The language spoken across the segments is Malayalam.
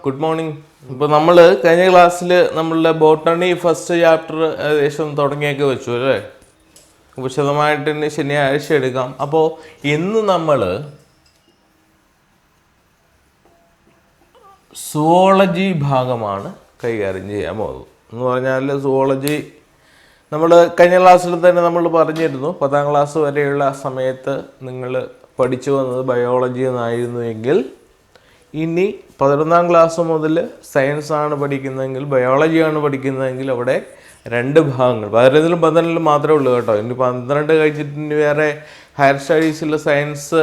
Good morning. ഇപ്പോൾ നമ്മൾ കഴിഞ്ഞ ക്ലാസ്സിൽ നമ്മളുടെ ബോട്ടണി ഫസ്റ്റ് ചാപ്റ്റർ ഏകദേശം തുടങ്ങിയൊക്കെ വെച്ചു അല്ലേ? വിശദമായിട്ട് തന്നെ ശനിയാഴ്ച എടുക്കാം. അപ്പോൾ ഇന്ന് നമ്മൾ സുവോളജി ഭാഗമാണ് കൈകാര്യം ചെയ്യാൻ പോകുന്നത്. എന്ന് പറഞ്ഞാൽ സുവോളജി നമ്മൾ കഴിഞ്ഞ ക്ലാസ്സിൽ തന്നെ നമ്മൾ പറഞ്ഞിരുന്നു. 10ാം ക്ലാസ് വരെയുള്ള സമയത്ത് നിങ്ങൾ പഠിച്ചു വന്നത് ബയോളജി എന്നായിരുന്നു എങ്കിൽ ഇനി 11ാം ക്ലാസ് മുതൽ സയൻസാണ് പഠിക്കുന്നതെങ്കിൽ ബയോളജിയാണ് പഠിക്കുന്നതെങ്കിൽ അവിടെ 2 ഭാഗങ്ങൾ 11ലും 12ലും മാത്രമേ ഉള്ളൂ കേട്ടോ. ഇനി 12 കഴിച്ചിട്ട് ഇനി വേറെ ഹയർ സ്റ്റഡീസിൽ സയൻസ്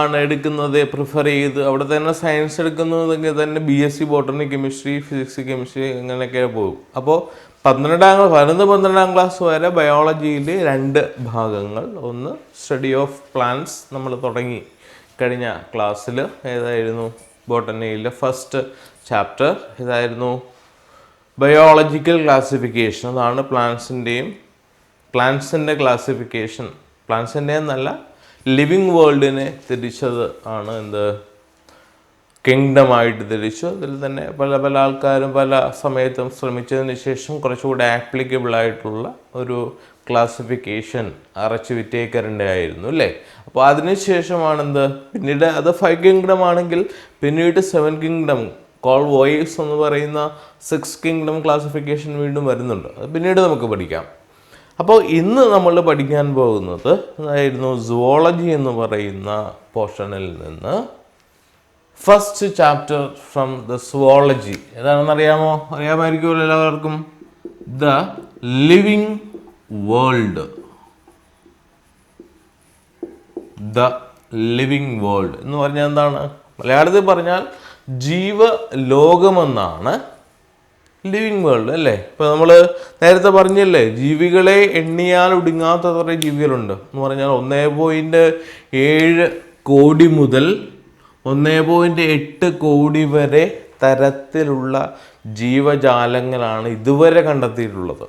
ആണ് എടുക്കുന്നത് പ്രിഫർ ചെയ്ത് അവിടെ തന്നെ സയൻസ് എടുക്കുന്നതെങ്കിൽ തന്നെ BSc botany chemistry physics chemistry അങ്ങനെയൊക്കെ പോകും. അപ്പോൾ 12ാം ക്ലാസ് വരെ ബയോളജിയിൽ 2 ഭാഗങ്ങൾ. ഒന്ന് സ്റ്റഡി ഓഫ് പ്ലാന്റ്സ് നമ്മൾ തുടങ്ങി കഴിഞ്ഞ ക്ലാസ്സിൽ. ഏതായിരുന്നു? ബോട്ടണിയിലെ ഫസ്റ്റ് ചാപ്റ്റർ ഇതായിരുന്നു, ബയോളജിക്കൽ ക്ലാസിഫിക്കേഷൻ. അതാണ് പ്ലാന്റ്സിൻ്റെ ക്ലാസിഫിക്കേഷൻ. പ്ലാന്റ്സിൻ്റെ എന്നല്ല, ലിവിങ് വേൾഡിനെ തിരിച്ചത് ആണ് എന്ത്, കിങ്ഡമായിട്ട് തിരിച്ചു. അതിൽ തന്നെ പല ആൾക്കാരും പല സമയത്തും ശ്രമിച്ചതിന് ശേഷം കുറച്ചുകൂടെ ആപ്ലിക്കബിൾ ആയിട്ടുള്ള ഒരു ക്ലാസിഫിക്കേഷൻ അറച്ച് വിറ്റേക്കറിൻ്റെ ആയിരുന്നു അല്ലേ? അപ്പോൾ അതിനുശേഷമാണെന്ത്, പിന്നീട് അത് 5 കിങ്ഡം ആണെങ്കിൽ പിന്നീട് 7 കിങ്ഡം കോൾ വോയിസ് എന്ന് പറയുന്ന 6 കിങ്ഡം ക്ലാസിഫിക്കേഷൻ വീണ്ടും വരുന്നുണ്ട്. അത് പിന്നീട് നമുക്ക് പഠിക്കാം. അപ്പോൾ ഇന്ന് നമ്മൾ പഠിക്കാൻ പോകുന്നത് അതായിരുന്നു സുവോളജി എന്ന് പറയുന്ന പോർഷനിൽ നിന്ന് first chapter from the zoology. ഏതാണെന്ന് അറിയാമായിരിക്കുമല്ലോ എല്ലാവർക്കും. The living world. The living world എന്ന് പറഞ്ഞാൽ എന്താണ്? മലയാളത്തിൽ പറഞ്ഞാൽ ജീവലോകമെന്നാണ് ലിവിങ് വേൾഡ് അല്ലേ? ഇപ്പോൾ നമ്മൾ നേരത്തെ പറഞ്ഞല്ലേ, ജീവികളെ എണ്ണിയാൽ ഒടുങ്ങാത്ത കുറേ ജീവികളുണ്ട് എന്ന് പറഞ്ഞാൽ 1.7 കോടി മുതൽ 1.8 കോടി വരെ തരത്തിലുള്ള ജീവജാലങ്ങളാണ് ഇതുവരെ കണ്ടെത്തിയിട്ടുള്ളത്.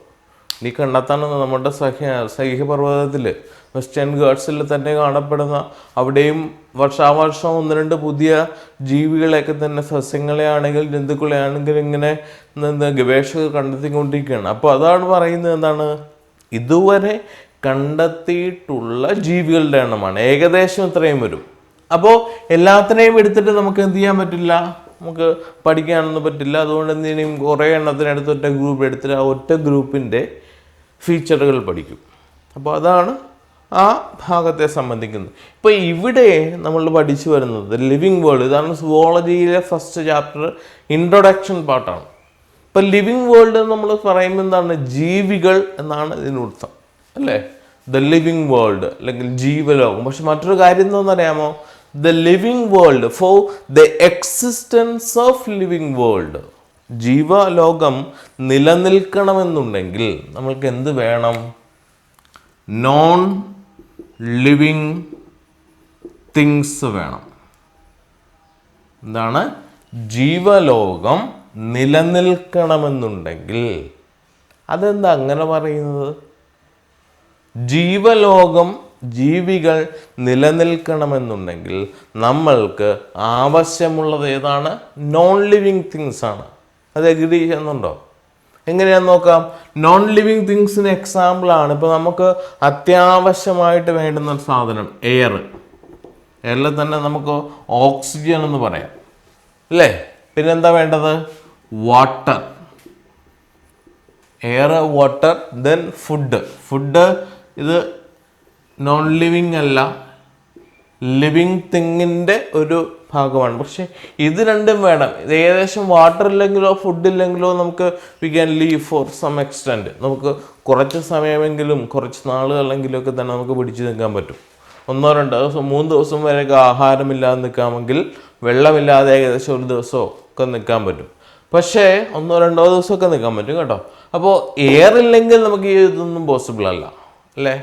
ഇനി കണ്ടെത്താനെന്ന് നമ്മുടെ സഹ്യപർവ്വതത്തിൽ വെസ്റ്റേൺ ഗാർഡ്സിൽ തന്നെ കാണപ്പെടുന്ന, അവിടെയും വർഷാവർഷം 1-2 പുതിയ ജീവികളെയൊക്കെ തന്നെ, സസ്യങ്ങളെ ആണെങ്കിൽ ജന്തുക്കളെ ആണെങ്കിൽ ഇങ്ങനെ ഗവേഷകർ കണ്ടെത്തിക്കൊണ്ടിരിക്കുകയാണ്. അപ്പോൾ അതാണ് പറയുന്നത്, എന്താണ്, ഇതുവരെ കണ്ടെത്തിയിട്ടുള്ള ജീവികളുടെ എണ്ണമാണ് ഏകദേശം ഇത്രയും വരും. അപ്പോൾ എല്ലാത്തിനെയും എടുത്തിട്ട് നമുക്ക് എന്ത് ചെയ്യാൻ പറ്റില്ല, നമുക്ക് പഠിക്കാനൊന്നും പറ്റില്ല. അതുകൊണ്ട് എന്തെങ്കിലും കുറേ എണ്ണത്തിനടുത്ത് ഒറ്റ ഗ്രൂപ്പ് എടുത്തിട്ട് ആ ഒറ്റ ഗ്രൂപ്പിൻ്റെ ഫീച്ചറുകൾ പഠിക്കും. അപ്പോൾ അതാണ് ആ ഭാഗത്തെ സംബന്ധിക്കുന്നത്. ഇപ്പോൾ ഇവിടെ നമ്മൾ പഠിച്ചു വരുന്നത് ലിവിങ് വേൾഡ്. ഇതാണ് സുവോളജിയിലെ ഫസ്റ്റ് ചാപ്റ്റർ, ഇൻട്രൊഡക്ഷൻ പാർട്ടാണ്. ഇപ്പം ലിവിങ് വേൾഡ് നമ്മൾ പറയുമ്പോൾ എന്താണ്, ജീവികൾ എന്നാണ് ഇതിനർത്ഥം അല്ലേ? ദ ലിവിങ് വേൾഡ് അല്ലെങ്കിൽ ജീവലോകം. പക്ഷെ മറ്റൊരു കാര്യം എന്താണെന്നറിയാമോ? The living world, for the existence of living world, ജീവലോകം നിലനിൽക്കണമെന്നുണ്ടെങ്കിൽ നമ്മൾക്ക് എന്ത് വേണം? നോൺ ലിവിങ് തിങ്സ് വേണം. എന്താണ്? ജീവലോകം നിലനിൽക്കണമെന്നുണ്ടെങ്കിൽ. അതെന്താ അങ്ങനെ പറയുന്നത്? ജീവലോകം, ജീവികൾ നിലനിൽക്കണമെന്നുണ്ടെങ്കിൽ നമ്മൾക്ക് ആവശ്യമുള്ളത് ഏതാണ്? നോൺ ലിവിങ് തിങ്സ് ആണ്. അത് എഗ്രി ചെയ്യുന്നുണ്ടോ? എങ്ങനെയാന്ന് നോക്കാം. നോൺ ലിവിങ് തിങ്സിന് എക്സാമ്പിളാണ് ഇപ്പോൾ നമുക്ക് അത്യാവശ്യമായിട്ട് വേണ്ടുന്ന ഒരു സാധനം എയർ. എയറിൽ തന്നെ നമുക്ക് ഓക്സിജൻ എന്ന് പറയാം അല്ലേ? പിന്നെന്താ വേണ്ടത്? Water. Air, water, then food. ഇത് നോൺ ലിവിങ് അല്ല, ലിവിങ് തിങ്ങിൻ്റെ ഒരു ഭാഗമാണ്. പക്ഷെ ഇത് രണ്ടും വേണം. ഇത് ഏകദേശം വാട്ടർ ഇല്ലെങ്കിലോ ഫുഡ് ഇല്ലെങ്കിലോ നമുക്ക് we can leave for some extent. നമുക്ക് കുറച്ച് സമയമെങ്കിലും കുറച്ച് നാളുകളെങ്കിലും ഒക്കെ തന്നെ നമുക്ക് പിടിച്ചു നിൽക്കാൻ പറ്റും. 1-2 ദിവസം 3 ദിവസം വരെയൊക്കെ ആഹാരമില്ലാതെ നിൽക്കാമെങ്കിൽ, വെള്ളമില്ലാതെ ഏകദേശം 1 ദിവസമോ ഒക്കെ നിൽക്കാൻ പറ്റും. പക്ഷേ 1-2 ദിവസമൊക്കെ നിൽക്കാൻ പറ്റും കേട്ടോ. അപ്പോൾ എയർ ഇല്ലെങ്കിൽ നമുക്ക് ഇതൊന്നും പോസിബിൾ അല്ല അല്ലേ?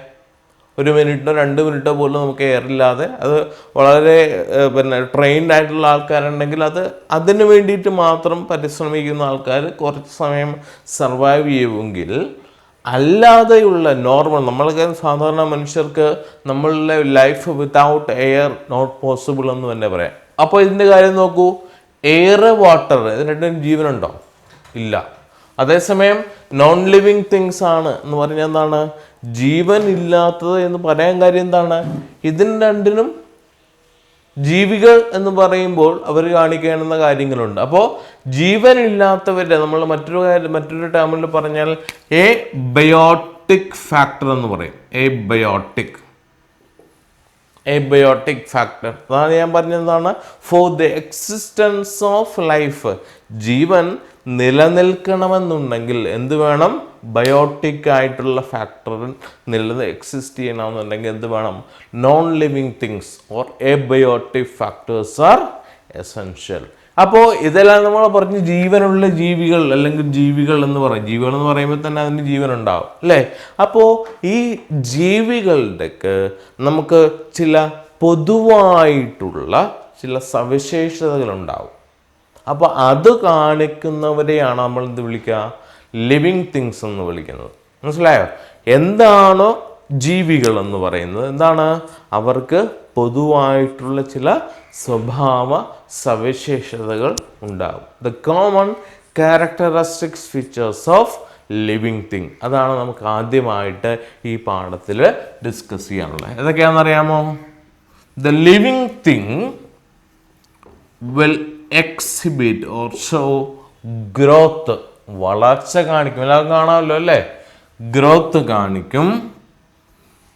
1 മിനിറ്റോ 2 മിനിറ്റോ പോലും നമുക്ക് എയറില്ലാതെ, അത് വളരെ ട്രെയിൻഡ് ആയിട്ടുള്ള ആൾക്കാരുണ്ടെങ്കിൽ അതിന് വേണ്ടിയിട്ട് മാത്രം പരിശ്രമിക്കുന്ന ആൾക്കാർ കുറച്ച് സമയം സർവൈവ് ചെയ്യുമെങ്കിൽ, അല്ലാതെയുള്ള നോർമൽ നമ്മളൊക്കെ സാധാരണ മനുഷ്യർക്ക് നമ്മളുടെ life without air not possible എന്ന് തന്നെ പറയാം. അപ്പോൾ ഇതിൻ്റെ കാര്യം നോക്കൂ. എയർ, വാട്ടർ ഇത് രണ്ടും ജീവനുണ്ടോ? ഇല്ല. അതേസമയം നോൺ ലിവിങ് തിങ്സ് ആണ് എന്ന് പറഞ്ഞാൽ എന്താണ്? ജീവൻ ഇല്ലാത്തത് എന്ന് പറയാൻ കാര്യം എന്താണ്? ഇതിന് രണ്ടിനും ജീവികൾ എന്ന് പറയുമ്പോൾ അവർ കാണിക്കേണ്ടുന്ന കാര്യങ്ങളുണ്ട്. അപ്പോൾ ജീവനില്ലാത്തവരുടെ നമ്മൾ മറ്റൊരു ടേമിൽ പറഞ്ഞാൽ എ ബയോട്ടിക് ഫാക്ടർ എന്ന് പറയും. എ ബയോട്ടിക് ഫാക്ടർ അതാണ് ഞാൻ പറഞ്ഞതാണ്. For the existence of life, ജീവൻ നിലനിൽക്കണമെന്നുണ്ടെങ്കിൽ എന്ത് വേണം? ബയോട്ടിക് ആയിട്ടുള്ള ഫാക്ടർ എക്സിസ്റ്റ് ചെയ്യണമെന്നുണ്ടെങ്കിൽ എന്ത് വേണം? Non living things or abiotic factors are essential. അപ്പോൾ ഇതെല്ലാം നമ്മൾ പറഞ്ഞ് ജീവനുള്ള ജീവികൾ അല്ലെങ്കിൽ ജീവികൾ എന്ന് പറയും. ജീവികൾ എന്ന് പറയുമ്പോൾ തന്നെ അതിന് ജീവൻ ഉണ്ടാവും അല്ലേ? അപ്പോൾ ഈ ജീവികളുടെക്ക് നമുക്ക് ചില പൊതുവായിട്ടുള്ള ചില സവിശേഷതകളുണ്ടാവും. അപ്പോൾ അത് കാണിക്കുന്നവരെയാണ് നമ്മൾ എന്ത് വിളിക്കുക? ലിവിങ് തിങ്സ് എന്ന് വിളിക്കുന്നത്. മനസ്സിലായോ? എന്താണോ ജീവികൾ എന്ന് പറയുന്നത്, എന്താണ്? അവർക്ക് പൊതുവായിട്ടുള്ള ചില സ്വഭാവ സവിശേഷതകൾ ഉണ്ടാകും. The common characteristics features of living thing, അതാണ് നമുക്ക് ആദ്യമായിട്ട് ഈ പാഠത്തിൽ ഡിസ്കസ് ചെയ്യാനുള്ളത്. ഏതൊക്കെയാണെന്നറിയാമോ? The living thing will exhibit or show growth, വളർച്ച കാണിക്കും. എല്ലാവർക്കും കാണാമല്ലോ അല്ലേ? ഗ്രോത്ത് കാണിക്കും.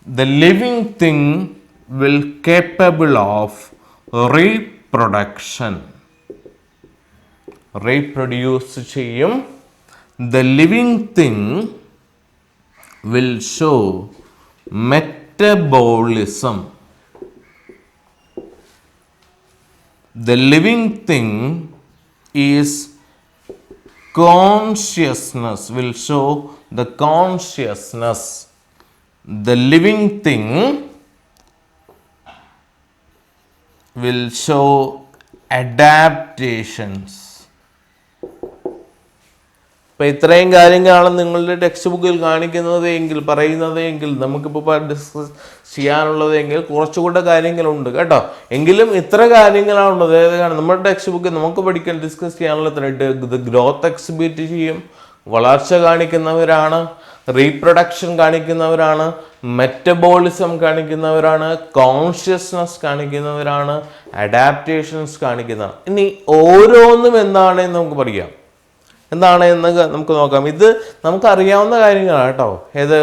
The living thing will capable of reproduction, reproduce ചെയ്യും. The living thing will show metabolism. The living thing is consciousness, will show the consciousness. The living thing will show adaptations. അപ്പോൾ ഇത്രയും കാര്യങ്ങളാണ് നിങ്ങളുടെ ടെക്സ്റ്റ് ബുക്കിൽ കാണിക്കുന്നത് എങ്കിൽ പറയുന്നത് എങ്കിൽ നമുക്കിപ്പോൾ ഡിസ്കസ് ചെയ്യാനുള്ളത് എങ്കിൽ കുറച്ചുകൂടെ കാര്യങ്ങളുണ്ട് കേട്ടോ. എങ്കിലും ഇത്ര കാര്യങ്ങളാണുള്ളത്. ഏതാണ് നമ്മുടെ ടെക്സ്റ്റ് ബുക്കിൽ നമുക്ക് പഠിക്കാൻ ഡിസ്കസ് ചെയ്യാനുള്ള ഗ്രോത്ത് എക്സിബിറ്റ് ചെയ്യും, വളർച്ച കാണിക്കുന്നവരാണ്, റീപ്രൊഡക്ഷൻ കാണിക്കുന്നവരാണ്, മെറ്റബോളിസം കാണിക്കുന്നവരാണ്, കോൺഷ്യസ്നസ് കാണിക്കുന്നവരാണ്, അഡാപ്റ്റേഷൻസ് കാണിക്കുന്നവരാണ്. ഇനി ഓരോന്നും എന്താണെന്ന് നമുക്ക് പറയാം. എന്താണ് എന്ന് നമുക്ക് നോക്കാം. ഇത് നമുക്കറിയാവുന്ന കാര്യങ്ങളാണ് കേട്ടോ. ഏത്?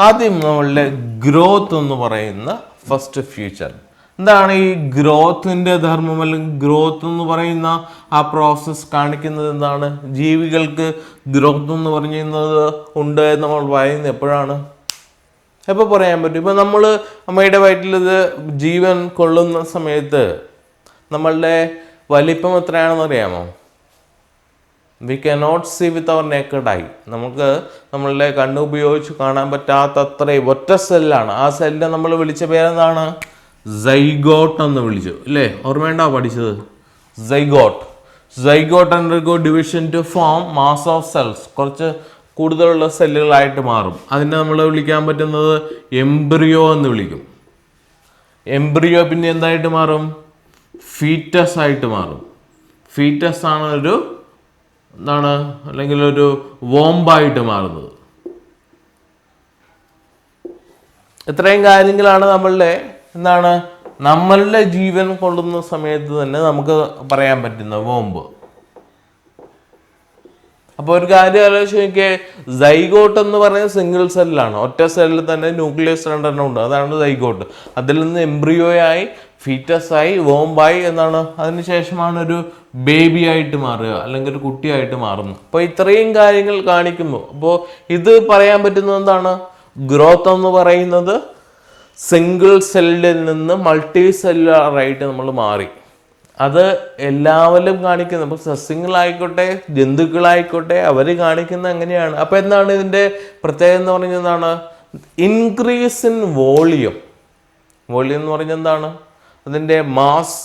ആദ്യം നമ്മളുടെ ഗ്രോത്ത് എന്ന് പറയുന്ന ഫസ്റ്റ് ഫ്യൂച്ചർ. എന്താണ് ഈ ഗ്രോത്തിൻ്റെ ധർമ്മം അല്ലെങ്കിൽ ഗ്രോത്ത് എന്ന് പറയുന്ന ആ പ്രോസസ്സ് കാണിക്കുന്നത് എന്താണ്? ജീവികൾക്ക് ഗ്രോത്ത് എന്ന് പറയുന്നത് ഉണ്ട് എന്ന് നമ്മൾ പറയുന്നത് എപ്പോഴാണ്? എപ്പോൾ പറയാൻ പറ്റും? ഇപ്പം നമ്മൾ അമ്മയുടെ വയറ്റിൽ ഇത് ജീവൻ കൊള്ളുന്ന സമയത്ത് നമ്മളുടെ വലിപ്പം എത്രയാണെന്ന് അറിയാമോ? We cannot see with our naked eye. നമുക്ക് നമ്മളുടെ കണ്ണുപയോഗിച്ച് കാണാൻ പറ്റാത്തത്രയും ഒറ്റ സെല്ലാണ്. ആ സെല്ലിനെ നമ്മൾ വിളിച്ച പേരെന്താണ്? സൈഗോട്ട് എന്ന് വിളിച്ചു അല്ലേ? ഓർമ്മയുണ്ടോ പഠിച്ചത്? Zygote undergo division to form mass of cells. കുറച്ച് കൂടുതലുള്ള സെല്ലുകളായിട്ട് മാറും. അതിനെ നമ്മൾ വിളിക്കാൻ പറ്റുന്നത് എംബ്രിയോ എന്ന് വിളിക്കും. എംബ്രിയോ പിന്നെ എന്തായിട്ട് മാറും? ഫീറ്റസ് ആയിട്ട് മാറും. ഫീറ്റസ് ആണ് ഒരു എന്താണ് അല്ലെങ്കിൽ ഒരു വോംബായിട്ട് മാറുന്നത്. ഇത്രയും കാര്യങ്ങളാണ് നമ്മളുടെ ജീവൻ കൊള്ളുന്ന സമയത്ത് തന്നെ നമുക്ക് പറയാൻ പറ്റുന്ന വോംബ്. അപ്പോൾ ഒരു കാര്യം ആലോചിച്ച് നോക്കിയേ, സൈഗോട്ട് എന്ന് പറയുന്നത് സിംഗിൾ സെല്ലാണ്. ഒറ്റ സെല്ലിൽ തന്നെ ന്യൂക്ലിയസ് രണ്ടെണ്ണം ഉണ്ട്, അതാണ് സൈഗോട്ട്. അതിൽ നിന്ന് എംബ്രിയോയായി, ഫീറ്റസായി, വോംബായി എന്നാണ്. അതിനുശേഷമാണ് ഒരു ബേബി ആയിട്ട് മാറുക അല്ലെങ്കിൽ ഒരു കുട്ടിയായിട്ട് മാറുന്നത്. അപ്പോൾ ഇത്രയും കാര്യങ്ങൾ കാണിക്കുമ്പോൾ അപ്പോൾ ഇത് പറയാൻ പറ്റുന്നത് എന്താണ്? ഗ്രോത്ത് എന്ന് പറയുന്നത് സിംഗിൾ സെല്ലിൽ നിന്ന് മൾട്ടി സെല്ലുലാറായിട്ട് നമ്മൾ മാറി. അത് എല്ലാവരും കാണിക്കുന്നത്. അപ്പോൾ സസ്യങ്ങളായിക്കോട്ടെ ജന്തുക്കളായിക്കോട്ടെ അവർ കാണിക്കുന്നത് എങ്ങനെയാണ്? അപ്പോൾ എന്താണ് ഇതിൻ്റെ പ്രത്യേകത എന്ന് പറഞ്ഞാൽ എന്താണ്? Increase in volume. വോളിയം എന്ന് പറഞ്ഞാൽ എന്താണ്? അതിൻ്റെ മാസ്,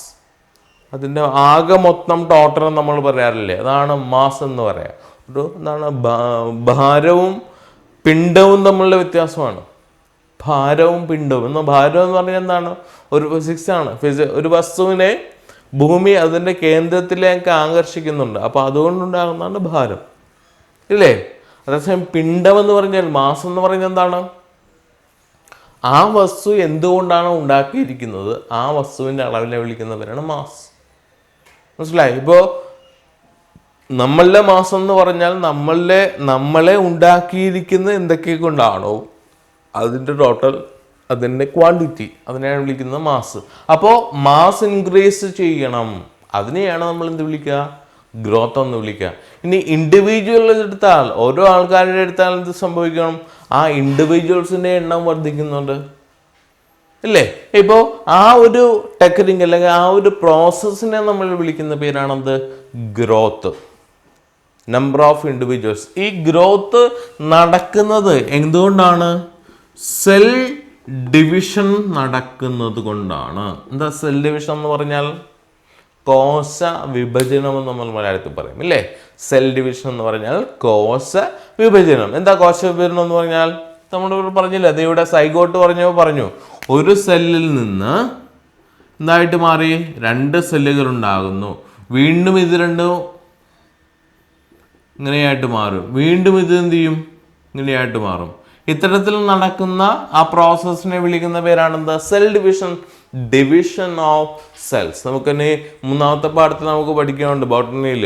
അതിൻ്റെ ആകെ മൊത്തം ടോട്ടൽ നമ്മൾ പറയാറില്ലേ, അതാണ് മാസ് എന്ന് പറയാം. ഒരു എന്താണ് ഭാരവും പിണ്ഡവും തമ്മിലുള്ള വ്യത്യാസമാണ്. ഭാരവും പിണ്ഡവും ഭാരം എന്ന് പറഞ്ഞാൽ എന്താണ്? ഒരു ഫിസിക്സ് ആണ്. ഒരു വസ്തുവിനെ ഭൂമി അതിൻ്റെ കേന്ദ്രത്തിലേക്ക് ആകർഷിക്കുന്നുണ്ട്. അപ്പോൾ അതുകൊണ്ടുണ്ടാകുന്നതാണ് ഭാരം, ഇല്ലേ? അതേസമയം പിണ്ഡം എന്ന് പറഞ്ഞാൽ, മാസ് എന്ന് പറഞ്ഞാൽ എന്താണ്? ആ വസ്തു എന്തുകൊണ്ടാണ് ഉണ്ടാക്കിയിരിക്കുന്നത് ആ വസ്തുവിൻ്റെ അളവിനെ വിളിക്കുന്നവരാണ് മാസ്. മനസ്സിലായി? ഇപ്പോൾ നമ്മളുടെ മാസം എന്ന് പറഞ്ഞാൽ നമ്മളെ ഉണ്ടാക്കിയിരിക്കുന്ന എന്തൊക്കെ കൊണ്ടാണോ അതിൻ്റെ ടോട്ടൽ, അതിൻ്റെ ക്വാണ്ടിറ്റി, അതിനെയാണ് വിളിക്കുന്നത് മാസ്. അപ്പോൾ മാസ് ഇൻക്രീസ് ചെയ്യണം, അതിനെയാണ് നമ്മൾ എന്ത് വിളിക്കുക? ഗ്രോത്ത് എന്ന് വിളിക്കുക. ഇനി ഇൻഡിവിജ്വൽ എടുത്താൽ, ഓരോ ആൾക്കാരുടെ എടുത്താൽ എന്ത് സംഭവിക്കണം? ആ ഇൻഡിവിജ്വൽസിൻ്റെ എണ്ണം വർദ്ധിക്കുന്നുണ്ട്, ഇല്ലേ? ഇപ്പോൾ ആ ഒരു ടെക്നിക്ക് അല്ലെങ്കിൽ ആ ഒരു പ്രോസസ്സിനെ നമ്മൾ വിളിക്കുന്ന പേരാണെന്ത്? ഗ്രോത്ത്. Number of individuals. ഈ ഗ്രോത്ത് നടക്കുന്നത് എന്തുകൊണ്ടാണ്? സെൽ ഡിവിഷൻ നടക്കുന്നത് കൊണ്ടാണ്. എന്താ സെൽ ഡിവിഷൻ എന്ന് പറഞ്ഞാൽ? കോശ വിഭജനം എന്ന് നമ്മൾ മലയാളത്തിൽ പറയും, ഇല്ലേ? സെൽ ഡിവിഷൻ എന്ന് പറഞ്ഞാൽ കോശ വിഭജനം. എന്താ കോശ വിഭജനം എന്ന് പറഞ്ഞാൽ? നമ്മളിവിടെ പറഞ്ഞില്ല, ഇവിടെ സൈഗോട്ട് പറഞ്ഞു ഒരു സെല്ലിൽ നിന്ന് എന്തായിട്ട് മാറി? 2 സെല്ലുകൾ ഉണ്ടാകുന്നു. വീണ്ടും ഇത് രണ്ടും ഇങ്ങനെയായിട്ട് മാറും. വീണ്ടും ഇത് എന്ത് ചെയ്യും? ഇങ്ങനെയായിട്ട് മാറും. ഇത്തരത്തിൽ നടക്കുന്ന ആ പ്രോസസ്സിനെ വിളിക്കുന്ന പേരാണെന്ത്? Cell division. Division of cells. നമുക്കിനി 3ാമത്തെ പാഠത്തിൽ നമുക്ക് പഠിക്കാനുണ്ട് ബോട്ടണിയിൽ.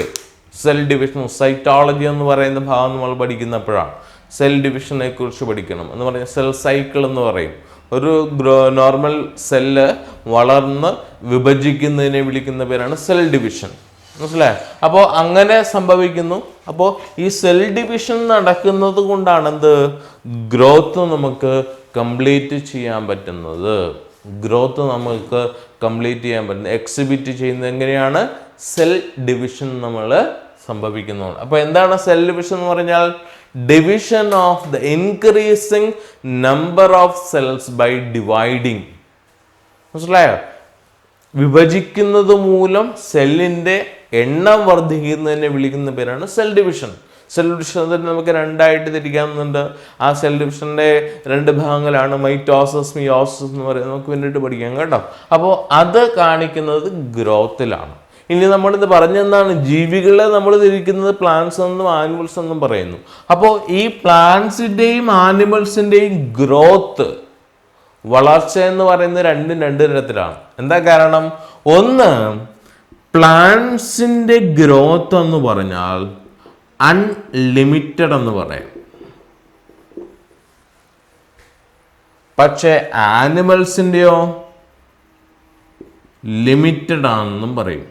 സെൽ ഡിവിഷൻ, സൈറ്റോളജി എന്ന് പറയുന്ന ഭാഗം നമ്മൾ പഠിക്കുന്നപ്പോഴാണ് സെൽ ഡിവിഷനെ കുറിച്ച് പഠിക്കണം. എന്ന് പറഞ്ഞാൽ സെൽ സൈക്കിൾ എന്ന് പറയും. ഒരു നോർമൽ സെല്ല് വളർന്ന് വിഭജിക്കുന്നതിനെ വിളിക്കുന്ന പേരാണ് സെൽ ഡിവിഷൻ. മനസ്സിലായോ? അപ്പോൾ അങ്ങനെ സംഭവിക്കുന്നു. അപ്പോൾ ഈ സെൽ ഡിവിഷൻ നടക്കുന്നത് കൊണ്ടാണ് എന്ത്? ഗ്രോത്ത് നമുക്ക് കംപ്ലീറ്റ് ചെയ്യാൻ പറ്റുന്നത്. ഗ്രോത്ത് നമുക്ക് കംപ്ലീറ്റ് ചെയ്യാൻ പറ്റുന്നത്, എക്സിബിറ്റ് ചെയ്യുന്നത് എങ്ങനെയാണ്? സെൽ ഡിവിഷൻ നമ്മൾ സംഭവിക്കുന്നതാണ്. അപ്പോൾ എന്താണ് സെൽ ഡിവിഷൻ എന്ന് പറഞ്ഞാൽ? Division of the increasing number of cells by dividing. മനസ്സിലായോ? വിഭജിക്കുന്നത് മൂലം സെല്ലിൻ്റെ എണ്ണം വർദ്ധിക്കുന്നതിനെ വിളിക്കുന്ന പേരാണ് സെൽ ഡിവിഷൻ. സെൽ ഡിവിഷൻ നമുക്ക് 2ആയിട്ട് തിരിക്കാവുന്നുണ്ട്. ആ സെൽ ഡിവിഷൻ്റെ 2 ഭാഗങ്ങളാണ് മൈറ്റോസിസ്, മിയോസിസ് എന്ന് പറയുന്നത്. നമുക്ക് പിന്നീട് പഠിക്കാം കേട്ടോ. അപ്പോൾ അത് കാണിക്കുന്നത് ഗ്രോത്തിലാണ്. ഇനി നമ്മളിത് പറഞ്ഞെന്താണ്? ജീവികളെ നമ്മൾ തിരിക്കുന്നത് പ്ലാന്റ്സ് എന്നും ആനിമൽസ് എന്നും പറയുന്നു. അപ്പോൾ ഈ പ്ലാന്റ്സിൻ്റെയും ആനിമൽസിൻ്റെയും ഗ്രോത്ത്, വളർച്ച എന്ന് പറയുന്നത് 2 തരത്തിലാണ്. എന്താ കാരണം? ഒന്ന്, പ്ലാന്റ്സിൻ്റെ ഗ്രോത്ത് എന്ന് പറഞ്ഞാൽ അൺലിമിറ്റഡ് എന്ന് പറയാം. പക്ഷേ ആനിമൽസിൻ്റെയോ ലിമിറ്റഡ് ആണെന്നും പറയും.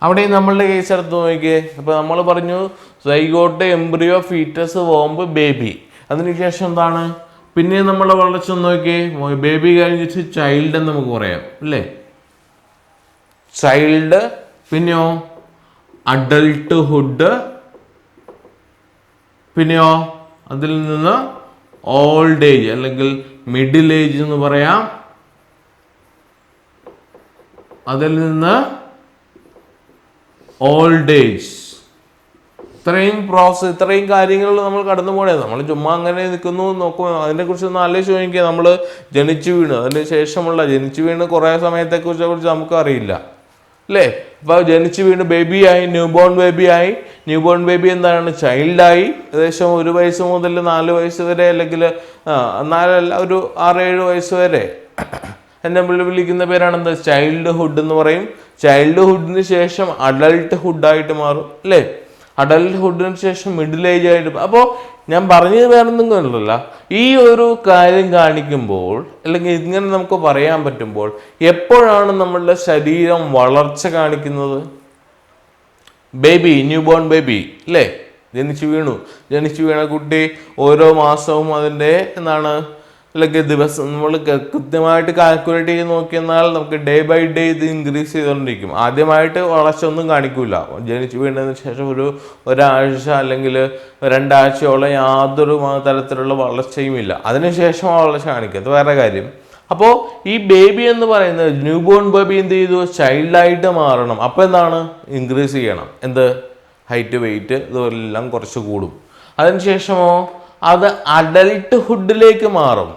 അവിടെ നമ്മളുടെ കേസ് എടുത്ത് നോക്കിയേ. അപ്പോൾ നമ്മൾ പറഞ്ഞു zygote, embryo, foetus, womb, baby. അതിനുശേഷം എന്താണ്? പിന്നെ നമ്മളെ വളർച്ച നോക്കിയേ. ബേബി കഴിഞ്ഞിട്ട് ചൈൽഡ് എന്ന് നമുക്ക് പറയാം, അല്ലേ? ചൈൽഡ്, പിന്നെയോ അഡൾട്ട്ഹുഡ്, പിന്നെയോ അതിൽ നിന്ന് ഓൾഡ് ഏജ് അല്ലെങ്കിൽ മിഡിൽ ഏജ് എന്ന് പറയാം. അതിൽ നിന്ന് ഓൾഡ് ഏജ്. ഇത്രയും കാര്യങ്ങൾ നമ്മൾ കടന്നു പോകണേ. നമ്മൾ ചുമ്മാ അങ്ങനെ നിൽക്കുന്നു നോക്കും. അതിനെക്കുറിച്ചൊന്ന് ആലോചിച്ച് നോക്കിയാൽ നമ്മൾ ജനിച്ചു വീണ്, അതിന് ശേഷമുള്ള ജനിച്ചു വീണ് കുറേ സമയത്തെക്കുറിച്ച് നമുക്ക് അറിയില്ല, അല്ലേ? അപ്പോൾ ജനിച്ചു വീണ് ബേബിയായി, ന്യൂ ബോൺ ബേബിയായി. ന്യൂ ബോൺ ബേബി എന്താണ്? ചൈൽഡായി. ഏകദേശം 1 വയസ്സ് മുതൽ 4 വയസ്സ് വരെ, അല്ലെങ്കിൽ 4 ഒരു 6-7 വയസ്സ് വരെ എന്നെ വിളിക്കുന്ന പേരാണെന്ത്? ചൈൽഡ്ഹുഡ് എന്ന് പറയും. ചൈൽഡ്ഹുഡിന് ശേഷം അഡൾട്ട്ഹുഡായിട്ട് മാറും, അല്ലേ? അഡൾട്ട്ഹുഡിന് ശേഷം മിഡിൽ ഏജ് ആയിട്ട്. അപ്പോൾ ഞാൻ പറഞ്ഞത് വേറൊന്നും കണ്ടില്ല. ഈ ഒരു കാര്യം കാണിക്കുമ്പോൾ, അല്ലെങ്കിൽ ഇങ്ങനെ നമുക്ക് പറയാൻ പറ്റുമ്പോൾ, എപ്പോഴാണ് നമ്മളുടെ ശരീരം വളർച്ച കാണിക്കുന്നത്? ബേബി, ന്യൂ ബോൺ ബേബി, അല്ലേ? ജനിച്ചു വീണ കുട്ടി ഓരോ മാസവും അതിൻ്റെ എന്താണ്, അല്ലെങ്കിൽ ദിവസം നമ്മൾ കൃത്യമായിട്ട് കാൽക്കുലേറ്റ് ചെയ്ത് നോക്കിയെന്നാൽ നമുക്ക് ഡേ ബൈ ഡേ ഇത് ഇൻക്രീസ് ചെയ്തുകൊണ്ടിരിക്കും. ആദ്യമായിട്ട് വളർച്ച ഒന്നും കാണിക്കില്ല. ജനിച്ചു വീണതിന് ശേഷം ഒരാഴ്ച അല്ലെങ്കിൽ 2 ആഴ്ചയോളം യാതൊരു തരത്തിലുള്ള വളർച്ചയും ഇല്ല. അതിനുശേഷം വളർച്ച കാണിക്കുക, അത് വേറെ കാര്യം. അപ്പോൾ ഈ ബേബി എന്ന് പറയുന്നത്, ന്യൂ ബോൺ ബേബി എന്ത് ചെയ്തു? ചൈൽഡായിട്ട് മാറണം. അപ്പോൾ എന്താണ്? ഇൻക്രീസ് ചെയ്യണം. എന്ത്? ഹൈറ്റ്, വെയിറ്റ് ഇതെല്ലാം കുറച്ച് കൂടും. അതിനുശേഷമോ അത് അഡൾട്ട്ഹുഡിലേക്ക് മാറും.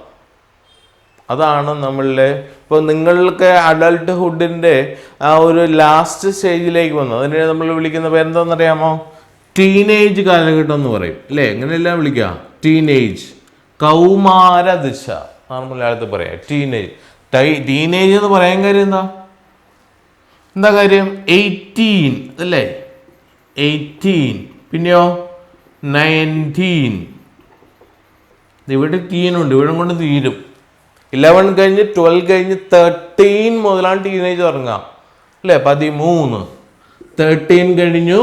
അതാണ് നമ്മളുടെ ഇപ്പോൾ നിങ്ങൾക്ക് അഡൾട്ട്ഹുഡിൻ്റെ ആ ഒരു ലാസ്റ്റ് സ്റ്റേജിലേക്ക് വന്നു. അതിനെ നമ്മൾ വിളിക്കുന്ന പേരെന്താണെന്നറിയാമോ? ടീനേജ് കാലഘട്ടം എന്ന് പറയും അല്ലേ? എങ്ങനെയെല്ലാം വിളിക്കാം? ടീനേജ്, കൗമാരദിശ ആണ് മലയാളത്തിൽ പറയാം. ടീനേജ് എന്ന് പറയാൻ കാര്യം എന്താ കാര്യം? 18 അല്ലേ? 18, പിന്നെയോ 19. ഇവിടെ ടീനുണ്ട്, ഇവിടെ കൊണ്ട് തീരും. 11 കഴിഞ്ഞ് 12 കഴിഞ്ഞ് 13 മുതലാണ് ടീനേജ് തുടങ്ങാം അല്ലേ? 13, 13 കഴിഞ്ഞു.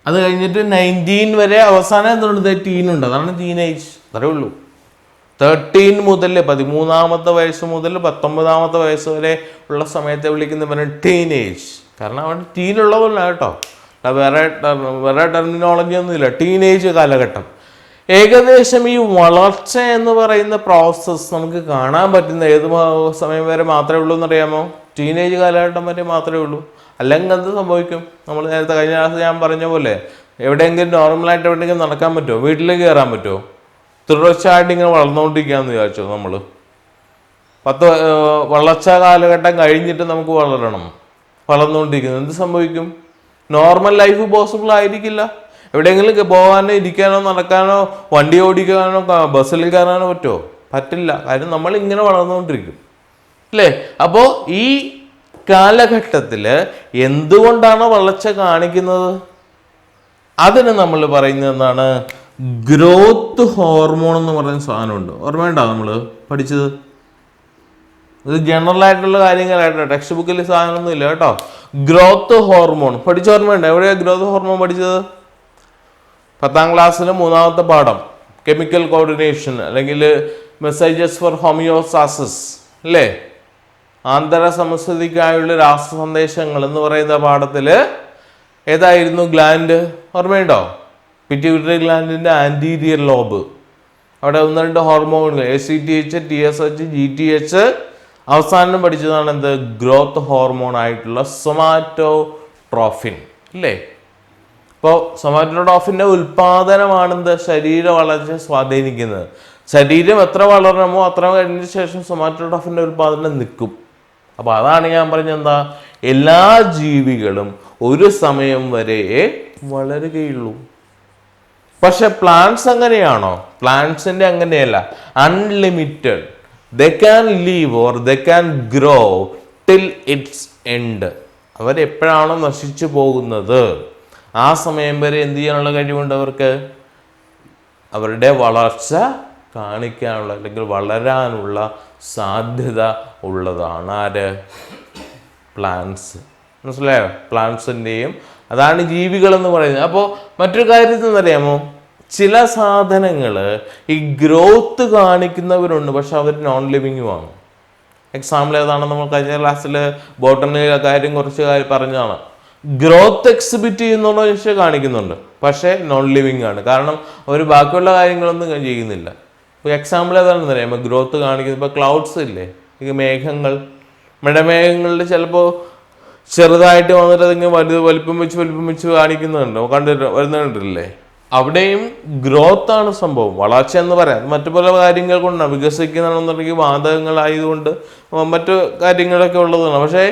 അത് കഴിഞ്ഞിട്ട് 19 വരെ അവസാനം എന്തുണ്ട്? ടീനുണ്ട്. അതാണ് ടീനേജ്. അത്രേ ഉള്ളൂ. 13 മുതൽ 13-ാമത്തെ വയസ്സ് മുതൽ 19-ാമത്തെ വയസ്സ് വരെ ഉള്ള സമയത്തെ വിളിക്കുന്ന ടീനേജ്. കാരണം അവിടെ ടീനുള്ളതല്ല കേട്ടോ, വേറെ ടെർമിനോളജി ഒന്നുമില്ല. ടീനേജ് കാലഘട്ടം. ഏകദേശം ഈ വളർച്ച എന്ന് പറയുന്ന പ്രോസസ്സ് നമുക്ക് കാണാൻ പറ്റുന്ന ഏത് സമയം വരെ മാത്രമേ ഉള്ളൂ എന്നറിയാമോ? ടീനേജ് കാലഘട്ടം വരെ മാത്രമേ ഉള്ളൂ. അല്ലെങ്കിൽ എന്ത് സംഭവിക്കും? നമ്മൾ നേരത്തെ കഴിഞ്ഞ ക്ലാസ് ഞാൻ പറഞ്ഞ പോലെ എവിടെയെങ്കിലും നോർമലായിട്ട് എവിടെയെങ്കിലും നടക്കാൻ പറ്റുമോ? വീട്ടിലേക്ക് കയറാൻ പറ്റുമോ? തുടർച്ചയായിട്ട് ഇങ്ങനെ വളർന്നുകൊണ്ടിരിക്കുകയെന്ന് വിചാരിച്ചോ? നമ്മൾ വളർച്ച കാലഘട്ടം കഴിഞ്ഞിട്ട് നമുക്ക് വളർന്നുകൊണ്ടിരിക്കുന്നത് എന്ത് സംഭവിക്കും? നോർമൽ ലൈഫ് പോസിബിൾ ആയിരിക്കില്ല. എവിടെയെങ്കിലും പോകാനോ ഇരിക്കാനോ നടക്കാനോ വണ്ടി ഓടിക്കാനോ ബസ്സിൽ കയറാനോ പറ്റില്ല. കാര്യം നമ്മൾ ഇങ്ങനെ വളർന്നുകൊണ്ടിരിക്കും അല്ലേ? അപ്പോൾ ഈ കാലഘട്ടത്തിൽ എന്തുകൊണ്ടാണ് വളർച്ച കാണിക്കുന്നത്? അതിന് നമ്മൾ പറയുന്നത് എന്താണ്? ഗ്രോത്ത് ഹോർമോൺ എന്ന് പറയുന്ന സാധനമുണ്ട്. ഓർമ്മയുണ്ടോ നമ്മൾ പഠിച്ചത്? ഇത് ജനറൽ ആയിട്ടുള്ള കാര്യങ്ങളായിട്ടോ, ടെക്സ്റ്റ് ബുക്കിൽ സാധനമൊന്നും ഇല്ല കേട്ടോ. ഗ്രോത്ത് ഹോർമോൺ പഠിച്ച ഓർമ്മയുണ്ട്? എവിടെയാണ് ഗ്രോത്ത് ഹോർമോൺ പഠിച്ചത്? 10ാം ക്ലാസ്സിൽ 3ാമത്തെ പാഠം, കെമിക്കൽ കോർഡിനേഷൻ അല്ലെങ്കിൽ മെസ്സേജസ് ഫോർ ഹോമിയോസ്റ്റാസിസ് അല്ലേ? ആന്തര സമസ്ഥിതിക്കായുള്ള രാസസന്ദേശങ്ങൾ എന്ന് പറയുന്ന പാഠത്തിൽ ഏതായിരുന്നു ഗ്ലാൻഡ്? ഓർമ്മയുണ്ടോ? പിറ്റ്യൂട്ടറി ഗ്ലാൻഡിൻ്റെ ആൻറ്റീരിയർ ലോബ്. അവിടെ 1-2 ഹോർമോണുകൾ ACTH, TSH, GTH. അവസാനം പഠിച്ചതാണ് എന്ത്? ഗ്രോത്ത് ഹോർമോൺ ആയിട്ടുള്ള സൊമാറ്റോട്രോഫിൻ അല്ലേ? ഇപ്പോൾ സൊമാറ്റോട്രോഫിൻ്റെ ഉൽപാദനമാണെന്ത്? ശരീര വളർച്ച സ്വാധീനിക്കുന്നത്. ശരീരം എത്ര വളരണമോ അത്ര കഴിഞ്ഞ ശേഷം സൊമാറ്റോട്രോഫിൻ്റെ ഉൽപാദനം നിൽക്കും. അപ്പോൾ അതാണ് ഞാൻ പറഞ്ഞത് എന്താ? എല്ലാ ജീവികളും ഒരു സമയം വരെ വളരുകയുള്ളൂ. പക്ഷെ പ്ലാന്റ്സ് അങ്ങനെയാണോ? പ്ലാന്റ്സിന്റെ അങ്ങനെയല്ല. Unlimited. They can live or they can grow till its end. അവരെപ്പോഴാണോ നശിച്ചു പോകുന്നത് ആ സമയം വരെ എന്ത് ചെയ്യാനുള്ള കഴിവുണ്ട് അവർക്ക്? അവരുടെ വളർച്ച കാണിക്കാനുള്ള അല്ലെങ്കിൽ വളരാനുള്ള സാധ്യത ഉള്ളതാണ് ആര്? പ്ലാന്റ്സ്. മനസ്സിലായോ? പ്ലാന്റ്സിൻ്റെയും അതാണ് ജീവികൾ എന്ന് പറയുന്നത്. അപ്പോൾ മറ്റൊരു കാര്യത്തിൽ അറിയാമോ? ചില സാധനങ്ങൾ ഈ ഗ്രോത്ത് കാണിക്കുന്നവരുണ്ട്, പക്ഷെ അവർ നോൺ ലിവിങ്ങുമാണ്. എക്സാമ്പിൾ ഏതാണ്? നമ്മൾ കഴിഞ്ഞ ക്ലാസ്സിൽ ബോട്ടണിയിലെ കാര്യം കുറച്ച് പറഞ്ഞതാണ്. ഗ്രോത്ത് എക്സിബിറ്റ് ചെയ്യുന്നുണ്ടോ ചോദിച്ചാൽ കാണിക്കുന്നുണ്ട്, പക്ഷേ നോൺ ലിവിങ് ആണ്. കാരണം അവർ ബാക്കിയുള്ള കാര്യങ്ങളൊന്നും ചെയ്യുന്നില്ല. ഇപ്പോൾ എക്സാമ്പിൾ ഏതാണെന്ന് അറിയാമോ? ഗ്രോത്ത് കാണിക്കുന്നത് ഇപ്പോൾ ക്ലൗഡ്സ് ഇല്ലേ, ഈ മേഘങ്ങൾ, മഴമേഘങ്ങളിൽ ചിലപ്പോൾ ചെറുതായിട്ട് വന്നിട്ട് അതിങ്ങനെ വലിപ്പം വെച്ച് കാണിക്കുന്നുണ്ടോ? വരുന്നുണ്ടല്ലേ? അവിടെയും ഗ്രോത്ത് ആണ് സംഭവം. വളർച്ച എന്ന് പറയാം മറ്റു പല കാര്യങ്ങൾ കൊണ്ടാണ്. വികസിക്കുന്നതെന്നുണ്ടെങ്കിൽ വാതകങ്ങളായതുകൊണ്ട് മറ്റു കാര്യങ്ങളൊക്കെ ഉള്ളതാണ്. പക്ഷേ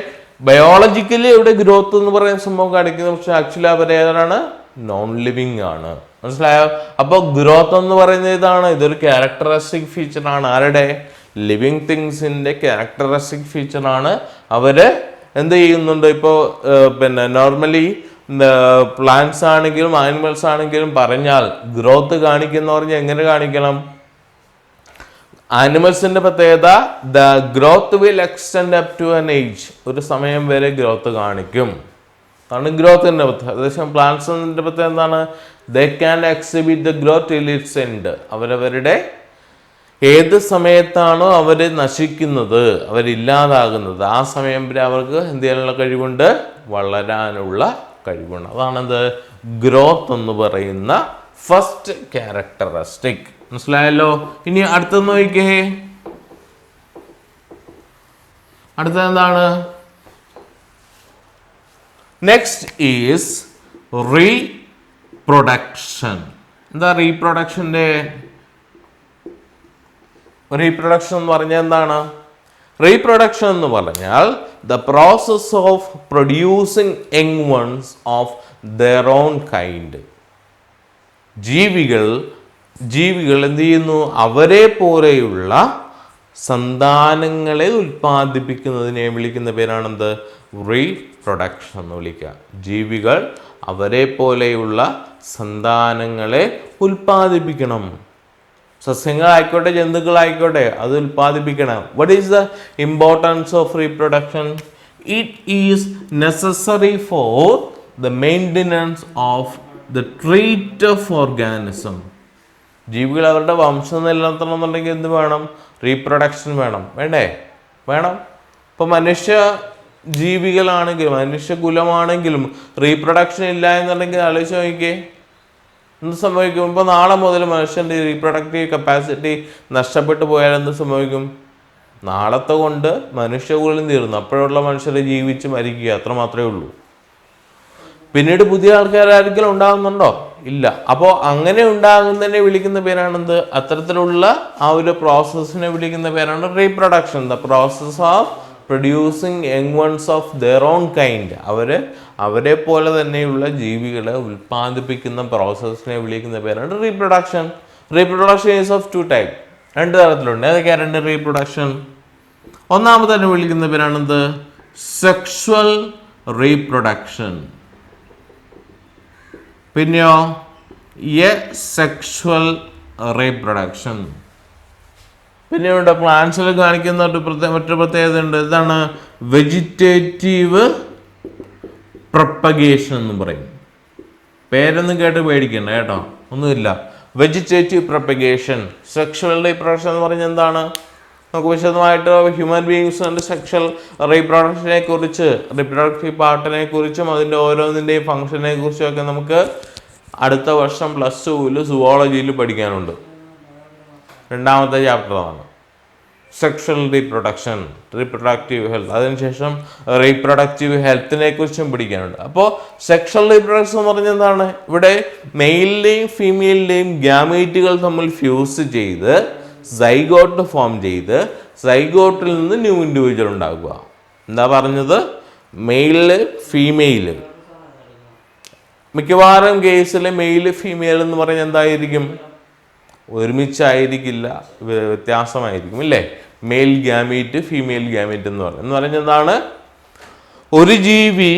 ബയോളജിക്കലി ഇവിടെ ഗ്രോത്ത് എന്ന് പറയുന്ന സംഭവം കാണിക്കുന്നത്, പക്ഷെ ആക്ച്വലി അവർ ഏതാണ്? നോൺ ലിവിങ് ആണ്. മനസ്സിലായോ? അപ്പോൾ ഗ്രോത്ത് എന്ന് പറയുന്നത് ഇതാണ്. ഇതൊരു ക്യാരക്ടറിസ്റ്റിക് ഫീച്ചറാണ്. ആരുടെ? ലിവിങ് തിങ്സിന്റെ ക്യാരക്ടറിസ്റ്റിക് ഫീച്ചറാണ്. അവര് എന്ത് ചെയ്യുന്നുണ്ട്? ഇപ്പോൾ നോർമലി പ്ലാന്റ്സ് ആണെങ്കിലും ആനിമൽസ് ആണെങ്കിലും പറഞ്ഞാൽ ഗ്രോത്ത് കാണിക്കുന്ന പറഞ്ഞാൽ എങ്ങനെ കാണിക്കണം? ആനിമൽസിന്റെ പ്രത്യേകത the growth will extend up to an age. ഒരു സമയം വരെ ഗ്രോത്ത് കാണിക്കും. അതാണ് ഗ്രോത്തിന്റെ പ്രത്യേകത. അതേസമയം പ്ലാന്റ്സിന്റെ പ്രത്യേകത എന്താണ്? They can exhibit the growth till its end. അവരവരുടെ ഏത് സമയത്താണോ അവർ നശിക്കുന്നത്, അവരില്ലാതാകുന്നത്, ആ സമയം വരെ അവർക്ക് എന്ത് ചെയ്യാനുള്ള കഴിവുണ്ട്? വളരാനുള്ള കഴിവുണ്ട്. അതാണെന്ത്? ഗ്രോത്ത് എന്ന് പറയുന്ന ഫസ്റ്റ് ക്യാരക്ടറിസ്റ്റിക്. മനസ്സിലായല്ലോ? ഇനി അടുത്തത് നോക്കിക്കേ. അടുത്തത് എന്താണ്? Next is reproduction. എന്താ റീപ്രൊഡക്ഷന്റെ? റീപ്രൊഡക്ഷൻ എന്ന് പറഞ്ഞാൽ എന്താണ്? റീപ്രൊഡക്ഷൻ എന്ന് പറഞ്ഞാൽ the process of producing young ones of their own kind. ജീവികൾ എന്ത് ചെയ്യുന്നു? അവരെ പോലെയുള്ള സന്താനങ്ങളെ ഉൽപ്പാദിപ്പിക്കുന്നതിനെ വിളിക്കുന്ന പേരാണെന്ത്? റീപ്രൊഡക്ഷൻ എന്ന് വിളിക്കുക. ജീവികൾ അവരെ പോലെയുള്ള സന്താനങ്ങളെ ഉൽപ്പാദിപ്പിക്കണം. സസ്യങ്ങളായിക്കോട്ടെ ജന്തുക്കളായിക്കോട്ടെ അത് ഉൽപ്പാദിപ്പിക്കണം. What is the importance of reproduction? It is necessary for the maintenance of the treat of organism. ജീവികൾ അവരുടെ വംശം നിലനിർത്തണം എന്നുണ്ടെങ്കിൽ എന്ത് വേണം? റീപ്രൊഡക്ഷൻ വേണം. വേണം. ഇപ്പം മനുഷ്യ ജീവികളാണെങ്കിലും മനുഷ്യകുലമാണെങ്കിലും റീപ്രൊഡക്ഷൻ ഇല്ല എന്നുണ്ടെങ്കിൽ ആലോചിച്ച് നോക്കിക്കേ എന്ത് സംഭവിക്കും? ഇപ്പോൾ നാളെ മുതൽ മനുഷ്യൻ്റെ റീപ്രൊഡക്റ്റീവ് കപ്പാസിറ്റി നഷ്ടപ്പെട്ടു പോയാൽ എന്ത് സംഭവിക്കും? നാളത്തെ കൊണ്ട് മനുഷ്യകുലം തീർന്നു. അപ്പോഴുള്ള മനുഷ്യർ ജീവിച്ച് മരിക്കുക, അത്ര മാത്രമേ ഉള്ളൂ. പിന്നീട് പുതിയ ആൾക്കാരായിരിക്കും ഉണ്ടാകുന്നുണ്ടോ? ഇല്ല. അപ്പോൾ അങ്ങനെ ഉണ്ടാകുന്നതിനെ വിളിക്കുന്ന പേരാണെന്ത്? അത്തരത്തിലുള്ള ആ ഒരു പ്രോസസ്സിനെ വിളിക്കുന്ന പേരാണ് reproduction. The process of producing young ones of their own kind. അവരെ പോലെ തന്നെയുള്ള ജീവികളെ ഉൽപ്പാദിപ്പിക്കുന്ന പ്രോസസ്സിനെ വിളിക്കുന്ന പേരാണ് reproduction. Reproduction is of 2 type. 2 തരത്തിലുണ്ട്. ഏതൊക്കെയാണ് 2 റീപ്രൊഡക്ഷൻ? ഒന്നാമത് തന്നെ വിളിക്കുന്ന പേരാണെന്ത്? Sexual reproduction. പിന്നെയോ സെക്ഷുവൽ റീപ്രൊഡക്ഷൻ. പിന്നെ ഇവിടെ പ്ലാന്റ്സിൽ കാണിക്കുന്ന മറ്റൊരു പ്രത്യേകത ഉണ്ട്. ഇതാണ് വെജിറ്റേറ്റീവ് പ്രൊപ്പഗേഷൻ എന്ന് പറയും. പേരൊന്നും കേട്ട് പേടിക്കണ്ട കേട്ടോ, ഒന്നുമില്ല. Vegetative propagation. സെക്ഷുവൽ റീപ്രൊഡക്ഷൻ എന്ന് പറഞ്ഞാൽ എന്താണ്? നമുക്ക് വിശദമായിട്ട് ഹ്യൂമൻ ബീങ്സിൻ്റെ സെക്ഷൽ റീപ്രൊഡക്ഷനെ കുറിച്ച്, റീപ്രൊഡക്റ്റീവ് പാർട്ടിനെ കുറിച്ചും അതിൻ്റെ ഓരോന്നിൻ്റെയും ഫംഗ്ഷനെ കുറിച്ചും ഒക്കെ നമുക്ക് അടുത്ത വർഷം +2 സുവോളജിയിൽ പഠിക്കാനുണ്ട്. 2ാമത്തെ ചാപ്റ്ററാണ് സെക്ഷൽ റീപ്രൊഡക്ഷൻ, റീപ്രൊഡക്റ്റീവ് ഹെൽത്ത്. അതിനുശേഷം റീപ്രൊഡക്റ്റീവ് ഹെൽത്തിനെ കുറിച്ചും പഠിക്കാനുണ്ട്. അപ്പോൾ സെക്ഷൽ റീപ്രൊഡക്ഷൻ എന്ന് പറഞ്ഞാൽ എന്താണ്? ഇവിടെ മെയിലിൻ്റെയും ഫീമെയിലിൻ്റെയും ഗ്യാമീറ്റുകൾ തമ്മിൽ ഫ്യൂസ് ചെയ്ത് സൈഗോട്ട് ഫോം ചെയ്ത് സൈഗോട്ടിൽ നിന്ന് ന്യൂ ഇൻഡിവിജ്വൽ ഉണ്ടാക്കുക. എന്താ പറഞ്ഞത്? Mail female. മിക്കവാറും കേസിൽ മെയില് ഫീമെയിൽ എന്ന് പറഞ്ഞാൽ എന്തായിരിക്കും? ഒരുമിച്ചായിരിക്കില്ല, വ്യത്യാസമായിരിക്കും അല്ലേ? മെയിൽ ഗ്യാമീറ്റ് ഫീമെയിൽ ഗ്യാമീറ്റ് എന്ന് പറഞ്ഞാൽ എന്താണ്? ഒരു ജീവി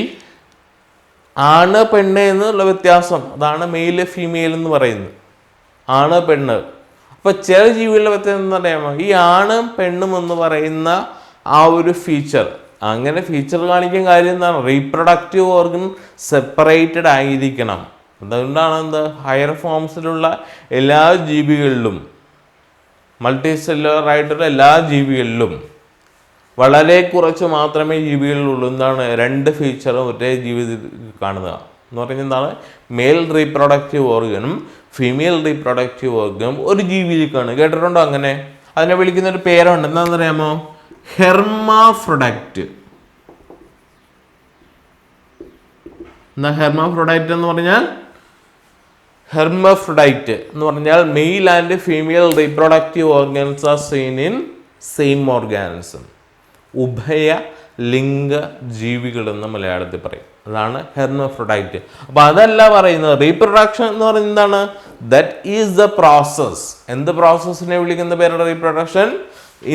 ആണ് പെണ്ണ് എന്നുള്ള വ്യത്യാസം, അതാണ് മെയില് ഫീമെയിൽ എന്ന് പറയുന്നത്. ആണ് പെണ്ണ്. അപ്പോൾ ചില ജീവികളുടെ വ്യത്യാസം എന്ന് പറയാമോ? ഈ ആണും പെണ്ണും എന്ന് പറയുന്ന ആ ഒരു ഫീച്ചർ, അങ്ങനെ ഫീച്ചർ കാണിക്കാൻ കാര്യം എന്താണ്? റീപ്രൊഡക്റ്റീവ് ഓർഗൻ സെപ്പറേറ്റഡ് ആയിരിക്കണം. അതുകൊണ്ടാണ് ഹയർ ഫോംസിലുള്ള എല്ലാ ജീവികളിലും, മൾട്ടി സെല്ലുലർ ആയിട്ടുള്ള എല്ലാ ജീവികളിലും വളരെ കുറച്ച് മാത്രമേ ജീവികളിലുള്ളൂ എന്താണ്? 2 ഫീച്ചറും ഒരേ ജീവിതത്തിൽ കാണുക എന്ന് പറഞ്ഞാൽ എന്താണ്? മെയിൽ റീപ്രൊഡക്റ്റീവ് ഓർഗനും ഫീമെയിൽ റീപ്രൊഡക്റ്റീവ് ഓർഗനും ഒരു ജീവിയിൽ കാണും. കേട്ടിട്ടുണ്ടോ അങ്ങനെ? അതിനെ വിളിക്കുന്ന ഒരു പേരുണ്ട്. എന്താണെന്ന് അറിയാമോ? ഹെർമാഫ്രൊഡൈറ്റ്. എന്താ ഹെർമാഫ്രൊഡൈറ്റ് എന്ന് പറഞ്ഞാൽ? ഹെർമഫ്രൊഡൈറ്റ് എന്ന് പറഞ്ഞാൽ male and female reproductive organs are seen in same organism. ഉഭയ ലിംഗ ജീവികൾ എന്ന് മലയാളത്തിൽ പറയും. അതാണ് ഹെർമഫ്രൊഡൈറ്റ്. അപ്പൊ അതല്ല പറയുന്നത്. റീപ്രൊഡക്ഷൻ എന്ന് പറയുന്നത് എന്താണ്? That is the process. എന്ത് പ്രോസസ്സിനെ വിളിക്കുന്ന പേരാണ് reproduction?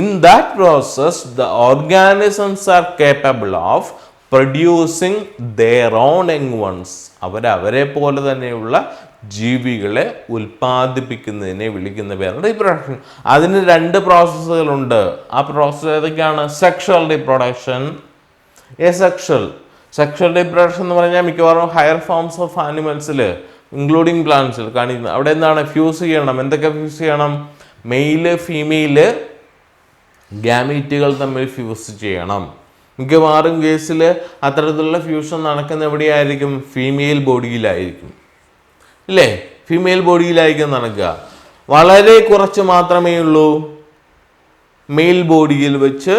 In that process the organisms are capable of producing their own young once. അവരെ പോലെ തന്നെയുള്ള ജീവികളെ ഉൽപ്പാദിപ്പിക്കുന്നതിനെ വിളിക്കുന്ന പേരാണ് റീപ്രൊഡക്ഷൻ. അതിന് 2 പ്രോസസ്സുകളുണ്ട്. ആ പ്രോസസ്സ് ഏതൊക്കെയാണ്? സെക്ഷൽ റീപ്രൊഡക്ഷൻ, സെക്ഷൽ റീപ്രൊഡക്ഷൻ എന്ന് പറഞ്ഞാൽ മിക്കവാറും ഹയർ ഫോംസ് ഓഫ് ആനിമൽസിൽ ഇൻക്ലൂഡിങ് പ്ലാന്റ്സിൽ കാണിക്കുന്നത്. അവിടെ എന്താണ്? ഫ്യൂസ് ചെയ്യണം. എന്തൊക്കെ ഫ്യൂസ് ചെയ്യണം? മെയില് ഫീമെയില് ഗ്യാമീറ്റുകൾ തമ്മിൽ ഫ്യൂസ് ചെയ്യണം. മിക്കവാറും കേസിൽ അത്തരത്തിലുള്ള ഫ്യൂഷൻ നടക്കുന്ന എവിടെയായിരിക്കും? ഫീമെയിൽ ബോഡിയിലായിരിക്കും ഇല്ലേ? ഫീമെയിൽ ബോഡിയിലായിരിക്കും നടക്കുക. വളരെ കുറച്ച് മാത്രമേ ഉള്ളൂ മെയിൽ ബോഡിയിൽ വെച്ച്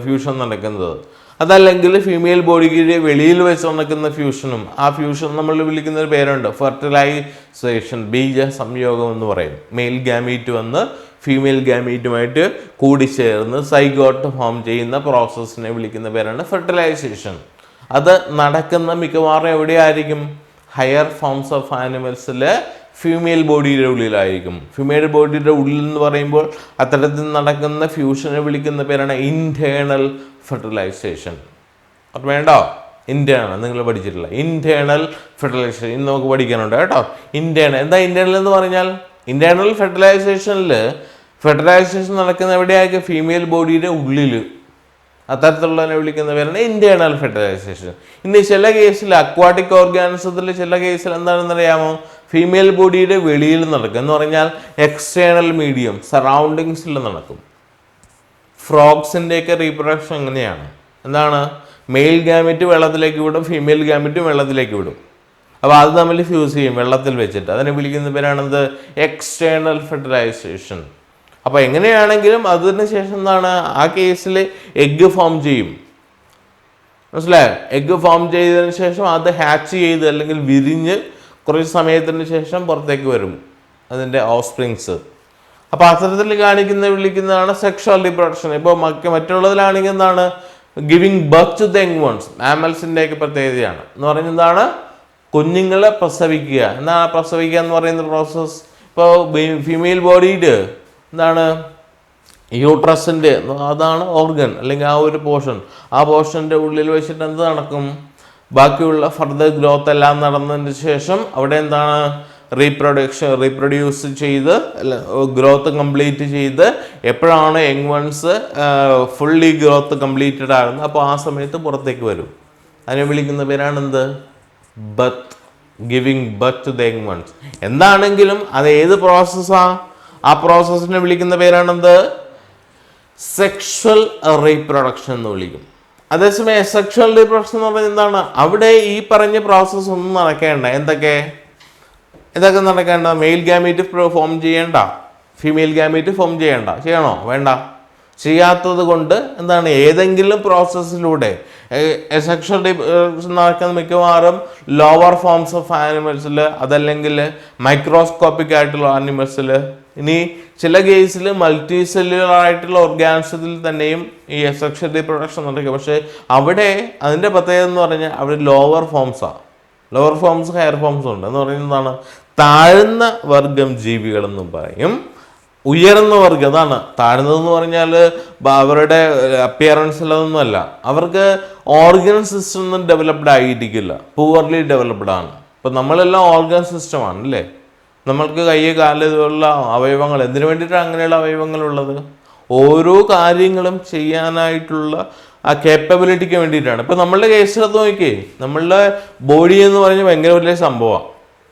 ഫ്യൂഷൻ നടക്കുന്നത്. അതല്ലെങ്കിൽ ഫീമെയിൽ ബോഡിയുടെ വെളിയിൽ വെച്ച് നടക്കുന്ന ഫ്യൂഷനും, ആ ഫ്യൂഷൻ നമ്മൾ വിളിക്കുന്ന ഒരു പേരുണ്ട്, ഫെർട്ടിലൈസേഷൻ, ബീജ സംയോഗം എന്ന് പറയും. മെയിൽ ഗ്യാമീറ്റ് വന്ന് ഫീമെയിൽ ഗാമീറ്റുമായിട്ട് കൂടിച്ചേർന്ന് സൈഗോട്ട് ഫോം ചെയ്യുന്ന പ്രോസസ്സിനെ വിളിക്കുന്ന പേരാണ് ഫെർട്ടിലൈസേഷൻ. അത് നടക്കുന്ന മിക്കവാറും എവിടെയായിരിക്കും? ഹയർ ഫോംസ് ഓഫ് ആനിമൽസിലെ ഫീമെയിൽ ബോഡിയുടെ ഉള്ളിലായിരിക്കും. ഫീമെയിൽ ബോഡിയുടെ ഉള്ളിൽ എന്ന് പറയുമ്പോൾ അത്തരത്തിൽ നടക്കുന്ന ഫ്യൂഷനെ വിളിക്കുന്ന പേരാണ് ഇന്റേണൽ ഫെർട്ടിലൈസേഷൻ. അത് വേണ്ടോ? ഇന്റേണൽ നിങ്ങൾ പഠിച്ചിട്ടില്ല. ഇന്റേണൽ ഫെർട്ടിലൈസേഷൻ ഇന്ന് നമുക്ക് പഠിക്കാനുണ്ട് കേട്ടോ. ഇന്റേണൽ എന്താ? ഇന്റേണൽ എന്ന് പറഞ്ഞാൽ ഇന്റേണൽ ഫെർട്ടിലൈസേഷൻ നടക്കുന്ന എവിടെയായിരിക്കും? ഫീമെയിൽ ബോഡിയുടെ ഉള്ളിൽ. അത്തരത്തിലുള്ളതിനെ വിളിക്കുന്ന പേരാണ് ഇന്റേണൽ ഫെർട്ടിലൈസേഷൻ. ഇനി ചില കേസിൽ അക്വാട്ടിക് ഓർഗാനിസത്തിൽ ചില കേസിൽ എന്താണെന്ന് അറിയാമോ? ഫീമെയിൽ ബോഡിയുടെ വെളിയിൽ നടക്കും. എന്ന് പറഞ്ഞാൽ എക്സ്റ്റേണൽ മീഡിയം സറൗണ്ടിങ്സിൽ നടക്കും. ഫ്രോഗ്സിൻ്റെയൊക്കെ റീപ്രൊഡക്ഷൻ എങ്ങനെയാണ്? എന്താണ്? മെയിൽ ഗാമറ്റ് വെള്ളത്തിലേക്ക് വിടും, ഫീമെയിൽ ഗാമറ്റും വെള്ളത്തിലേക്ക് വിടും. അപ്പോൾ അത് തമ്മിൽ ഫ്യൂസ് ചെയ്യും വെള്ളത്തിൽ വെച്ചിട്ട്. അതിനെ വിളിക്കുന്ന പേരാണെന്ത്? External fertilisation. അപ്പോൾ എങ്ങനെയാണെങ്കിലും അതിന് ശേഷം എന്താണ്? ആ കേസിൽ എഗ്ഗ് ഫോം ചെയ്യും. മനസ്സിലായോ? എഗ്ഗ് ഫോം ചെയ്തതിന് ശേഷം അത് ഹാച്ച് ചെയ്ത് അല്ലെങ്കിൽ വിരിഞ്ഞ് കുറച്ച് സമയത്തിന് ശേഷം പുറത്തേക്ക് വരും അതിൻ്റെ ഓഫ്സ്പ്രിങ്സ്. അപ്പോൾ അത്തരത്തിൽ വിളിക്കുന്നതാണ് സെക്ഷുവൽ റീപ്രൊഡക്ഷൻ. ഇപ്പോൾ മറ്റുള്ളതിലാണെങ്കിൽ എന്താണ്? Giving birth to the young ones. മാമൽസിൻ്റെയൊക്കെ പ്രത്യേകതയാണ്. എന്ന് പറയുന്നത് എന്താണ്? കുഞ്ഞുങ്ങളെ പ്രസവിക്കുക. എന്താണ് പ്രസവിക്കുക എന്ന് പറയുന്ന പ്രോസസ്സ്? ഇപ്പോൾ ഫീമെയിൽ ബോഡിയിൽ എന്താണ്? യൂട്രസിൻ്റെ അതാണ് ഓർഗൻ അല്ലെങ്കിൽ ആ ഒരു പോർഷൻ. ആ പോർഷൻ്റെ ഉള്ളിൽ വെച്ചിട്ട് എന്ത് നടക്കും? ബാക്കിയുള്ള ഫർദർ ഗ്രോത്ത് എല്ലാം നടന്നതിന് ശേഷം അവിടെ എന്താണ്? റീപ്രൊഡ്യൂസ് ചെയ്ത് ഗ്രോത്ത് കംപ്ലീറ്റ് ചെയ്ത് എപ്പോഴാണ് young ones fully growth completed ആകുന്നത് അപ്പോൾ ആ സമയത്ത് പുറത്തേക്ക് വരും. അതിനെ വിളിക്കുന്ന പേരാണ് എന്ത്? Birth. Giving birth to the young ones. എന്താണെങ്കിലും അത് ഏത് പ്രോസസ്സാണ്? ആ പ്രോസസ്സിനെ വിളിക്കുന്ന പേരാണെന്ത്? സെക്ഷൽ റീപ്രൊഡക്ഷൻ എന്ന് വിളിക്കും. അതേസമയം സെക്ഷൽ റീപ്രൊഡക്ഷൻ എന്ന് പറഞ്ഞാൽ എന്താണ്? അവിടെ ഈ പറഞ്ഞ പ്രോസസ്സ് ഒന്നും നടക്കേണ്ട. ഇതൊക്കെ നടക്കേണ്ട. മെയിൽ ഗാമീറ്റ് ഫോം ചെയ്യേണ്ട, ഫീമെയിൽ ഗാമീറ്റ് ഫോം ചെയ്യണ്ട. ചെയ്യണോ? വേണ്ട. ചെയ്യാത്തത് കൊണ്ട് എന്താണ്? ഏതെങ്കിലും പ്രോസസ്സിലൂടെ സെക്ഷൽ റീപ്രൊഡക്ഷൻ നടക്കുന്ന മിക്കവാറും ലോവർ ഫോംസ് ഓഫ് ആനിമൽസിൽ, അതല്ലെങ്കിൽ മൈക്രോസ്കോപ്പിക് ആയിട്ടുള്ള ആനിമൽസിൽ, ഇനി ചില കേസിൽ മൾട്ടി സെല്ലുലർ ആയിട്ടുള്ള ഓർഗാനിസത്തിൽ തന്നെയും ഈ സെക്ഷൽ റീപ്രൊഡക്ഷൻ നടക്കുക. പക്ഷേ അവിടെ അതിൻ്റെ പ്രത്യേകത എന്ന് പറഞ്ഞാൽ അവിടെ ലോവർ ഫോംസാണ്. ലോവർ ഫോംസ് ഹയർ ഫോംസ് ഉണ്ട്. എന്ന് പറയുന്നതാണ് താഴ്ന്ന വർഗം ജീവികളെന്നും പറയും. ഉയർന്ന വർഗം അതാണ്. താഴ്ന്നതെന്ന് പറഞ്ഞാൽ അവരുടെ അപ്പിയറൻസിലതൊന്നും അല്ല. അവർക്ക് ഓർഗൻ സിസ്റ്റം ഒന്നും ഡെവലപ്ഡ് ആയിരിക്കില്ല, പൂവർലി ഡെവലപ്ഡ് ആണ്. ഇപ്പം നമ്മളെല്ലാം ഓർഗൻ സിസ്റ്റമാണ് അല്ലേ? നമ്മൾക്ക് കൈ കാല് ഇതുള്ള അവയവങ്ങൾ എന്തിനു വേണ്ടിയിട്ടാണ് അങ്ങനെയുള്ള അവയവങ്ങളുള്ളത്? ഓരോ കാര്യങ്ങളും ചെയ്യാനായിട്ടുള്ള ആ കേപ്പബിലിറ്റിക്ക് വേണ്ടിയിട്ടാണ്. ഇപ്പം നമ്മളുടെ കേസിലത് നോക്കിയേ, നമ്മളുടെ ബോഡി എന്ന് പറഞ്ഞാൽ ഭയങ്കര വലിയ സംഭവമാണ്.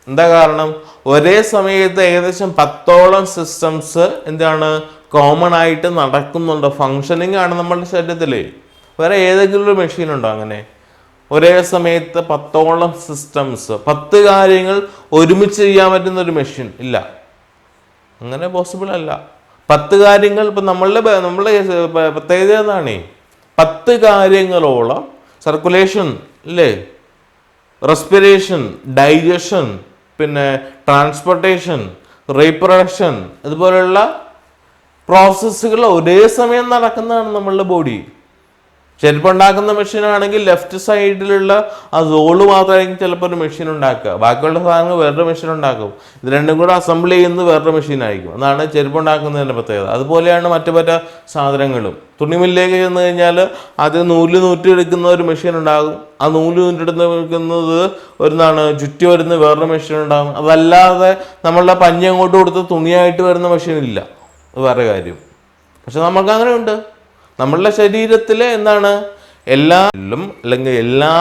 എന്താ കാരണം? ഒരേ സമയത്ത് ഏകദേശം 10ഓളം സിസ്റ്റംസ് എന്താണ് കോമൺ ആയിട്ട് നടക്കുന്നുണ്ട്. ഫങ്ഷനിങ് ആണ് നമ്മളുടെ ശരീരത്തിൽ. വേറെ ഏതെങ്കിലും ഒരു മെഷീൻ ഉണ്ടോ അങ്ങനെ? ഒരേ സമയത്ത് 10ഓളം സിസ്റ്റംസ്, 10 കാര്യങ്ങൾ ഒരുമിച്ച് ചെയ്യാൻ പറ്റുന്ന ഒരു മെഷീൻ ഇല്ല. അങ്ങനെ പോസിബിൾ അല്ല. 10 കാര്യങ്ങൾ ഇപ്പം നമ്മളുടെ പ്രത്യേകത എന്താണ്? 10 കാര്യങ്ങളോളം സർക്കുലേഷൻ അല്ലേ, റെസ്പിറേഷൻ, ഡൈജഷൻ, പിന്നെ ട്രാൻസ്പോർട്ടേഷൻ, റീപ്രൊഡക്ഷൻ, ഇതുപോലെയുള്ള പ്രോസസ്സുകൾ ഒരേ സമയം നടക്കുന്നതാണ് നമ്മളുടെ ബോഡി. ചെരുപ്പുണ്ടാക്കുന്ന മെഷീനാണെങ്കിൽ ലെഫ്റ്റ് സൈഡിലുള്ള ആ സോള് മാത്രമായിരിക്കും ചിലപ്പോൾ ഒരു മെഷീൻ ഉണ്ടാക്കുക. ബാക്കിയുള്ള സാധനങ്ങൾ വേറൊരു മെഷീൻ ഉണ്ടാക്കും. ഇത് രണ്ടും കൂടെ അസംബിൾ ചെയ്യുന്നത് വേറൊരു മെഷീനായിരിക്കും. അതാണ് ചെരുപ്പുണ്ടാക്കുന്നതിൻ്റെ പ്രത്യേകത. അതുപോലെയാണ് മറ്റു സാധനങ്ങളും. തുണിമില്ലേക്ക് ചെന്ന് കഴിഞ്ഞാൽ അത് നൂറ്റെടുക്കുന്ന ഒരു മെഷീൻ ഉണ്ടാകും. ആ നൂറ്റെടുക്കുന്നത് ചുറ്റി വരുന്ന വേറൊരു മെഷീൻ ഉണ്ടാകും. അതല്ലാതെ നമ്മളുടെ പഞ്ഞി അങ്ങോട്ട് കൊടുത്ത് തുണിയായിട്ട് വരുന്ന മെഷീൻ ഇല്ല. അത് വേറെ കാര്യം. പക്ഷെ നമുക്ക് അങ്ങനെ ഉണ്ട്. നമ്മളുടെ ശരീരത്തിലെ അല്ലെങ്കിൽ എല്ലാ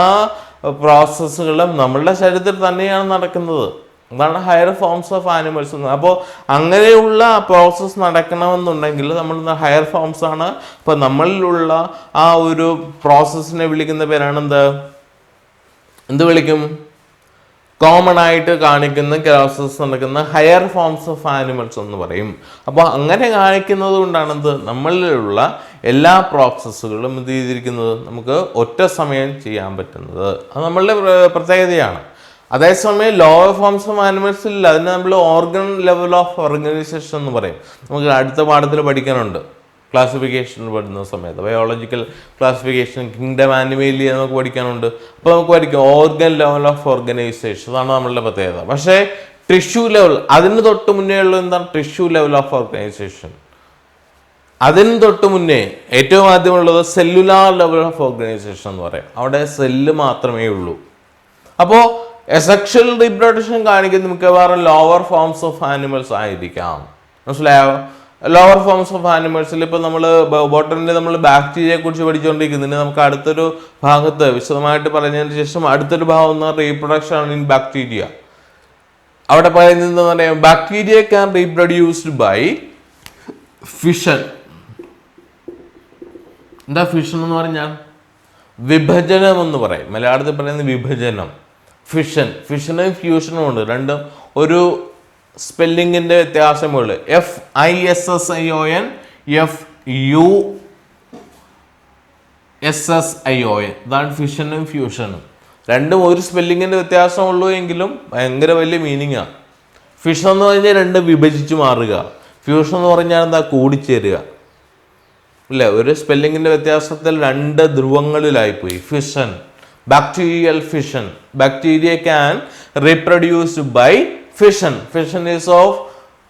പ്രോസസ്സുകളും നമ്മളുടെ ശരീരത്തിൽ തന്നെയാണ് നടക്കുന്നത്. അതാണ് ഹയർ ഫോംസ് ഓഫ് ആനിമൽസ്. അപ്പോൾ അങ്ങനെയുള്ള പ്രോസസ്സ് നടക്കണമെന്നുണ്ടെങ്കിൽ നമ്മൾ ഹയർ ഫോംസ് ആണ്. അപ്പോൾ നമ്മളിലുള്ള ആ ഒരു പ്രോസസ്സിനെ വിളിക്കുന്ന പേരാണ് എന്ത് വിളിക്കും? കോമൺ ആയിട്ട് കാണിക്കുന്ന പ്രോസസ്സ് നടക്കുന്ന ഹയർ ഫോംസ് ഓഫ് ആനിമൽസ് എന്ന് പറയും. അപ്പോൾ അങ്ങനെ കാണിക്കുന്നത് കൊണ്ടാണ് നമ്മളിലുള്ള എല്ലാ പ്രോസസ്സുകളും എന്ത് ചെയ്തിരിക്കുന്നത് നമുക്ക് ഒറ്റ സമയം ചെയ്യാൻ പറ്റുന്നത്. അത് നമ്മളുടെ പ്രത്യേകതയാണ്. അതേസമയം ലോവർ ഫോംസ് ഓഫ് ആനിമൽസിൽ അതിന് നമ്മൾ ഓർഗൻ ലെവൽ ഓഫ് ഓർഗനൈസേഷൻ എന്ന് പറയും. നമുക്ക് അടുത്ത പാഠത്തിൽ പഠിക്കാനുണ്ട്, ക്ലാസിഫിക്കേഷൻ പഠിക്കുന്ന സമയത്ത് ബയോളജിക്കൽ ക്ലാസിഫിക്കേഷൻ, കിങ്ഡം ആനിമേലിയ നമുക്ക് പഠിക്കാനുണ്ട്. അപ്പോൾ നമുക്ക് പഠിക്കാം ഓർഗൻ ലെവൽ ഓഫ് ഓർഗനൈസേഷൻ, അതാണ് നമ്മളുടെ പ്രത്യേകത. പക്ഷേ ടിഷ്യൂ ലെവൽ, അതിന് തൊട്ട് മുന്നേ ഉള്ളത് എന്താണ്? Tissue level of organisation. അതിന് തൊട്ട് മുന്നേ ഏറ്റവും ആദ്യമുള്ളത് സെല്ലുലാർ ലെവൽ ഓഫ് ഓർഗനൈസേഷൻ എന്ന് പറയും. അവിടെ സെല്ല് മാത്രമേ ഉള്ളൂ. അപ്പോൾ സെക്ഷൽ റീപ്രൊഡക്ഷൻ കാണിക്കുന്നത് മിക്കവാറും ലോവർ ഫോംസ് ഓഫ് ആനിമൽസ് ആയിരിക്കാം. മനസ്സിലായോ? ലോവർ ഫോംസ് ഓഫ് ആനിമൽസിൽ ഇപ്പോൾ നമ്മൾ ബോട്ടണിൽ നമ്മൾ ബാക്ടീരിയയെ കുറിച്ച് പഠിച്ചുകൊണ്ടിരിക്കുന്നുണ്ട്. നമുക്ക് അടുത്തൊരു ഭാഗത്ത് വിശദമായിട്ട് പറഞ്ഞതിന് ശേഷം അടുത്തൊരു ഭാഗം എന്ന് പറഞ്ഞാൽ റീപ്രൊഡക്ഷൻ ഇൻ ബാക്ടീരിയ. അവിടെ പറയുന്നത് എന്താ പറയുക? Bacteria can reproduced by fission. എന്താ ഫിഷൻ എന്ന് പറഞ്ഞാൽ? വിഭജനം എന്ന് പറയും. മലയാളത്തിൽ പറയുന്നത് വിഭജനം. ഫിഷൻ, ഫിഷനും ഫ്യൂഷനും ഉണ്ട്, രണ്ടും ഒരു സ്പെല്ലിങ്ങിന്റെ വ്യത്യാസമുള്ളൂ. FISSION, FUSSION, ഇതാണ് ഫിഷനും ഫ്യൂഷനും. രണ്ടും ഒരു സ്പെല്ലിങ്ങിന്റെ വ്യത്യാസമുള്ളൂ എങ്കിലും ഭയങ്കര വലിയ മീനിങ്ങാണ്. ഫിഷൻ എന്ന് പറഞ്ഞാൽ രണ്ടും വിഭജിച്ച് മാറുക, ഫ്യൂഷൻ എന്ന് പറഞ്ഞാൽ എന്താ? കൂടിച്ചേരുക. ഇല്ല, ഒരു സ്പെല്ലിങ്ങിന്റെ വ്യത്യാസത്തിൽ രണ്ട് ധ്രുവങ്ങളിലായിപ്പോയി. Fission, bacterial fission. Bacteria can reproduced by fission. Fission is of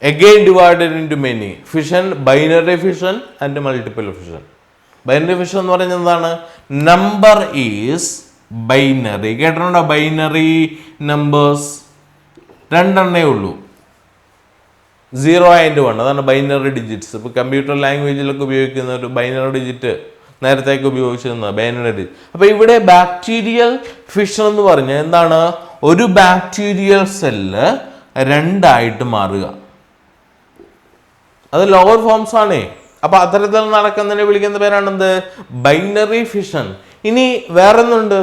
again divided into many. Fission, binary fission and multiple fission. Binary fission എന്ന് പറയുന്നത് എന്താണ്? Number is binary. കേട്ടിട്ടുണ്ടോ? ബൈനറി നമ്പേഴ്സ് രണ്ടെണ്ണേ ഉള്ളൂ, 0 and 1. അതാണ് ബൈനറി ഡിജിറ്റ്സ്. ഇപ്പോൾ കമ്പ്യൂട്ടർ ലാംഗ്വേജിലൊക്കെ ഉപയോഗിക്കുന്ന ഒരു ബൈനറി ഡിജിറ്റ് നേരത്തേക്ക് ഉപയോഗിച്ചിരുന്നത് ബൈനറി ഡിജിറ്റ്. അപ്പോൾ ഇവിടെ ബാക്ടീരിയൽ ഫിഷൻ എന്ന് പറഞ്ഞാൽ എന്താണ്? ഒരു ബാക്ടീരിയൽ സെല്ല് രണ്ടായിട്ട് മാറുക. അത് ലോവർ ഫോംസ് ആണ്. അപ്പൊ അത്തരത്തിൽ നടക്കുന്നതിനെ വിളിക്കുന്ന പേരാണെന്ത്? Binary fission. ഇനി വേറൊന്നുണ്ട്,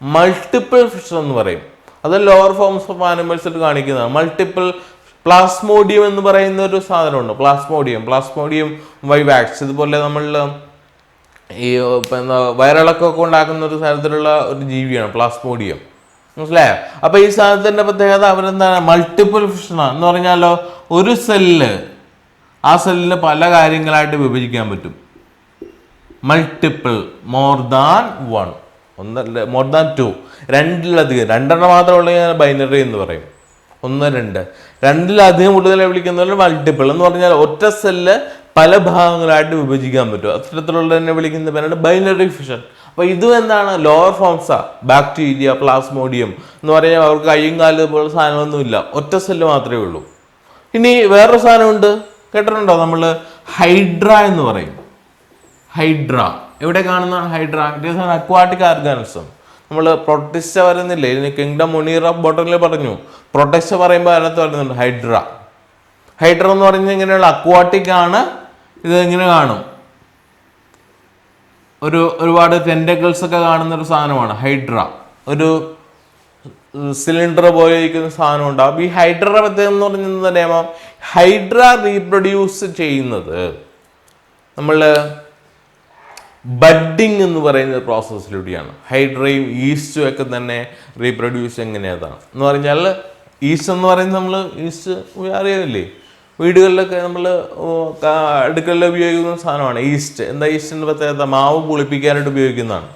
മൾട്ടിപ്പിൾ ഫിഷൻ എന്ന് പറയും. അത് ലോവർ ഫോംസ് ഓഫ് ആനിമൽസിൽ കാണിക്കുന്നതാണ്. മൾട്ടിപ്പിൾ പ്ലാസ്മോഡിയം എന്ന് പറയുന്ന ഒരു സാധനമുണ്ട്. Plasmodium vivax. ഇതുപോലെ നമ്മൾ ഈ വയറിളക്കമൊക്കെ ഉണ്ടാക്കുന്ന ഒരു തരത്തിലുള്ള ഒരു ജീവിയാണ് പ്ലാസ്മോഡിയം. മനസ്സിലായോ? അപ്പൊ ഈ സാധനത്തിന്റെ പ്രത്യേകത അവരെന്താണ്? മൾട്ടിപ്പിൾ ഫിഷനാണ്. എന്ന് പറഞ്ഞാലോ ഒരു സെല്ല്, ആ സെല്ലിന് പല കാര്യങ്ങളായിട്ട് വിഭജിക്കാൻ പറ്റും. മൾട്ടിപ്പിൾ, മോർ ദാൻ 1, ഒന്നല്ല, മോർ ദാൻ 2, രണ്ടിലധികം. രണ്ടെണ്ണം മാത്രമുള്ള ബൈനറി എന്ന് പറയും. 1, 2, രണ്ടിലധികം കൂടുതൽ വിളിക്കുന്നവർ മൾട്ടിപ്പിൾ. എന്ന് പറഞ്ഞാൽ ഒറ്റ സെല്ല് പല ഭാഗങ്ങളായിട്ട് വിഭജിക്കാൻ പറ്റും. അത്തരത്തിലുള്ള തന്നെ വിളിക്കുന്ന പേരാണ് ബൈനറി ഫിഷൻ. അപ്പൊ ഇതും എന്താണ്? ലോവർ ഫോംസാ. ബാക്ടീരിയ, പ്ലാസ്മോഡിയം എന്ന് പറഞ്ഞാൽ അവർക്ക് കയ്യും കാലും പോലുള്ള സാധനമൊന്നുമില്ല, ഒറ്റ സെല്ല് മാത്രമേ ഉള്ളൂ. ഇനി വേറൊരു സാധനമുണ്ട്, കേട്ടിട്ടുണ്ടോ? നമ്മൾ ഹൈഡ്ര എന്ന് പറയും. ഹൈഡ്ര എവിടെ കാണുന്നതാണ്? Hydra it is an aquatic organism. നമ്മൾ പ്രൊട്ടിസ്റ്റ വരുന്നില്ലേ, ഇതിന് കിങ്ഡം മുനീർ ഓഫ് ബോട്ടണിൽ പറഞ്ഞു. പ്രൊട്ടിസ്റ്റ പറയുമ്പോൾ അതിനകത്ത് പറയുന്നുണ്ട് ഹൈഡ്ര. ഹൈഡ്ര എന്ന് പറഞ്ഞാൽ ഇങ്ങനെയുള്ള അക്വാട്ടിക് ആണ്. ഇത് ഇങ്ങനെ കാണും, ഒരുപാട് ടെൻറ്റക്കിൾസ് ഒക്കെ കാണുന്ന ഒരു സാധനമാണ് ഹൈഡ്ര. ഒരു സിലിണ്ടർ പോലെ ഇരിക്കുന്ന സാധനം ഉണ്ടാവും. ഈ ഹൈഡ്ര പ്രത്യേകം എന്ന് പറഞ്ഞാൽ അറിയാമോ? ഹൈഡ്ര റീപ്രൊഡ്യൂസ് ചെയ്യുന്നത് നമ്മൾ ബഡ്ഡിങ് എന്ന് പറയുന്ന പ്രോസസ്സിലൂടെയാണ്. ഹൈഡ്രയും ഈസ്റ്റും ഒക്കെ തന്നെ റീപ്രൊഡ്യൂസ് എങ്ങനെയാണ് എന്ന് പറഞ്ഞാൽ, ഈസ്റ്റ് എന്ന് പറയുന്നത് നമ്മൾ ഈസ്റ്റ് അറിയാമില്ലേ, വീടുകളിലൊക്കെ നമ്മൾ അടുക്കളയിൽ ഉപയോഗിക്കുന്ന സാധനമാണ് ഈസ്റ്റ്. എന്താ ഈസ്റ്റിൻ്റെ പ്രത്യേകത? മാവ് പുളിപ്പിക്കാനായിട്ട് ഉപയോഗിക്കുന്നതാണ്.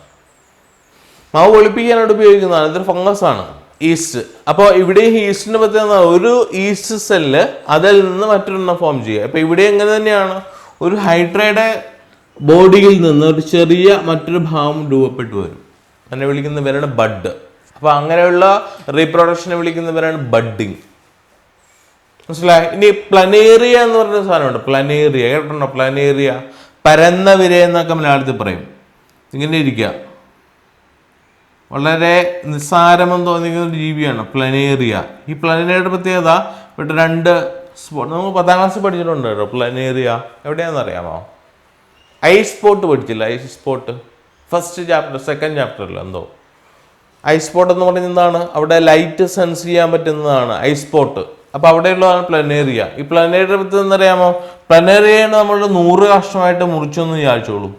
ഇതൊരു ഫംഗസ് ആണ് ഈസ്റ്റ്. അപ്പോൾ ഇവിടെ ഈസ്റ്റിൻ്റെ പ്രത്യേകത, ഒരു ഈസ്റ്റ് സെല്ല് അതിൽ നിന്ന് മറ്റൊരെണ്ണം ഫോം ചെയ്യുക. അപ്പോൾ ഇവിടെ എങ്ങനെ തന്നെയാണ്? ഒരു ഹൈഡ്രയുടെ ബോഡിയിൽ നിന്ന് ഒരു ചെറിയ മറ്റൊരു ഭാഗം രൂപപ്പെട്ടു വരും. അതിനെ വിളിക്കുന്ന പേരാണ് ബഡ്. അപ്പോൾ അങ്ങനെയുള്ള റീപ്രൊഡക്ഷനെ വിളിക്കുന്ന പേരാണ് ബഡ്ഡിങ്. മനസ്സിലായി? ഇനി പ്ലനേറിയ എന്ന് പറഞ്ഞ സാധനമുണ്ട്. പ്ലനേറിയ കേട്ടോ? പ്ലനേറിയ, പരന്ന വിര എന്നൊക്കെ മലയാളത്തിൽ പറയും. ഇങ്ങനെ ഇരിക്കുക, വളരെ നിസ്സാരമെന്ന് തോന്നിക്കുന്ന ഒരു ജീവിയാണ് പ്ലനേറിയ. ഈ പ്ലനേറിയയുടെ പ്രത്യേകത ഇവിടെ 2 സ്പോട്ട് നമ്മൾ 10ാം ക്ലാസ്സിൽ പഠിച്ചിട്ടുണ്ട് കേട്ടോ. പ്ലനേറിയ എവിടെയാണെന്ന് അറിയാമോ? ഐസ് സ്പോട്ട് പഠിച്ചില്ല? Eyespot first chapter, second ചാപ്റ്ററിൽ എന്തോ. ഐസ് സ്പോട്ട് എന്ന് പറയുന്നത് എന്താണ്? അവിടെ ലൈറ്റ് സെൻസ് ചെയ്യാൻ പറ്റുന്നതാണ് ഐസ് സ്പോട്ട്. അപ്പൊ അവിടെയുള്ളതാണ് പ്ലനേറിയ. ഈ പ്ലനേറിയ പറ്റി എന്നറിയാമോ? പ്ലനേറിയയാണ് നമ്മൾ 100 കഷ്ണമായിട്ട് മുറിച്ചൊന്ന് വിചാരിച്ചോളൂ.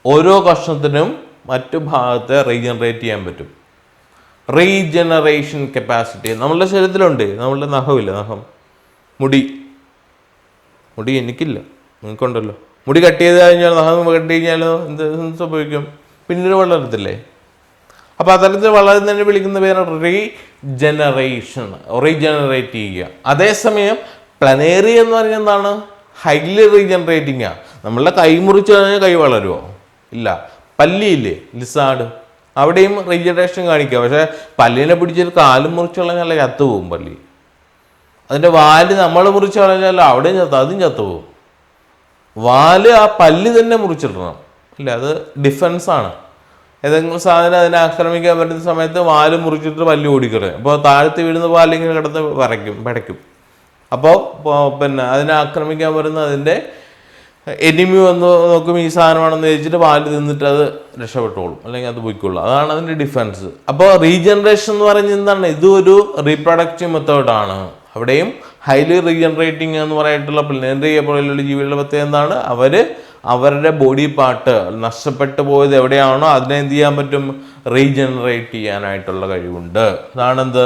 ഓരോ കഷ്ണത്തിനും മറ്റു ഭാഗത്തെ റീജനറേറ്റ് ചെയ്യാൻ പറ്റും. റീജനറേഷൻ കപ്പാസിറ്റി നമ്മളുടെ ശരീരത്തിലുണ്ട്. നമ്മളുടെ നഖമില്ല, നഖം, മുടി എനിക്കില്ല, നിങ്ങൾക്കുണ്ടല്ലോ. മുടി കട്ട് ചെയ്ത് കഴിഞ്ഞാൽ, നഖം കട്ട് കഴിഞ്ഞാലോ എന്ത് സംഭവിക്കും? പിന്നീട് വളരത്തില്ലേ? അപ്പോൾ അത്തരത്തിൽ വളരുന്നതിനെ വിളിക്കുന്ന പേരാണ് റീജനറേറ്റ് ചെയ്യുക. അതേസമയം പ്ലനേറി എന്ന് പറഞ്ഞാൽ എന്താണ്? ഹൈലി റീജനറേറ്റിംഗ് ആണ്. നമ്മളുടെ കൈ മുറിച്ച് കഴിഞ്ഞാൽ കൈ വളരുമോ? ഇല്ല. പല്ലിയില്ലേ, ലിസാർഡ്, അവിടെയും റീജനറേഷൻ കാണിക്കുക. പക്ഷെ പല്ലിനെ പിടിച്ചൊരു കാലും മുറിച്ച് കളഞ്ഞാൽ ചത്തുപോകും പല്ലി. അതിൻ്റെ വാല് നമ്മൾ മുറിച്ച് കളഞ്ഞാൽ അവിടെയും അതും ചത്തുപോകും. വാല് ആ പല്ല് തന്നെ മുറിച്ചിടണം. ഇല്ല, അത് ഡിഫൻസാണ്. ഏതെങ്കിലും സാധനം അതിനെ ആക്രമിക്കാൻ പറ്റുന്ന സമയത്ത് വാല് മുറിച്ചിട്ട് പല്ല് ഓടിക്കളയും. അപ്പോൾ താഴത്ത് വീഴുന്ന പാലിങ്ങനെ കിടന്ന് പിടയ്ക്കും. അപ്പോൾ പിന്നെ അതിനെ ആക്രമിക്കാൻ വരുന്ന അതിൻ്റെ എനിമി വന്ന് നോക്കും ഈ സാധനമാണെന്ന് ചോദിച്ചിട്ട് പാല് തിന്നിട്ട് അത് രക്ഷപ്പെട്ടോളും, അല്ലെങ്കിൽ അത് പോയിക്കോളും. അതാണ് അതിൻ്റെ ഡിഫൻസ്. അപ്പോൾ റീജനറേഷൻ എന്ന് പറയുന്നത് എന്താണ്? ഇതൊരു റീപ്രൊഡക്റ്റീവ് മെത്തേഡാണ്. അവിടെയും ഹൈലി റീജനറേറ്റിംഗ് എന്ന് പറഞ്ഞിട്ടുള്ള പ്ലനറി പോലെയുള്ള ജീവികളുടെ പ്രത്യേകത എന്താണ്? അവരുടെ ബോഡി പാർട്ട് നഷ്ടപ്പെട്ടു പോയത് എവിടെയാണോ അതിനെ എന്ത് ചെയ്യാൻ പറ്റും? റീജനറേറ്റ് ചെയ്യാനായിട്ടുള്ള കഴിവുണ്ട്. അതാണെന്ത്?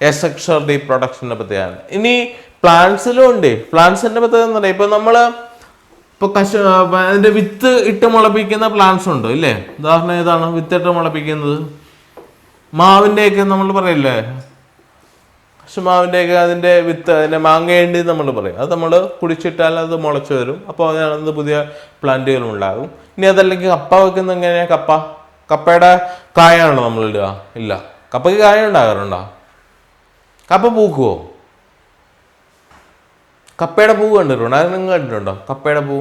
എസെക്ഷൽ റീപ്രൊഡക്ഷൻ്റെ പ്രത്യേകത. ഇനി പ്ലാന്റ്സിലും ഉണ്ട്. പ്ലാന്റ്സിന്റെ പ്രത്യേകത എന്ന് പറയുന്നത് ഇപ്പൊ നമ്മള് അതിന്റെ വിത്ത് ഇട്ട് മുളപ്പിക്കുന്ന പ്ലാന്റ്സ് ഉണ്ട് ഇല്ലേ? ഉദാഹരണം ഏതാണ് വിത്തിട്ട് മുളപ്പിക്കുന്നത്? മാവിൻ്റെയൊക്കെ നമ്മൾ പറയില്ലേ, കശുമാവിൻ്റെയൊക്കെ അതിൻ്റെ വിത്ത്, അതിൻ്റെ മാങ്ങേണ്ടി നമ്മൾ പറയും. അത് നമ്മൾ കുടിച്ചിട്ടാൽ അത് മുളച്ചു വരും. അപ്പോൾ അതിനകത്ത് പുതിയ പ്ലാന്റുകളും ഉണ്ടാകും. ഇനി അതല്ലെങ്കിൽ കപ്പ വെക്കുന്ന എങ്ങനെയാണ്? കപ്പയുടെ കായാണോ നമ്മൾ ഇടുക? ഇല്ല. കപ്പയ്ക്ക് കായ ഉണ്ടാകാറുണ്ടോ? കപ്പ പൂക്കുവോ? കപ്പയുടെ പൂ കണ്ടിട്ടുണ്ടോ? അത് നിങ്ങൾ കണ്ടിട്ടുണ്ടോ? കപ്പയുടെ പൂ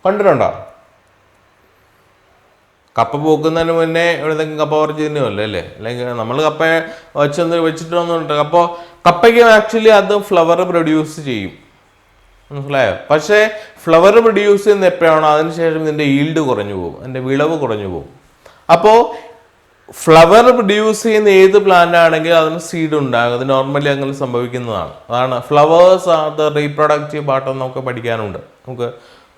കണ്ടിട്ടുണ്ടോ? കപ്പ പൂക്കുന്നതിന് മുന്നേ എവിടെയെങ്കിലും കപ്പ പറിച്ച് തിന്നുമല്ലോ അല്ലേ? അല്ലെങ്കിൽ നമ്മൾ കപ്പ വെച്ചിട്ടൊന്നുണ്ട്. അപ്പോൾ കപ്പയ്ക്ക് ആക്ച്വലി അത് ഫ്ലവർ പ്രൊഡ്യൂസ് ചെയ്യും, മനസ്സിലായോ? പക്ഷേ ഫ്ലവർ പ്രൊഡ്യൂസ് ചെയ്യുന്ന എപ്പോഴാണോ അതിനുശേഷം ഇതിൻ്റെ ഈൽഡ് കുറഞ്ഞു പോകും, അതിൻ്റെ വിളവ് കുറഞ്ഞു പോകും. അപ്പോൾ ഫ്ലവർ പ്രൊഡ്യൂസ് ചെയ്യുന്ന ഏത് പ്ലാന്റ് ആണെങ്കിലും അതിന് സീഡ് ഉണ്ടാകും. അത് നോർമലി അങ്ങനെ സംഭവിക്കുന്നതാണ്. അതാണ് flowers are the reproductive part എന്ന് നമുക്ക് പഠിക്കാനുണ്ട്. നമുക്ക്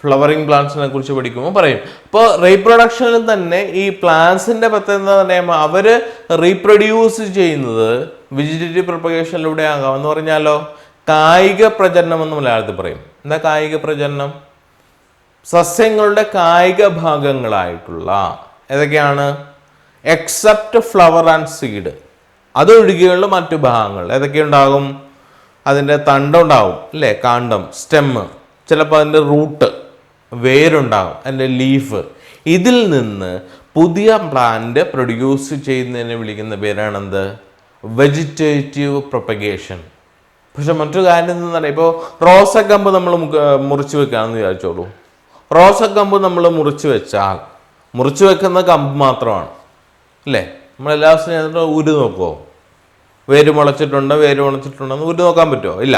ഫ്ലവറിങ് പ്ലാന്റ്സിനെ കുറിച്ച് പഠിക്കുമ്പോൾ പറയും. അപ്പോൾ റീപ്രൊഡക്ഷനിൽ തന്നെ ഈ പ്ലാന്റ്സിന്റെ പ്രത്യേകത എന്താ പറയുമ്പോൾ അവര് റീപ്രൊഡ്യൂസ് ചെയ്യുന്നത് വെജിറ്റേറ്റീവ് പ്രൊപ്പഗേഷനിലൂടെ ആകാം. എന്ന് പറഞ്ഞാലോ കായിക പ്രജനനം എന്ന് മലയാളത്തിൽ പറയും. എന്താ കായിക പ്രജനനം? സസ്യങ്ങളുടെ കായിക ഭാഗങ്ങളായിട്ടുള്ള ഏതൊക്കെയാണ്? എക്സെപ്റ്റ് ഫ്ലവർ ആൻഡ് സീഡ്, അതൊഴികെയുള്ള മറ്റു ഭാഗങ്ങൾ ഏതൊക്കെ ഉണ്ടാകും? അതിൻ്റെ തണ്ടുണ്ടാവും അല്ലേ, കാണ്ഡം, സ്റ്റെമ്മ്, ചിലപ്പോൾ അതിൻ്റെ റൂട്ട്, വേരുണ്ടാകും, അതിൻ്റെ ലീഫ്. ഇതിൽ നിന്ന് പുതിയ പ്ലാന്റ് പ്രൊഡ്യൂസ് ചെയ്യുന്നതിനെ വിളിക്കുന്ന പേരാണെന്ത്? Vegetative propagation. പക്ഷെ മറ്റൊരു കാര്യം എന്താ പറയുക, ഇപ്പോൾ റോസക്കമ്പ് നമ്മൾ മുറിച്ച് വെക്കാമെന്ന് വിചാരിച്ചോളൂ. റോസക്കമ്പ് നമ്മൾ മുറിച്ച് വെച്ചാൽ മുറിച്ച് വെക്കുന്ന കമ്പ് മാത്രമാണ് അല്ലേ? നമ്മളെല്ലാ ദിവസവും ഊരി നോക്കുമോ? വേര് മുളച്ചിട്ടുണ്ടെന്ന് ഊരി നോക്കാൻ പറ്റുമോ? ഇല്ല.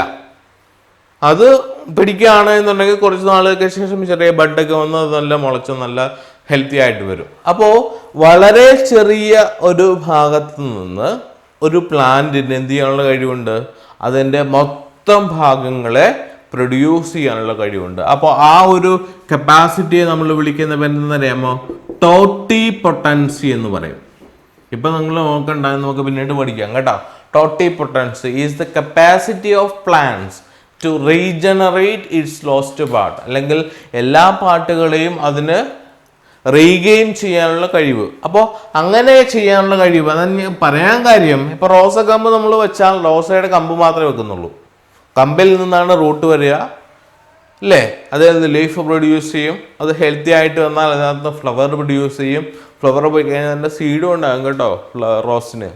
അത് പിടിക്കുകയാണ് എന്നുണ്ടെങ്കിൽ കുറച്ച് നാളുകൾക്ക് ശേഷം ചെറിയ ബഡൊക്കെ വന്ന് അത് നല്ല മുളച്ച് നല്ല ഹെൽത്തി ആയിട്ട് വരും. അപ്പോൾ വളരെ ചെറിയ ഒരു ഭാഗത്ത് നിന്ന് ഒരു പ്ലാന്റിന് എന്ത് ചെയ്യാനുള്ള കഴിവുണ്ട്? അതിൻ്റെ മൊത്തം ഭാഗങ്ങളെ പ്രൊഡ്യൂസ് ചെയ്യാനുള്ള കഴിവുണ്ട്. അപ്പോൾ ആ ഒരു കപ്പാസിറ്റിയെ നമ്മൾ വിളിക്കുന്ന പേരെന്നറിയാമോ? ടോട്ടി പൊട്ടൻസി എന്ന് പറയും. ഇപ്പം നിങ്ങൾ നോക്കണ്ട, നമുക്ക് പിന്നീട് പഠിക്കാം കേട്ടോ. Totipotency is the capacity of plants to regenerate its lost part, അല്ലെങ്കിൽ എല്ലാ പാർട്ടുകളെയും അതിന് റീഗെയിൻ ചെയ്യാനുള്ള കഴിവ്. അപ്പോൾ അങ്ങനെ ചെയ്യാനുള്ള കഴിവ് അതെന്ന് പറയാൻ കാര്യം, ഇപ്പോൾ റോസ കമ്പ് നമ്മൾ വെച്ചാൽ റോസയുടെ കമ്പ് മാത്രമേ വെക്കുന്നുള്ളൂ. കമ്പിൽ നിന്നാണ് റൂട്ട് വരിക അല്ലേ? അതായത് ലീഫ് പ്രൊഡ്യൂസ് ചെയ്യും. അത് ഹെൽത്തി ആയിട്ട് വന്നാൽ അതിനകത്ത് ഫ്ലവർ പ്രൊഡ്യൂസ് ചെയ്യും. ഫ്ലവർ പോയി കഴിഞ്ഞാൽ അതിൻ്റെ സീഡും ഉണ്ടാകും കേട്ടോ റോസിന്.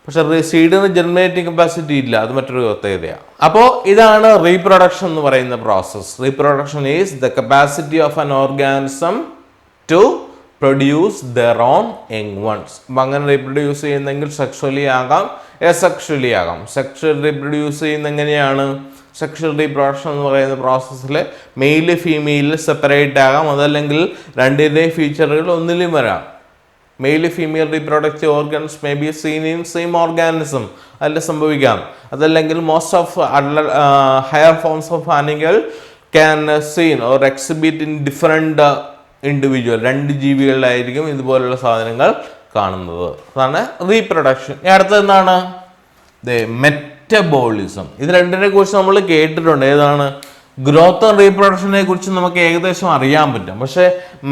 പക്ഷെ സീഡിന് ജനറേറ്റിംഗ് കപ്പാസിറ്റി ഇല്ല, അത് മറ്റൊരു പ്രത്യേകതയാണ്. അപ്പോൾ ഇതാണ് റീപ്രൊഡക്ഷൻ എന്ന് പറയുന്ന process. Reproduction is the capacity of an organism to produce their own young ones. അപ്പം അങ്ങനെ റീപ്രൊഡ്യൂസ് ചെയ്യുന്നെങ്കിൽ സെക്ഷലി ആകാം, എസെക്ഷലി ആകാം. സെക്ഷൽ റീപ്രൊഡ്യൂസ് ചെയ്യുന്ന എങ്ങനെയാണ്? സെക്ഷൽ റീപ്രൊഡക്ഷൻ എന്ന് പറയുന്ന പ്രോസസ്സിൽ മെയില് ഫീമെയില് സെപ്പറേറ്റ് ആകാം, അതല്ലെങ്കിൽ രണ്ടിൻ്റെയും ഫീച്ചറുകൾ ഒന്നിലും വരാം. Male female reproductive organs may be seen in same organism, അതിൽ സംഭവിക്കാം. അതല്ലെങ്കിൽ most of higher forms of animal can seen or exhibit in different individual, 2 ജീവികളിലായിരിക്കും ഇതുപോലുള്ള സാധനങ്ങൾ കാണുന്നത്. അതാണ് റീപ്രൊഡക്ഷൻ. അടുത്തത് എന്താണ്? മെറ്റബോളിസം. ഇത് രണ്ടിനെ കുറിച്ച് നമ്മൾ കേട്ടിട്ടുണ്ട്. ഏതാണ്? ഗ്രോത്ത് ആൻഡ് റീപ്രൊഡക്ഷനെ കുറിച്ച് നമുക്ക് ഏകദേശം അറിയാൻ പറ്റും. പക്ഷെ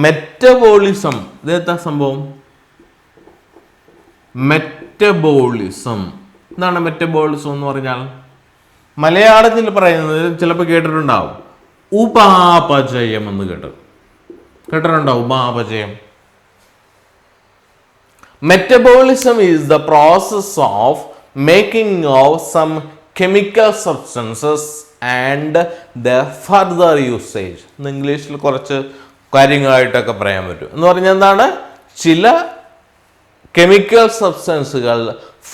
മെറ്റബോളിസം ഇതെന്താ സംഭവം? മെറ്റബോളിസം എന്താണ് മെറ്റബോളിസം എന്ന് പറഞ്ഞാൽ? മലയാളത്തിൽ പറയുന്നത് ചിലപ്പോൾ കേട്ടിട്ടുണ്ടാവും, ഉപാപചയം എന്ന് കേട്ടിട്ടുണ്ടോ? ഉപാപചയം. Metabolism is the process of making of some chemical substances and their further usage. ഇംഗ്ലീഷിൽ കുറച്ച് കാര്യങ്ങളായിട്ടൊക്കെ പറയാൻ പറ്റും. എന്ന് പറഞ്ഞാൽ എന്താണ്? ചില കെമിക്കൽ സബ്സ്റ്റൻസുകൾ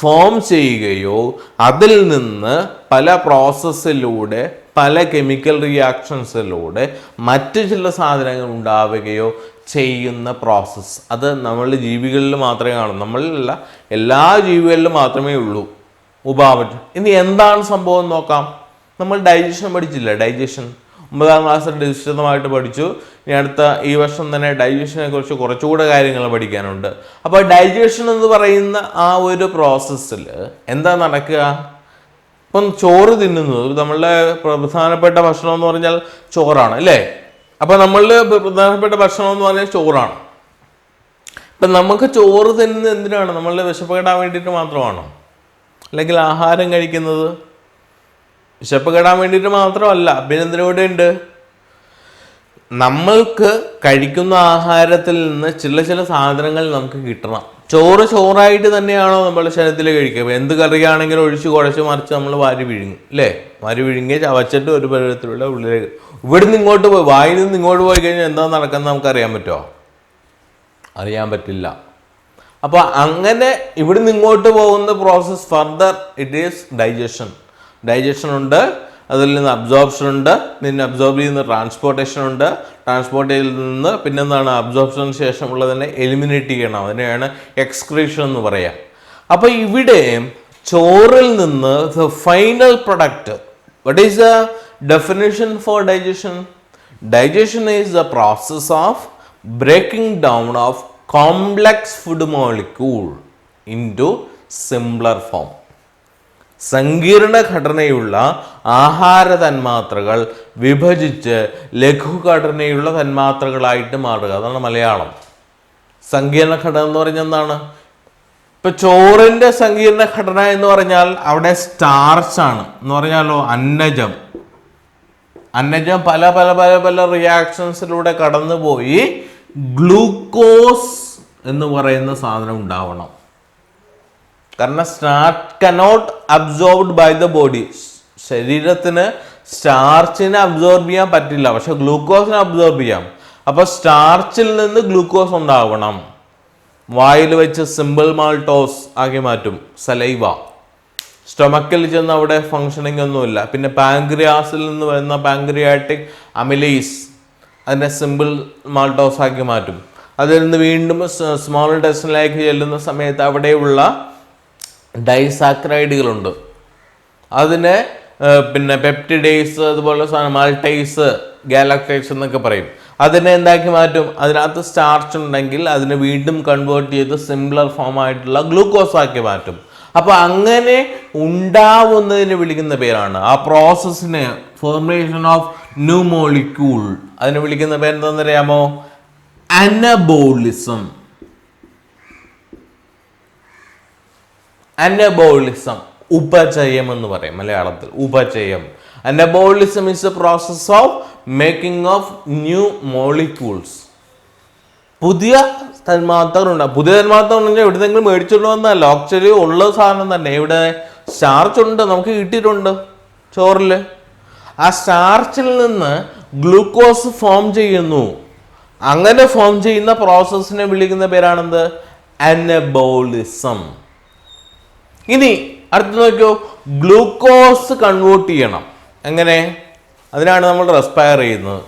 ഫോം ചെയ്യുകയോ അതിൽ നിന്ന് പല പ്രോസസ്സിലൂടെ, പല കെമിക്കൽ റിയാക്ഷൻസിലൂടെ മറ്റു ചില സാധനങ്ങൾ ഉണ്ടാവുകയോ ചെയ്യുന്ന പ്രോസസ്സ്. അത് നമ്മളുടെ ജീവികളിൽ മാത്രമേ കാണൂ, നമ്മളിലല്ല, എല്ലാ ജീവികളിലും മാത്രമേ ഉള്ളൂ ഉപാപചയം. ഇനി എന്താണ് സംഭവം നോക്കാം. നമ്മൾ ഡൈജഷൻ പഠിച്ചില്ല? ഡൈജഷൻ 9ാം ക്ലാസ്സിൽ വിശദമായിട്ട് പഠിച്ചു. ഇനി അടുത്ത ഈ വർഷം തന്നെ ഡൈജഷനെ കുറിച്ച് കുറച്ചുകൂടെ കാര്യങ്ങൾ പഠിക്കാനുണ്ട്. അപ്പോൾ ഡൈജഷൻ എന്ന് പറയുന്ന ആ ഒരു പ്രോസസ്സിൽ എന്താ നടക്കുക? ഇപ്പം ചോറ് തിന്നുന്നത് നമ്മളുടെ പ്രധാനപ്പെട്ട ഭക്ഷണം എന്ന് പറഞ്ഞാൽ ചോറാണ്, അല്ലേ? അപ്പം നമ്മളുടെ പ്രധാനപ്പെട്ട ഭക്ഷണം എന്ന് പറഞ്ഞാൽ ചോറാണ്. ഇപ്പം നമുക്ക് ചോറ് തിന്നുന്നത് എന്തിനാണ്? നമ്മളുടെ വിശപ്പ് കെടാൻ വേണ്ടിയിട്ട് മാത്രമാണോ? അല്ലെങ്കിൽ ആഹാരം കഴിക്കുന്നത് വിശപ്പ് കെടാൻ വേണ്ടിയിട്ട് മാത്രമല്ല, പിന്നെ എന്തിനു വേണ്ടി ഉണ്ട്? നമ്മൾക്ക് കഴിക്കുന്ന ആഹാരത്തിൽ നിന്ന് ചില സാധനങ്ങൾ നമുക്ക് കിട്ടണം. ചോറായിട്ട് തന്നെയാണോ നമ്മുടെ ശരീരത്തിൽ കഴിക്കുക? എന്ത് കറിയാണെങ്കിലും ഒഴിച്ച് കുഴച്ച് മറിച്ച് നമ്മൾ വാരി വിഴുങ്ങും, അല്ലേ? വാരി വിഴുങ്ങി ചവച്ചിട്ട് ഒരു പരുവത്തിലുള്ള ഉള്ളിലേക്ക്, ഇവിടുന്ന് ഇങ്ങോട്ട് പോയി, വായിൽ നിന്ന് ഇങ്ങോട്ട് പോയി കഴിഞ്ഞാൽ എന്താ നടക്കുന്നത് നമുക്ക് അറിയാൻ പറ്റുമോ? അറിയാൻ പറ്റില്ല. അപ്പോൾ അങ്ങനെ ഇവിടുന്ന് ഇങ്ങോട്ട് പോകുന്ന process further it is digestion. Digestion ഉണ്ട്, അതിൽ നിന്ന് അബ്സോർപ്ഷൻ ഉണ്ട്, പിന്നെ അബ്സോർബ് ചെയ്യുന്ന ട്രാൻസ്പോർട്ടേഷൻ ഉണ്ട്, ട്രാൻസ്പോർട്ടേഷനിൽ നിന്ന് പിന്നെന്താണ് അബ്സോർപ്ഷന് ശേഷമുള്ളതിനെ എലിമിനേറ്റ് ചെയ്യണം, അതിനെയാണ് എക്സ്ക്രീഷൻ എന്ന് പറയാം. അപ്പോൾ ഇവിടെ ചോറിൽ നിന്ന് the final product, what is the definition for digestion? Digestion is the process of breaking down of complex food molecule into simpler form. സങ്കീർണ ഘടനയുള്ള ആഹാര തന്മാത്രകൾ വിഭജിച്ച് ലഘുഘടനയുള്ള തന്മാത്രകളായിട്ട് മാറുക. അതാണ് മലയാളം. സങ്കീർണ ഘടന എന്ന് പറഞ്ഞാൽ എന്താണ്? ഇപ്പൊ ചോറിന്റെ സങ്കീർണ ഘടന എന്ന് പറഞ്ഞാൽ അവിടെ സ്റ്റാർച്ചാണ് എന്ന് പറഞ്ഞാലോ, അന്നജം പല പല പല പല റിയാക്ഷൻസിലൂടെ കടന്നുപോയി ഗ്ലൂക്കോസ് എന്ന് പറയുന്ന സാധനം ഉണ്ടാവണം. കാരണം starch cannot absorbed by the body. ശരീരത്തിന് സ്റ്റാർച്ചിനെ അബ്സോർബ് ചെയ്യാൻ പറ്റില്ല, പക്ഷെ ഗ്ലൂക്കോസിനെ അബ്സോർബ് ചെയ്യാം. അപ്പൊ സ്റ്റാർച്ചിൽ നിന്ന് ഗ്ലൂക്കോസ് ഉണ്ടാവണം. വായിൽ വെച്ച് സിമ്പിൾ മാൾട്ടോസ് ആക്കി മാറ്റും, സലൈവ. സ്റ്റൊമക്കിൽ ചെന്ന് അവിടെ ഫങ്ഷനിങ് ഒന്നുമില്ല. പിന്നെ പാങ്ക്രിയാസിൽ നിന്ന് വരുന്ന പാങ്ക്രിയാറ്റിക് അമിലേസ് അതിനെ സിമ്പിൾ മാൾട്ടോസ് ആക്കി മാറ്റും. അതിൽ നിന്ന് വീണ്ടും സ്മോൾ ഇൻറ്റെസ്റ്റൈനിലേക്ക് ചെല്ലുന്ന സമയത്ത് അവിടെയുള്ള ഡൈസാക്രൈഡുകളുണ്ട്, അതിനെ പിന്നെ പെപ്റ്റിഡേസ്, അതുപോലെ മാൾട്ടൈസ്, ഗാലക്ടൈസ് എന്നൊക്കെ പറയും. അതിനെ എന്താക്കി മാറ്റും? അതിനകത്ത് സ്റ്റാർച്ച് ഉണ്ടെങ്കിൽ അതിനെ വീണ്ടും കൺവേർട്ട് ചെയ്ത് സിംപ്ലർ ഫോം ആയിട്ടുള്ള ഗ്ലൂക്കോസ് ആക്കി മാറ്റും. അപ്പൊ അങ്ങനെ ഉണ്ടാവുന്നതിന് വിളിക്കുന്ന പേരാണ്, ആ പ്രോസസ്സിന്, ഫോർമേഷൻ ഓഫ് ന്യൂ മോളിക്യൂൾ, അതിനെ വിളിക്കുന്ന പേരെന്താണെന്നറിയാമോ? അനബോളിസം. അനബോളിസം, ഉപചയം എന്ന് പറയും മലയാളത്തിൽ, ഉപചയം. Anabolism is a process of making of new molecules. പുതിയ തന്മാത്രകൾ ഉണ്ടാകും. പുതിയ തന്മാത്ര ഉണ്ടെങ്കിൽ എവിടെയെങ്കിലും മേടിച്ചുകൊണ്ട് വന്നതല്ല, ആക്ച്വലി ഉള്ള സാധനം തന്നെ. ഇവിടെ സ്റ്റാർച്ച് ഉണ്ട്, നമുക്ക് കിട്ടിയിട്ടുണ്ട് ചോറിൽ. ആ സ്റ്റാർച്ചിൽ നിന്ന് ഗ്ലൂക്കോസ് ഫോം ചെയ്യുന്നു. അങ്ങനെ ഫോം ചെയ്യുന്ന പ്രോസസ്സിനെ വിളിക്കുന്ന പേരാണെന്ത്? അനബോളിസം. ഇനി അടുത്ത് നോക്കിയോ, ഗ്ലൂക്കോസ് കൺവേർട്ട് ചെയ്യണം. എങ്ങനെ? അതിനാണ് നമ്മൾ റെസ്പയർ ചെയ്യുന്നത്.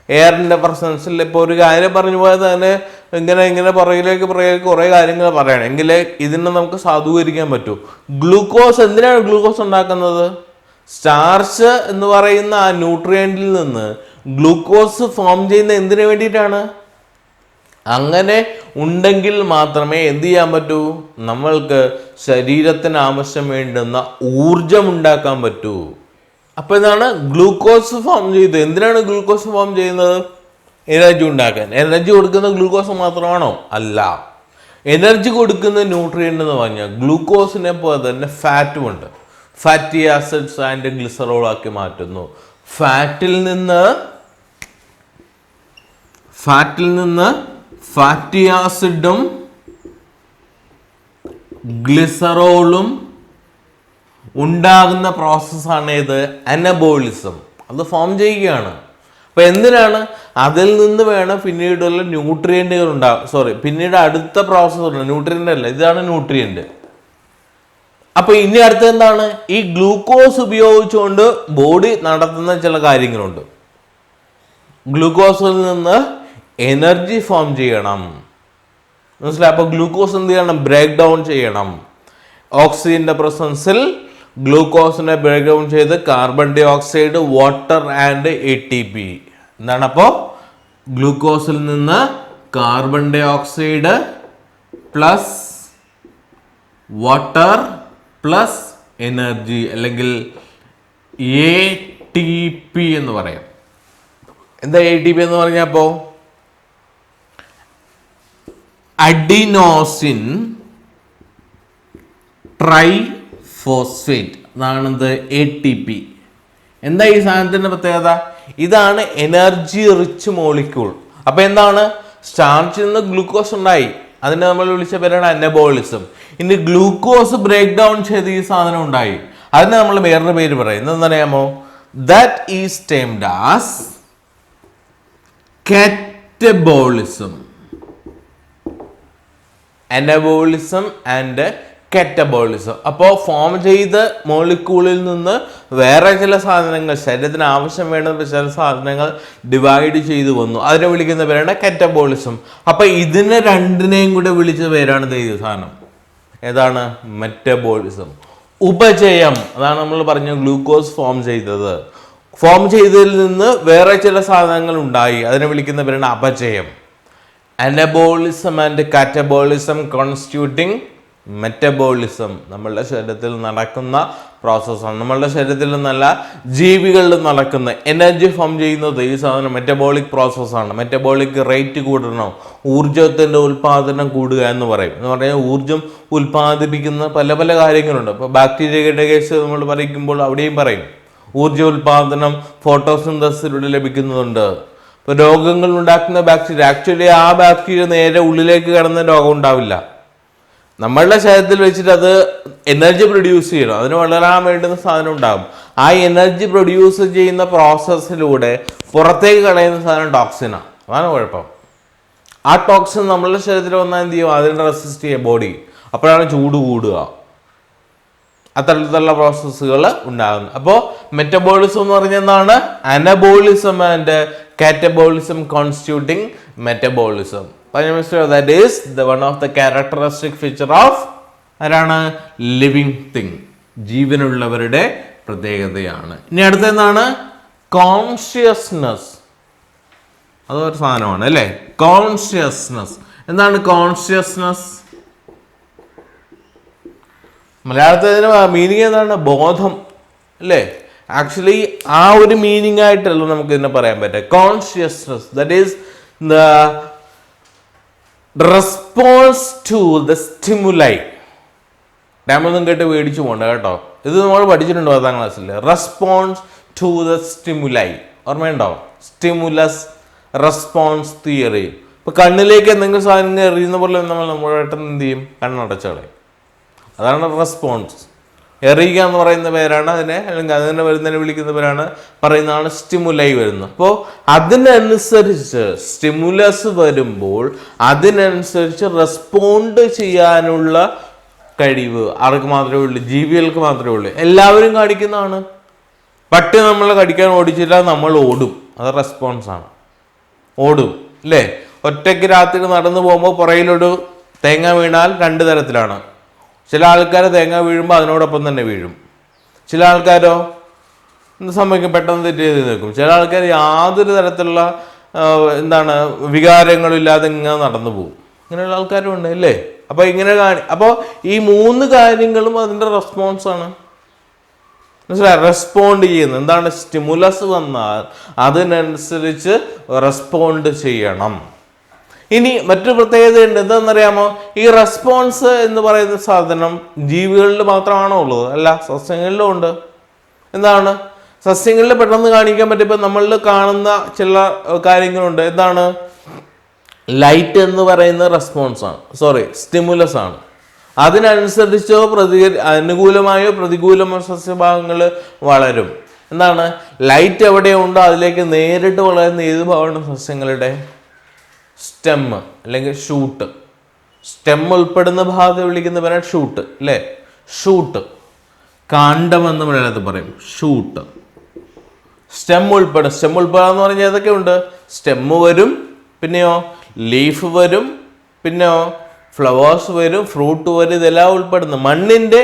എയറിൻ്റെ പ്രസൻസിൽ ഇപ്പോൾ ഒരു കാര്യം പറഞ്ഞു പോയത് തന്നെ ഇങ്ങനെ പുറകിലേക്ക് കുറേ കാര്യങ്ങൾ പറയണം, എങ്കിലേ ഇതിനെ നമുക്ക് സാധൂകരിക്കാൻ പറ്റൂ. ഗ്ലൂക്കോസ്, എന്തിനാണ് ഗ്ലൂക്കോസ് ഉണ്ടാക്കുന്നത്? സ്റ്റാർച്ച് എന്ന് പറയുന്ന ആ ന്യൂട്രിയൻറ്റിൽ നിന്ന് ഗ്ലൂക്കോസ് ഫോം ചെയ്യുന്ന എന്തിനു വേണ്ടിയിട്ടാണ്? അങ്ങനെ ഉണ്ടെങ്കിൽ മാത്രമേ എന്ത് ചെയ്യാൻ പറ്റൂ, നമ്മൾക്ക് ശരീരത്തിന് ആവശ്യം വേണ്ടുന്ന ഊർജം ഉണ്ടാക്കാൻ പറ്റൂ. അപ്പൊ ഇതാണ് ഗ്ലൂക്കോസ് ഫോം ചെയ്തത്. എന്തിനാണ് ഗ്ലൂക്കോസ് ഫോം ചെയ്യുന്നത്? എനർജി ഉണ്ടാക്കാൻ. എനർജി കൊടുക്കുന്ന ഗ്ലൂക്കോസ് മാത്രമാണോ? അല്ല. എനർജി കൊടുക്കുന്ന ന്യൂട്രിയൻ്റ് എന്ന് പറഞ്ഞാൽ ഗ്ലൂക്കോസിനെ പോലെ തന്നെ ഫാറ്റും ഉണ്ട്. ഫാറ്റി ആസിഡ്സ് ആൻഡ് ഗ്ലിസറോൾ ആക്കി മാറ്റുന്നു. ഫാറ്റിൽ നിന്ന് ഫാറ്റി ആസിഡും ഗ്ലിസറോളും ഉണ്ടാകുന്ന പ്രോസസ്സാണ് ഇത് അനബോളിസം. അത് ഫോം ചെയ്യുകയാണ്. അപ്പൊ എന്തിനാണ്? അതിൽ നിന്ന് വേണം പിന്നീടുള്ള ന്യൂട്രിയന്റുകൾ പിന്നീട് അടുത്ത പ്രോസസ്സ്. ന്യൂട്രിയൻ്റ് അല്ല, ഇതാണ് ന്യൂട്രിയന്റ്. അപ്പൊ ഇനി അടുത്ത എന്താണ്? ഈ ഗ്ലൂക്കോസ് ഉപയോഗിച്ചുകൊണ്ട് ബോഡി നടത്തുന്ന ചില കാര്യങ്ങളുണ്ട്. ഗ്ലൂക്കോസിൽ നിന്ന് എനർജി ഫോം ചെയ്യണം, മനസ്സിലായി? അപ്പൊ ഗ്ലൂക്കോസ് എന്ത് ചെയ്യണം? ബ്രേക്ക് ഡൗൺ ചെയ്യണം. ഓക്സിജന്റെ പ്രസൻസിൽ ഗ്ലൂക്കോസിനെ ബ്രേക്ക് ഡൗൺ ചെയ്ത് carbon dioxide, water and ATP. എന്താണ്? അപ്പോൾ ഗ്ലൂക്കോസിൽ നിന്ന് carbon dioxide plus water plus energy, അല്ലെങ്കിൽ ATP എന്ന് പറയാം. എന്താ ATP എന്ന് പറഞ്ഞപ്പോ? Adenosine triphosphate. അതാണെന്ത്? ATP. എന്താ ഈ സാധനത്തിന്റെ പ്രത്യേകത? ഇതാണ് എനർജി റിച്ച് മോളിക്യൂൾ. അപ്പൊ എന്താണ്? സ്റ്റാർച്ചിൽ നിന്ന് ഗ്ലൂക്കോസ് ഉണ്ടായി, അതിനെ നമ്മൾ വിളിച്ച പേരാണ് അനബോളിസം. ഇനി ഗ്ലൂക്കോസ് ബ്രേക്ക് ഡൗൺ ചെയ്ത് ഈ സാധനം ഉണ്ടായി, അതിനെ നമ്മൾ വേറൊരു പേര് പറയും. എന്താണെന്നറിയാമോ? That is termed as catabolism. Anabolism and catabolism. അപ്പോൾ ഫോം ചെയ്ത മോളിക്യൂളിൽ നിന്ന് വേറെ ചില സാധനങ്ങൾ, ശരീരത്തിന് ആവശ്യം വേണ്ട ചില സാധനങ്ങൾ ഡിവൈഡ് ചെയ്തു വന്നു, അതിനെ വിളിക്കുന്ന പേരാണ് കാറ്റബോളിസം. അപ്പൊ ഇതിനെ രണ്ടിനെയും കൂടെ വിളിച്ച പേരാണ് ഈ സാധനം. ഏതാണ്? മെറ്റബോളിസം. ഉപചയം. അതാണ് നമ്മൾ പറഞ്ഞ ഗ്ലൂക്കോസ് ഫോം ചെയ്തത്. ഫോം ചെയ്തതിൽ നിന്ന് വേറെ ചില സാധനങ്ങൾ ഉണ്ടായി, അതിനെ വിളിക്കുന്ന പേരാണ് അപചയം. Anabolism and catabolism constituting metabolism. നമ്മളുടെ ശരീരത്തിൽ നടക്കുന്ന പ്രോസസ്സാണ്. നമ്മളുടെ ശരീരത്തിൽ നല്ല ജീവികളിൽ നടക്കുന്ന എനർജി ഫോം ചെയ്യുന്നത് ഈ സാധനം മെറ്റബോളിക് പ്രോസസ്സാണ്. മെറ്റബോളിക് റേറ്റ് കൂടണം, ഊർജത്തിൻ്റെ ഉൽപ്പാദനം കൂടുക എന്ന് പറയും. എന്ന് പറഞ്ഞാൽ ഊർജം ഉൽപ്പാദിപ്പിക്കുന്ന പല പല കാര്യങ്ങളുണ്ട്. ഇപ്പോൾ ബാക്ടീരിയയുടെ കേസ് നമ്മൾ പറയുമ്പോൾ അവിടെയും പറയും ഊർജ ഉൽപ്പാദനം ഫോട്ടോസിന്തസിലൂടെ ലഭിക്കുന്നുണ്ട്. ഇപ്പോൾ രോഗങ്ങൾ ഉണ്ടാക്കുന്ന ബാക്ടീരിയ, ആക്ച്വലി ആ ബാക്ടീരിയ നേരെ ഉള്ളിലേക്ക് കടന്ന രോഗം ഉണ്ടാവില്ല. നമ്മളുടെ ശരീരത്തിൽ വെച്ചിട്ട് അത് എനർജി പ്രൊഡ്യൂസ് ചെയ്യണം, അതിന് വളരാൻ വേണ്ടുന്ന സാധനം ഉണ്ടാകും. ആ എനർജി പ്രൊഡ്യൂസ് ചെയ്യുന്ന പ്രോസസ്സിലൂടെ പുറത്തേക്ക് കളയുന്ന സാധനം ടോക്സിനാണ്. അതാണ് കുഴപ്പം. ആ ടോക്സിൻ നമ്മളുടെ ശരീരത്തിൽ വന്നാൽ എന്ത് ചെയ്യും? അതിനെ റെസിസ്റ്റ് ചെയ്യുക ബോഡി. അപ്പോഴാണ് ചൂട് കൂടുക, അത്തരത്തിലുള്ള പ്രോസസ്സുകൾ ഉണ്ടാകുന്നത്. അപ്പോൾ മെറ്റബോളിസം എന്ന് പറഞ്ഞാൽ എന്താണ്? Anabolism and catabolism constituting metabolism. That is the one of the characteristic feature of ആരാണ്? ലിവിങ് തിങ്, ജീവനുള്ളവരുടെ പ്രത്യേകതയാണ്. ഇനി അടുത്ത എന്താണ്? കോൺഷ്യസ്നസ്. അതൊരു സാധനമാണ് അല്ലേ? കോൺഷ്യസ്നസ്. എന്താണ് കോൺഷ്യസ്നസ്? മലയാളത്തിൽ മീനിങ് എന്താണ്? ബോധം അല്ലേ? ആക്ച്വലി ആ ഒരു മീനിങ് ആയിട്ടല്ല നമുക്ക് ഇതിനെ പറയാൻ പറ്റുക. Consciousness, that is the response to the stimuli. ഡാമൊന്നും കേട്ട് മേടിച്ചു പോകണ്ട കേട്ടോ, ഇത് നമ്മൾ പഠിച്ചിട്ടുണ്ട് 10ാം ക്ലാസ്സിൽ. റെസ്പോൺസ് ടു ദ സ്റ്റിമുലൈ ഓർമ്മയുണ്ടോ? Stimulus response theory. ഇപ്പൊ കണ്ണിലേക്ക് എന്തെങ്കിലും സാധനം എറിയുന്ന പോലെ നമ്മൾ പെട്ടെന്ന് എന്ത് ചെയ്യും? കണ്ണടച്ചോളെ. അതാണ് റെസ്പോൺസ്. എറിയുക എന്ന് പറയുന്ന പേരാണ് അതിനെ, അല്ലെങ്കിൽ അതിനെ വരുന്നതിനെ വിളിക്കുന്ന പേരാണ്, പറയുന്നതാണ് സ്റ്റിമുലൈ വരുന്നത്. അപ്പോൾ അതിനനുസരിച്ച് സ്റ്റിമുലസ് വരുമ്പോൾ അതിനനുസരിച്ച് റെസ്പോണ്ട് ചെയ്യാനുള്ള കഴിവ് ആർക്ക് മാത്രമേ ഉള്ളൂ? ജീവികൾക്ക് മാത്രമേ ഉള്ളൂ. എല്ലാവരും കാണിക്കുന്നതാണ്. പട്ടി നമ്മളെ കടിക്കാൻ ഓടിച്ചില്ല, നമ്മൾ ഓടും. അത് റെസ്പോൺസാണ്. ഓടും അല്ലേ? ഒറ്റയ്ക്ക് രാത്രി നടന്നു പോകുമ്പോൾ പുറയിലൊരു തേങ്ങ വീണാൽ 2 തരത്തിലാണ്. ചില ആൾക്കാർ തേങ്ങ വീഴുമ്പോൾ അതിനോടൊപ്പം തന്നെ വീഴും. ചില ആൾക്കാരോ എന്ത് സംഭവിക്കും? പെട്ടെന്ന് തെറ്റ് ചെയ്ത് നിൽക്കും. ചില ആൾക്കാർ യാതൊരു തരത്തിലുള്ള എന്താണ് വികാരങ്ങളില്ലാതെ ഇങ്ങനെ നടന്നു പോകും. ഇങ്ങനെയുള്ള ആൾക്കാരും ഉണ്ട് അല്ലേ? അപ്പോൾ ഇങ്ങനെ അപ്പോൾ ഈ 3 കാര്യങ്ങളും അതിൻ്റെ റെസ്പോൺസാണ്. മനസ്സിലായി? റെസ്പോണ്ട് ചെയ്യുന്നത് എന്താണ്? സ്റ്റിമുലസ് വന്നാൽ അതിനനുസരിച്ച് റെസ്പോണ്ട് ചെയ്യണം. ഇനി മറ്റൊരു പ്രത്യേകതയുണ്ട്. എന്താണെന്നറിയാമോ? ഈ റെസ്പോൺസ് എന്ന് പറയുന്ന സാധനം ജീവികളിൽ മാത്രമാണോ ഉള്ളത്? അല്ല, സസ്യങ്ങളിലും ഉണ്ട്. എന്താണ്? സസ്യങ്ങളിൽ പെട്ടെന്ന് കാണിക്കാൻ പറ്റും. ഇപ്പം നമ്മളിൽ കാണുന്ന ചില കാര്യങ്ങളുണ്ട്. എന്താണ്? ലൈറ്റ് എന്ന് പറയുന്ന റെസ്പോൺസാണ്, സ്റ്റിമുലസ് ആണ്. അതിനനുസരിച്ചോ അനുകൂലമായോ പ്രതികൂലമായോ സസ്യഭാഗങ്ങൾ വളരും. എന്താണ്? ലൈറ്റ് എവിടെയുണ്ടോ അതിലേക്ക് നേരിട്ട് വളരുന്ന ഏത് ഭാഗമാണ് സസ്യങ്ങളുടെ? സ്റ്റെം അല്ലെങ്കിൽ ഷൂട്ട്. സ്റ്റെം ഉൾപ്പെടുന്ന ഭാഗത്തെ വിളിക്കുന്ന പേരാണ് ഷൂട്ട് അല്ലേ? ഷൂട്ട്, കാണ്ഡം എന്ന് പറയുന്നത് പറയും. ഷൂട്ട്, സ്റ്റെം ഉൾപ്പെടും. സ്റ്റെം ഉൾപ്പെടാന്ന് പറഞ്ഞാൽ ഏതൊക്കെ ഉണ്ട്? സ്റ്റെമ്മ് വരും, പിന്നെയോ ലീഫ് വരും, പിന്നെയോ ഫ്ലവേഴ്സ് വരും, ഫ്രൂട്ട് വരും. ഇതെല്ലാം ഉൾപ്പെടുന്നു. മണ്ണിൻ്റെ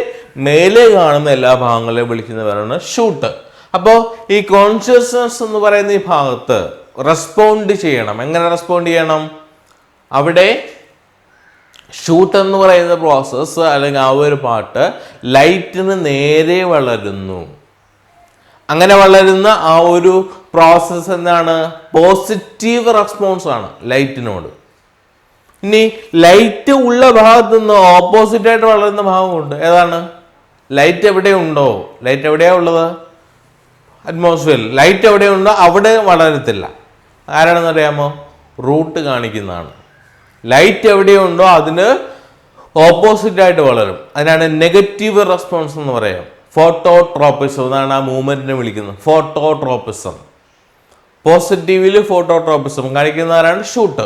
മേലെ കാണുന്ന എല്ലാ ഭാഗങ്ങളെയും വിളിക്കുന്നവരാണ് ഷൂട്ട്. അപ്പോൾ ഈ കോൺഷ്യസ്നസ് എന്ന് പറയുന്ന ഈ ഭാഗത്ത് റെസ്പോണ്ട് ചെയ്യണം. എങ്ങനെ റെസ്പോണ്ട് ചെയ്യണം? അവിടെ ഷൂട്ട് എന്ന് പറയുന്ന പ്രോസസ്സ് അല്ലെങ്കിൽ ആ ഒരു പാർട്ട് ലൈറ്റിന് നേരെ വളരുന്നു. അങ്ങനെ വളരുന്ന ആ ഒരു പ്രോസസ്സ് എന്താണ്? പോസിറ്റീവ് റെസ്പോൺസ് ആണ് ലൈറ്റിനോട്. ഇനി ലൈറ്റ് ഉള്ള ഭാഗത്ത് നിന്ന് ഓപ്പോസിറ്റായിട്ട് വളരുന്ന ഭാഗമുണ്ട്. ഏതാണ്? ലൈറ്റ് എവിടെയുണ്ടോ, ലൈറ്റ് എവിടെയാണ് ഉള്ളത്? അറ്റ്മോസ്ഫിയറിൽ. ലൈറ്റ് എവിടെയുണ്ടോ അവിടെ വളരത്തില്ല. ആരാണെന്ന് അറിയാമോ? റൂട്ട് കാണിക്കുന്നതാണ്. ലൈറ്റ് എവിടെയുണ്ടോ അതിന് ഓപ്പോസിറ്റായിട്ട് വളരും. അതിനാണ് നെഗറ്റീവ് റെസ്പോൺസ് എന്ന് പറയാം. ഫോട്ടോട്രോപ്പിസം എന്നാണ് ആ മൂവ്മെന്റിനെ വിളിക്കുന്നത്. ഫോട്ടോട്രോപ്പിസം. പോസിറ്റീവില് ഫോട്ടോട്രോപ്പിസം കാണിക്കുന്ന ആരാണ്? ഷൂട്ട്.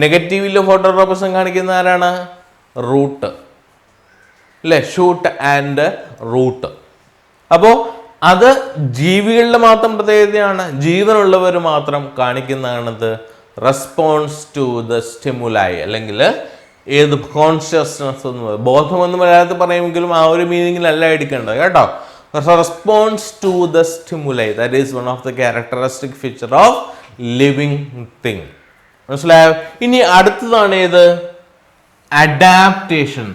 നെഗറ്റീവില് ഫോട്ടോട്രോപ്പിസം കാണിക്കുന്ന ആരാണ്? റൂട്ട് അല്ലേ? Shoot and root. അപ്പോൾ അത് ജീവികളുടെ മാത്രം പ്രത്യേകതയാണ്. ജീവനുള്ളവർ മാത്രം കാണിക്കുന്നതാണത് റെസ്പോൺസ് ടു ദ സ്റ്റിമുലായി, അല്ലെങ്കിൽ ഏത് കോൺഷ്യസ്നസ് എന്ന് ബോധമെന്ന് മലയാളത്തിൽ പറയുമെങ്കിലും ആ ഒരു മീനിങ്ങിലല്ല എടുക്കേണ്ടത് കേട്ടോ. Response to the stimuli, that is one of the characteristic feature of living thing. മനസ്സിലായോ? ഇനി അടുത്തതാണ് ഏത്? അഡാപ്റ്റേഷൻ.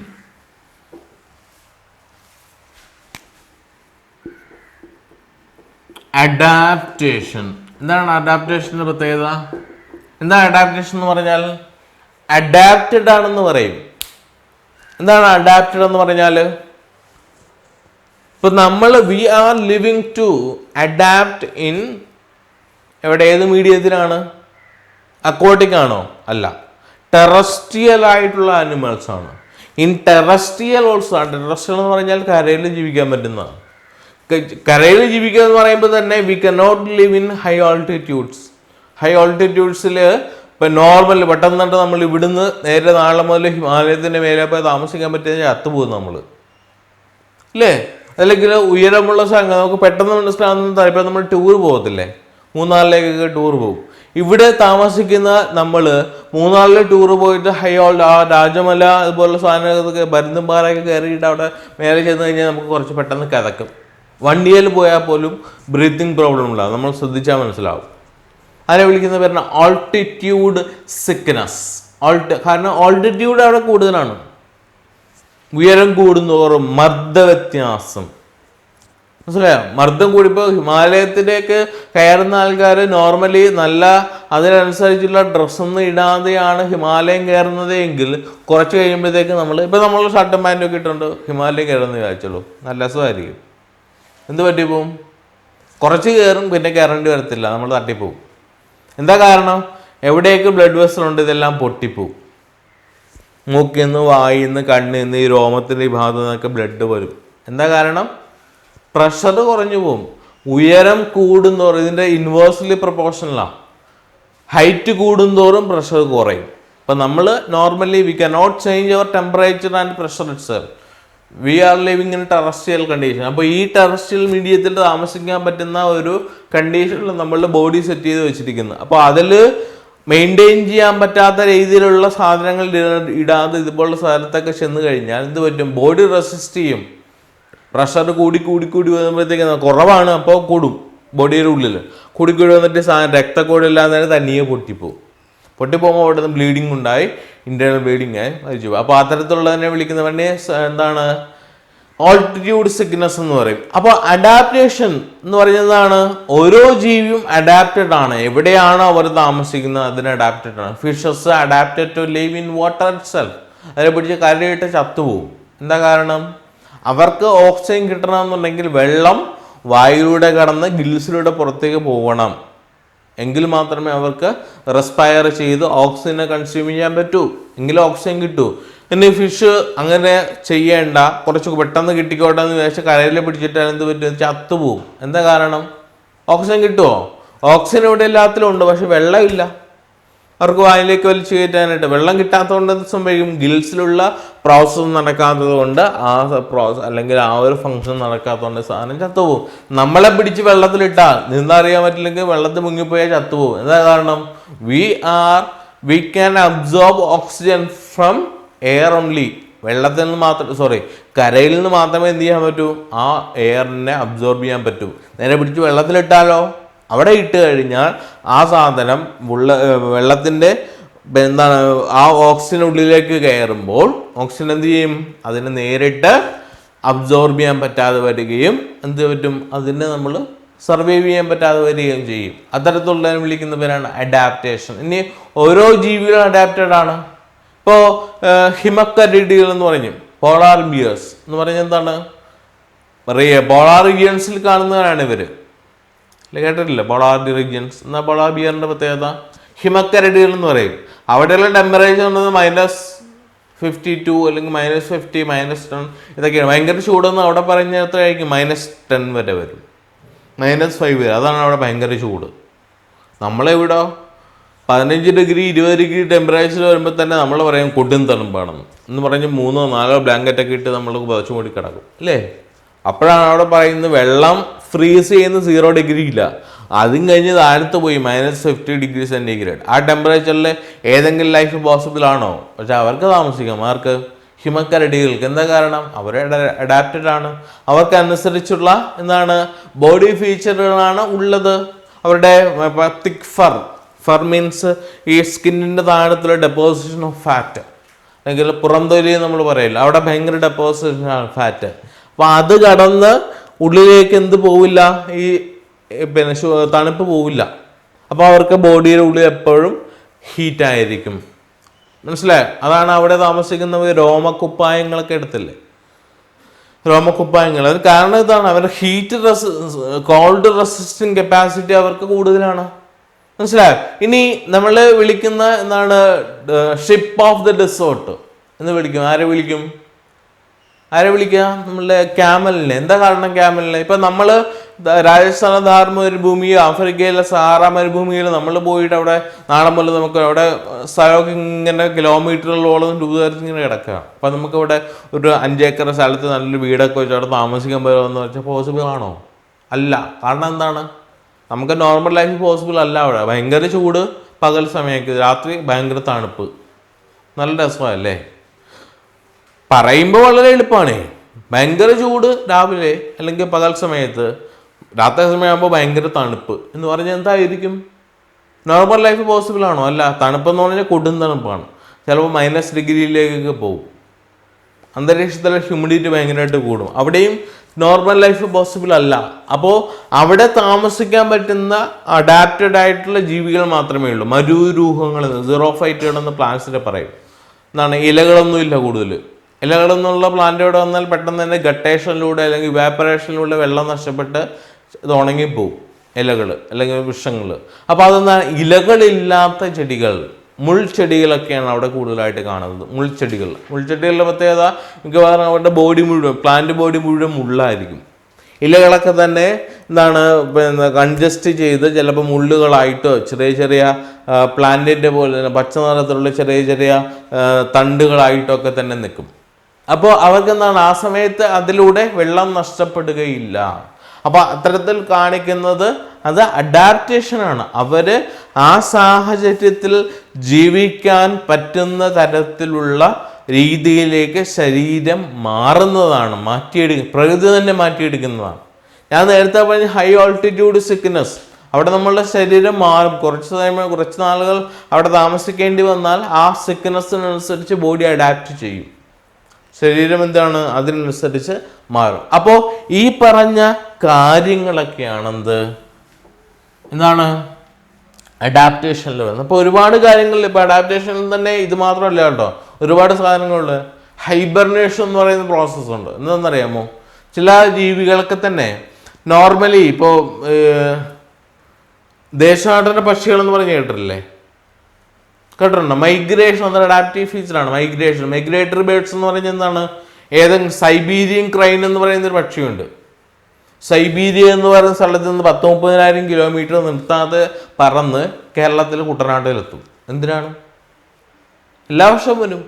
അഡാപ്റ്റേഷൻ എന്താണ്? അഡാപ്റ്റേഷൻ്റെ പ്രത്യേകത എന്താണ്? അഡാപ്റ്റേഷൻ എന്ന് പറഞ്ഞാൽ അഡാപ്റ്റഡ് ആണെന്ന് പറയും. എന്താണ് അഡാപ്റ്റഡ് എന്ന് പറഞ്ഞാൽ? ഇപ്പൊ നമ്മൾ we are living to adapt in എവിടെ? ഏത് മീഡിയത്തിലാണ്? അക്വാട്ടിക് ആണോ? അല്ല, ടെറസ്ട്രിയൽ ആയിട്ടുള്ള ആനിമൽസ് ആണ്. In terrestrial also. ടെറസ്ട്രിയൽ എന്ന് പറഞ്ഞാൽ കരയിൽ ജീവിക്കാൻ പറ്റുന്നതാണ്. കരയിൽ ജീവിക്കുക എന്ന് പറയുമ്പോൾ തന്നെ we cannot live in high altitudes. High ഓൾട്ടിറ്റ്യൂഡ്സിൽ ഇപ്പം നോർമൽ പെട്ടെന്നിട്ട് നമ്മൾ ഇവിടുന്ന് നേരെ നാളെ മുതൽ ഹിമാലയത്തിൻ്റെ മേലെ പോയി താമസിക്കാൻ പറ്റിയ അത്തുപോകും നമ്മൾ അല്ലേ? അല്ലെങ്കിൽ ഉയരമുള്ള സ്ഥലങ്ങൾ നമുക്ക് പെട്ടെന്ന് മനസ്സിലാകുന്ന താല്പര്യം. നമ്മൾ ടൂർ പോകത്തില്ലേ? മൂന്നാറിലേക്കൊക്കെ ടൂർ പോകും. ഇവിടെ താമസിക്കുന്ന നമ്മൾ മൂന്നാറിൽ ടൂർ പോയിട്ട് ആ രാജമല അതുപോലുള്ള സാധനങ്ങളൊക്കെ പരുന്തുംപാറയൊക്കെ കയറിയിട്ട് അവിടെ മേലെ ചെന്ന് കഴിഞ്ഞാൽ നമുക്ക് കുറച്ച് പെട്ടെന്ന് കിതക്കും. വണ്ടിയിൽ പോയാൽ പോലും ബ്രീത്തിങ് പ്രോബ്ലം ഉണ്ടാകും. നമ്മൾ ശ്രദ്ധിച്ചാൽ മനസ്സിലാവും. അതിനെ വിളിക്കുന്ന പേരാണ് ഓൾട്ടിറ്റ്യൂഡ് സിക്നസ്. കാരണം ഓൾട്ടിറ്റ്യൂഡ് അവിടെ കൂടുതലാണ്. ഉയരം കൂടുന്തോറും മർദ്ദവ്യത്യാസം. മനസ്സിലായോ? മർദ്ദം കൂടിപ്പോൾ ഹിമാലയത്തിലേക്ക് കയറുന്ന ആൾക്കാർ നോർമലി നല്ല അതിനനുസരിച്ചുള്ള ഡ്രസ്സൊന്നും ഇടാതെയാണ് ഹിമാലയം കയറുന്നത് എങ്കിൽ കുറച്ച് കഴിയുമ്പോഴത്തേക്ക് നമ്മൾ ഷർട്ടും പാൻറ്റും ഒക്കെ ഇട്ടുകൊണ്ട് ഹിമാലയം കയറുന്ന വിചാരിച്ചോളൂ, നല്ല രസമായിരിക്കും. എന്ത് പറ്റിപ്പോവും? കുറച്ച് കയറും, പിന്നെ കയറേണ്ടി വരത്തില്ല, നമ്മൾ തട്ടിപ്പോവും. എന്താ കാരണം? എവിടെയൊക്കെ ബ്ലഡ് വെസലുണ്ട് ഇതെല്ലാം പൊട്ടിപ്പോവും. മൂക്കിൽ നിന്ന്, വായിൽ നിന്ന്, കണ്ണിൽ നിന്ന്, ഈ രോമത്തിൻ്റെ ഈ ഭാഗത്തു നിന്നൊക്കെ ബ്ലഡ് വരും. എന്താ കാരണം? പ്രഷർ കുറഞ്ഞു പോകും. ഉയരം കൂടുന്തോറും ഇതിൻ്റെ ഇൻവേഴ്സ്ലി പ്രൊപ്പോർഷനലാണ്. ഹൈറ്റ് കൂടുന്തോറും പ്രഷർ കുറയും. ഇപ്പം നമ്മൾ normally we cannot change our temperature and pressure itself. We are living in terrestrial condition. അപ്പോൾ ഈ ടെറസ്ട്രിയൽ മീഡിയത്തിൽ താമസിക്കാൻ പറ്റുന്ന ഒരു കണ്ടീഷനിൽ നമ്മളുടെ ബോഡി സെറ്റ് ചെയ്ത് വെച്ചിരിക്കുന്നത്. അപ്പോൾ അതിൽ മെയിൻറ്റെയിൻ ചെയ്യാൻ പറ്റാത്ത രീതിയിലുള്ള സാധനങ്ങൾ ഇടാതെ ഇതുപോലുള്ള സ്ഥലത്തൊക്കെ ചെന്ന് കഴിഞ്ഞാൽ എന്ത് പറ്റും? ബോഡി റെസിസ്റ്റ് ചെയ്യും. പ്രഷർ കൂടി വരുമ്പോഴത്തേക്ക് കുറവാണ്, അപ്പോൾ കൂടും. ബോഡിയുടെ ഉള്ളിൽ കൂടിക്കൂടി വന്നിട്ട് രക്തക്കോടില്ലാതെ തനിയെ പൊട്ടിപ്പോകുമ്പോൾ അവിടെ നിന്ന് ബ്ലീഡിങ് ഉണ്ടായി, ഇന്റേണൽ ബ്ലീഡിങ് ആയി മരിച്ചു പോകും. അപ്പോൾ അത്തരത്തിലുള്ളതിനെ വിളിക്കുന്നവനെ എന്താണ്, ഓൾട്ടിറ്റ്യൂഡ് സിക്നസ് എന്ന് പറയും. അപ്പോൾ അഡാപ്റ്റേഷൻ എന്ന് പറയുന്നതാണ് ഓരോ ജീവിയും അഡാപ്റ്റഡ് ആണ്, എവിടെയാണോ അവർ താമസിക്കുന്നത് അതിന് അഡാപ്റ്റഡ് ആണ്. Fishes adapted to live in water itself. അതിനെ പിടിച്ച് കരയിട്ട് ചത്തുപോകും. എന്താ കാരണം? അവർക്ക് ഓക്സിജൻ കിട്ടണമെന്നുണ്ടെങ്കിൽ വെള്ളം വായുവിലൂടെ കടന്ന് ഗിൽസിലൂടെ പുറത്തേക്ക് പോകണം, എങ്കിൽ മാത്രമേ അവർക്ക് റെസ്പയർ ചെയ്ത് ഓക്സിജനെ കൺസ്യൂം ചെയ്യാൻ പറ്റൂ, എങ്കിലും ഓക്സിജൻ കിട്ടൂ. ഇനി ഫിഷ് അങ്ങനെ ചെയ്യേണ്ട, കുറച്ച് പെട്ടെന്ന് കിട്ടിക്കോട്ടെ എന്ന് വിചാരിച്ച് കരയിൽ പിടിച്ചിട്ട് എന്ത് പറ്റും, ചത്തുപോകും. എന്താ കാരണം? ഓക്സിജൻ കിട്ടുമോ? ഓക്സിജൻ ഇവിടെ എല്ലാത്തിലും ഉണ്ട്, പക്ഷെ വെള്ളമില്ല. അവർക്ക് വായിലേക്ക് വലിച്ചു കയറ്റാനായിട്ട് വെള്ളം കിട്ടാത്തതുകൊണ്ട് എന്ത് സംഭവിക്കും? ഗിൽസിലുള്ള പ്രോസസ്സ് നടക്കാത്തത് കൊണ്ട് അല്ലെങ്കിൽ ആ ഒരു ഫംഗ്ഷൻ നടക്കാത്തതുകൊണ്ട് സാധനം ചത്തുപോകും. നമ്മളെ പിടിച്ച് വെള്ളത്തിലിട്ടാൽ നീന്തറിയാൻ പറ്റില്ലെങ്കിൽ വെള്ളത്തിൽ മുങ്ങിപ്പോയാൽ ചത്തുപോകും. എന്താ കാരണം? We can absorb oxygen from air only. വെള്ളത്തിൽ നിന്ന് മാത്രം കരയിൽ നിന്ന് മാത്രമേ എന്ത് ചെയ്യാൻ പറ്റൂ? ആ എയറിനെ അബ്സോർബ് ചെയ്യാൻ പറ്റൂ. നേരെ പിടിച്ച് വെള്ളത്തിലിട്ടാലോ? അവിടെ ഇട്ട് കഴിഞ്ഞാൽ ആ സാധനം വെള്ളത്തിൻ്റെ ആ ഓക്സിജൻ ഉള്ളിലേക്ക് കയറുമ്പോൾ ഓക്സിജൻ എന്ത് ചെയ്യും? അതിനെ നേരിട്ട് അബ്സോർബ് ചെയ്യാൻ പറ്റാതെ വരികയും എന്ത് പറ്റും? അതിനെ നമ്മൾ സർവൈവ് ചെയ്യാൻ പറ്റാതെ വരികയും ചെയ്യും. അത്തരത്തിലുള്ളതിനെ വിളിക്കുന്ന പേരാണ് അഡാപ്റ്റേഷൻ. ഇനി ഓരോ ജീവികളും അഡാപ്റ്റഡ് ആണ്. ഇപ്പോൾ ഹിമക്കരടികൾ എന്ന് പറഞ്ഞു, പോളാർ ബിയേഴ്സ് എന്ന് പറഞ്ഞാൽ എന്താണ്? പോളാർ റീജിയൻസിൽ കാണുന്നവരാണ് ഇവർ. കേട്ടിട്ടില്ല പോളാർ റീജിയൻസ്? എന്നാൽ പോളാർ ബിയറിന്റെ പ്രത്യേകത ഹിമക്കരടികൾ എന്ന് പറയും. അവിടെയുള്ള ടെമ്പറേച്ചർ -52 അല്ലെങ്കിൽ -50, -10 ഇതൊക്കെയാണ്. ഭയങ്കര ചൂടെന്ന് അവിടെ പറഞ്ഞിടത്തായിരിക്കും -10 വരെ വരും, -5 വരെ. അതാണ് അവിടെ ഭയങ്കര ചൂട്. നമ്മളെവിടോ 15 ഡിഗ്രി 20 ഡിഗ്രി ടെമ്പറേച്ചർ വരുമ്പോൾ തന്നെ നമ്മൾ പറയും കൊടും തണുപ്പാണെന്ന് എന്ന് പറഞ്ഞ് 3-4 ബ്ലാങ്കറ്റൊക്കെ ഇട്ട് നമ്മൾ പുതച്ചു മൂടി കിടക്കും അല്ലേ? അപ്പോഴാണ് അവിടെ പറയുന്നത് വെള്ളം ഫ്രീസ് ചെയ്യുന്ന 0 ഡിഗ്രി ഇല്ല, അതും കഴിഞ്ഞ് താഴത്ത് പോയി -50 ഡിഗ്രി സെൻറ്റിഗ്രേഡ്. ആ ടെമ്പറേച്ചറിൽ ഏതെങ്കിലും ലൈഫ് പോസിബിൾ ആണോ? പക്ഷെ അവർക്ക് താമസിക്കാം. ആർക്ക്? ഹിമക്കരടികൾക്ക്. എന്താ കാരണം? അവർ അഡാപ്റ്റഡ് ആണ്. അവർക്ക് അനുസരിച്ചുള്ള ബോഡി ഫീച്ചറുകളാണ് ഉള്ളത്. അവരുടെ തിക് ഫർ മീൻസ് ഈ സ്കിന്നിൻ്റെ താഴത്തുള്ള ഡെപ്പോസിഷൻ ഓഫ് ഫാറ്റ്, അല്ലെങ്കിൽ പുറംതൊലി നമ്മൾ പറയില്ല, അവിടെ ഭയങ്കര ഡെപ്പോസിഷൻ ആണ് ഫാറ്റ്. അപ്പം അത് കടന്ന് ഉള്ളിലേക്ക് എന്ത് പോവില്ല? ഈ തണുപ്പ് പോവില്ല. അപ്പോൾ അവർക്ക് ബോഡിയുടെ ഉള്ളിൽ എപ്പോഴും ഹീറ്റായിരിക്കും. മനസ്സിലായോ? അതാണ് അവിടെ താമസിക്കുന്നവർ രോമക്കുപ്പായങ്ങളൊക്കെ എടുത്തില്ലേ, രോമക്കുപ്പായങ്ങൾ. അത് കാരണം ഇതാണ്, അവരുടെ കോൾഡ് റെസിസ്റ്റിംഗ് കപ്പാസിറ്റി അവർക്ക് കൂടുതലാണ്. മനസ്സിലായോ? ഇനി നമ്മൾ വിളിക്കുന്ന ഷിപ്പ് ഓഫ് ദ ഡെസേർട്ട് എന്ന് വിളിക്കും. ആരെ വിളിക്കുക? നമ്മളുടെ ക്യാമലിനെ. എന്താ കാരണം ക്യാമലിനെ? ഇപ്പം നമ്മൾ രാജസ്ഥാന ഥാർ മരുഭൂമിയോ ആഫ്രിക്കയിലെ സഹാറ മരുഭൂമിയിൽ നമ്മൾ പോയിട്ട് അവിടെ നാളെ മുതൽ നമുക്ക് അവിടെ സ്ഥലമൊക്കെ ഇങ്ങനെ കിലോമീറ്ററുകളോളം രൂപതരത്തിൽ ഇങ്ങനെ കിടക്കുക. അപ്പം നമുക്കവിടെ ഒരു 5 ഏക്കർ സ്ഥലത്ത് നല്ലൊരു വീടൊക്കെ വെച്ച് അവിടെ താമസിക്കാൻ പറ്റുമെന്ന് വെച്ചാൽ പോസിബിൾ ആണോ? അല്ല. കാരണം എന്താണ്? നമുക്ക് നോർമൽ ലൈഫ് പോസിബിൾ അല്ല. അവിടെ ഭയങ്കര ചൂട് പകൽ സമയമൊക്കെ, രാത്രി ഭയങ്കര തണുപ്പ്. നല്ല രസമല്ലേ? പറയുമ്പോൾ വളരെ എളുപ്പമാണ്. ഭയങ്കര ചൂട് രാവിലെ അല്ലെങ്കിൽ പകൽ സമയത്ത്, രാത്രി സമയമാകുമ്പോൾ ഭയങ്കര തണുപ്പ് എന്ന് പറഞ്ഞാൽ എന്തായിരിക്കും? നോർമൽ ലൈഫ് പോസിബിൾ ആണോ? അല്ല. തണുപ്പെന്ന് പറഞ്ഞാൽ കൊടും തണുപ്പാണ്. ചിലപ്പോൾ -ഡിഗ്രിയിലേക്കൊക്കെ പോകും. അന്തരീക്ഷത്തിലെ ഹ്യൂമിഡിറ്റി ഭയങ്കരമായിട്ട് കൂടും. അവിടെയും നോർമൽ ലൈഫ് പോസിബിൾ അല്ല. അപ്പോൾ അവിടെ താമസിക്കാൻ പറ്റുന്ന അഡാപ്റ്റഡ് ആയിട്ടുള്ള ജീവികൾ മാത്രമേ ഉള്ളൂ. മരുരൂഹങ്ങൾ, സീറോഫൈറ്റുകൾ എന്ന് പ്ലാന്റ്സിനെ പറയും. ഇലകളൊന്നും ഇല്ല കൂടുതൽ. ഇലകളെന്നുള്ള പ്ലാന്റ് ഇവിടെ വന്നാൽ പെട്ടെന്ന് തന്നെ ഗട്ടേഷനിലൂടെ അല്ലെങ്കിൽ ഇവാപ്പറേഷനിലൂടെ വെള്ളം നഷ്ടപ്പെട്ട് ഇത് ഉണങ്ങിപ്പോവും ഇലകൾ അല്ലെങ്കിൽ വൃക്ഷങ്ങൾ. അപ്പോൾ ഇലകളില്ലാത്ത ചെടികൾ, മുൾച്ചെടികളൊക്കെയാണ് അവിടെ കൂടുതലായിട്ട് കാണുന്നത്. മുൾച്ചെടികളുടെ പ്രത്യേകത മിക്കവാറും അവരുടെ പ്ലാന്റ് ബോഡി മുഴുവൻ മുള്ളായിരിക്കും. ഇലകളൊക്കെ തന്നെ കൺജസ്റ്റ് ചെയ്ത് ചിലപ്പോൾ മുള്ളുകളായിട്ടോ ചെറിയ പ്ലാന്റിൻ്റെ പോലെ തന്നെ പച്ച നിറത്തിലുള്ള ചെറിയ തണ്ടുകളായിട്ടോ ഒക്കെ തന്നെ നിൽക്കും. അപ്പോൾ അവർക്ക് ആ സമയത്ത് അതിലൂടെ വെള്ളം നഷ്ടപ്പെടുകയില്ല. അപ്പോൾ അത്തരത്തിൽ കാണിക്കുന്നത് അത് അഡാപ്റ്റേഷനാണ്. അവർ ആ സാഹചര്യത്തിൽ ജീവിക്കാൻ പറ്റുന്ന തരത്തിലുള്ള രീതിയിലേക്ക് ശരീരം മാറുന്നതാണ്, പ്രകൃതി തന്നെ മാറ്റിയെടുക്കുന്നതാണ്. ഞാൻ നേരത്തെ പറഞ്ഞ ഹൈ ഓൾട്ടിറ്റ്യൂഡ് സിക്നസ്, അവിടെ നമ്മളുടെ ശരീരം മാറും. കുറച്ച് നാളുകൾ അവിടെ താമസിക്കേണ്ടി വന്നാൽ ആ സിക്നസ്സിനനുസരിച്ച് ബോഡി അഡാപ്റ്റ് ചെയ്യും. ശരീരം എന്താണ്, അതിനനുസരിച്ച് മാറും. അപ്പോൾ ഈ പറഞ്ഞ കാര്യങ്ങളൊക്കെയാണെന്ത്, എന്താണ്, അഡാപ്റ്റേഷനിൽ വരുന്നത്. അപ്പോൾ ഒരുപാട് കാര്യങ്ങളിൽ ഇപ്പോൾ അഡാപ്റ്റേഷനിൽ തന്നെ ഇത് മാത്രമല്ല കേട്ടോ, ഒരുപാട് സാധനങ്ങളുണ്ട്. ഹൈബർനേഷൻ എന്ന് പറയുന്ന പ്രോസസ്സുണ്ട്. എന്താണെന്നറിയാമോ? ചില ജീവികൾക്ക് തന്നെ നോർമലി ഇപ്പോൾ ദേശാടന പക്ഷികൾ എന്ന് പറഞ്ഞ് കേട്ടിട്ടില്ലേ? കേട്ടിട്ടുണ്ടോ? മൈഗ്രേഷൻ എന്നൊരു അഡാപ്റ്റീവ് ഫീച്ചറാണ് മൈഗ്രേഷൻ. മൈഗ്രേറ്ററി ബേർഡ്സ് എന്ന് പറയുന്നത് എന്താണ്? ഏതെങ്കിലും സൈബീരിയൻ ക്രൈൻ എന്ന് പറയുന്ന ഒരു പക്ഷിയുണ്ട്. സൈബീരിയ എന്ന് പറയുന്ന സ്ഥലത്ത് നിന്ന് 10-30,000 കിലോമീറ്റർ നിർത്താതെ പറന്ന് കേരളത്തിൽ കുട്ടനാട്ടിലെത്തും. എന്തിനാണ്? എല്ലാ വർഷവും വരും,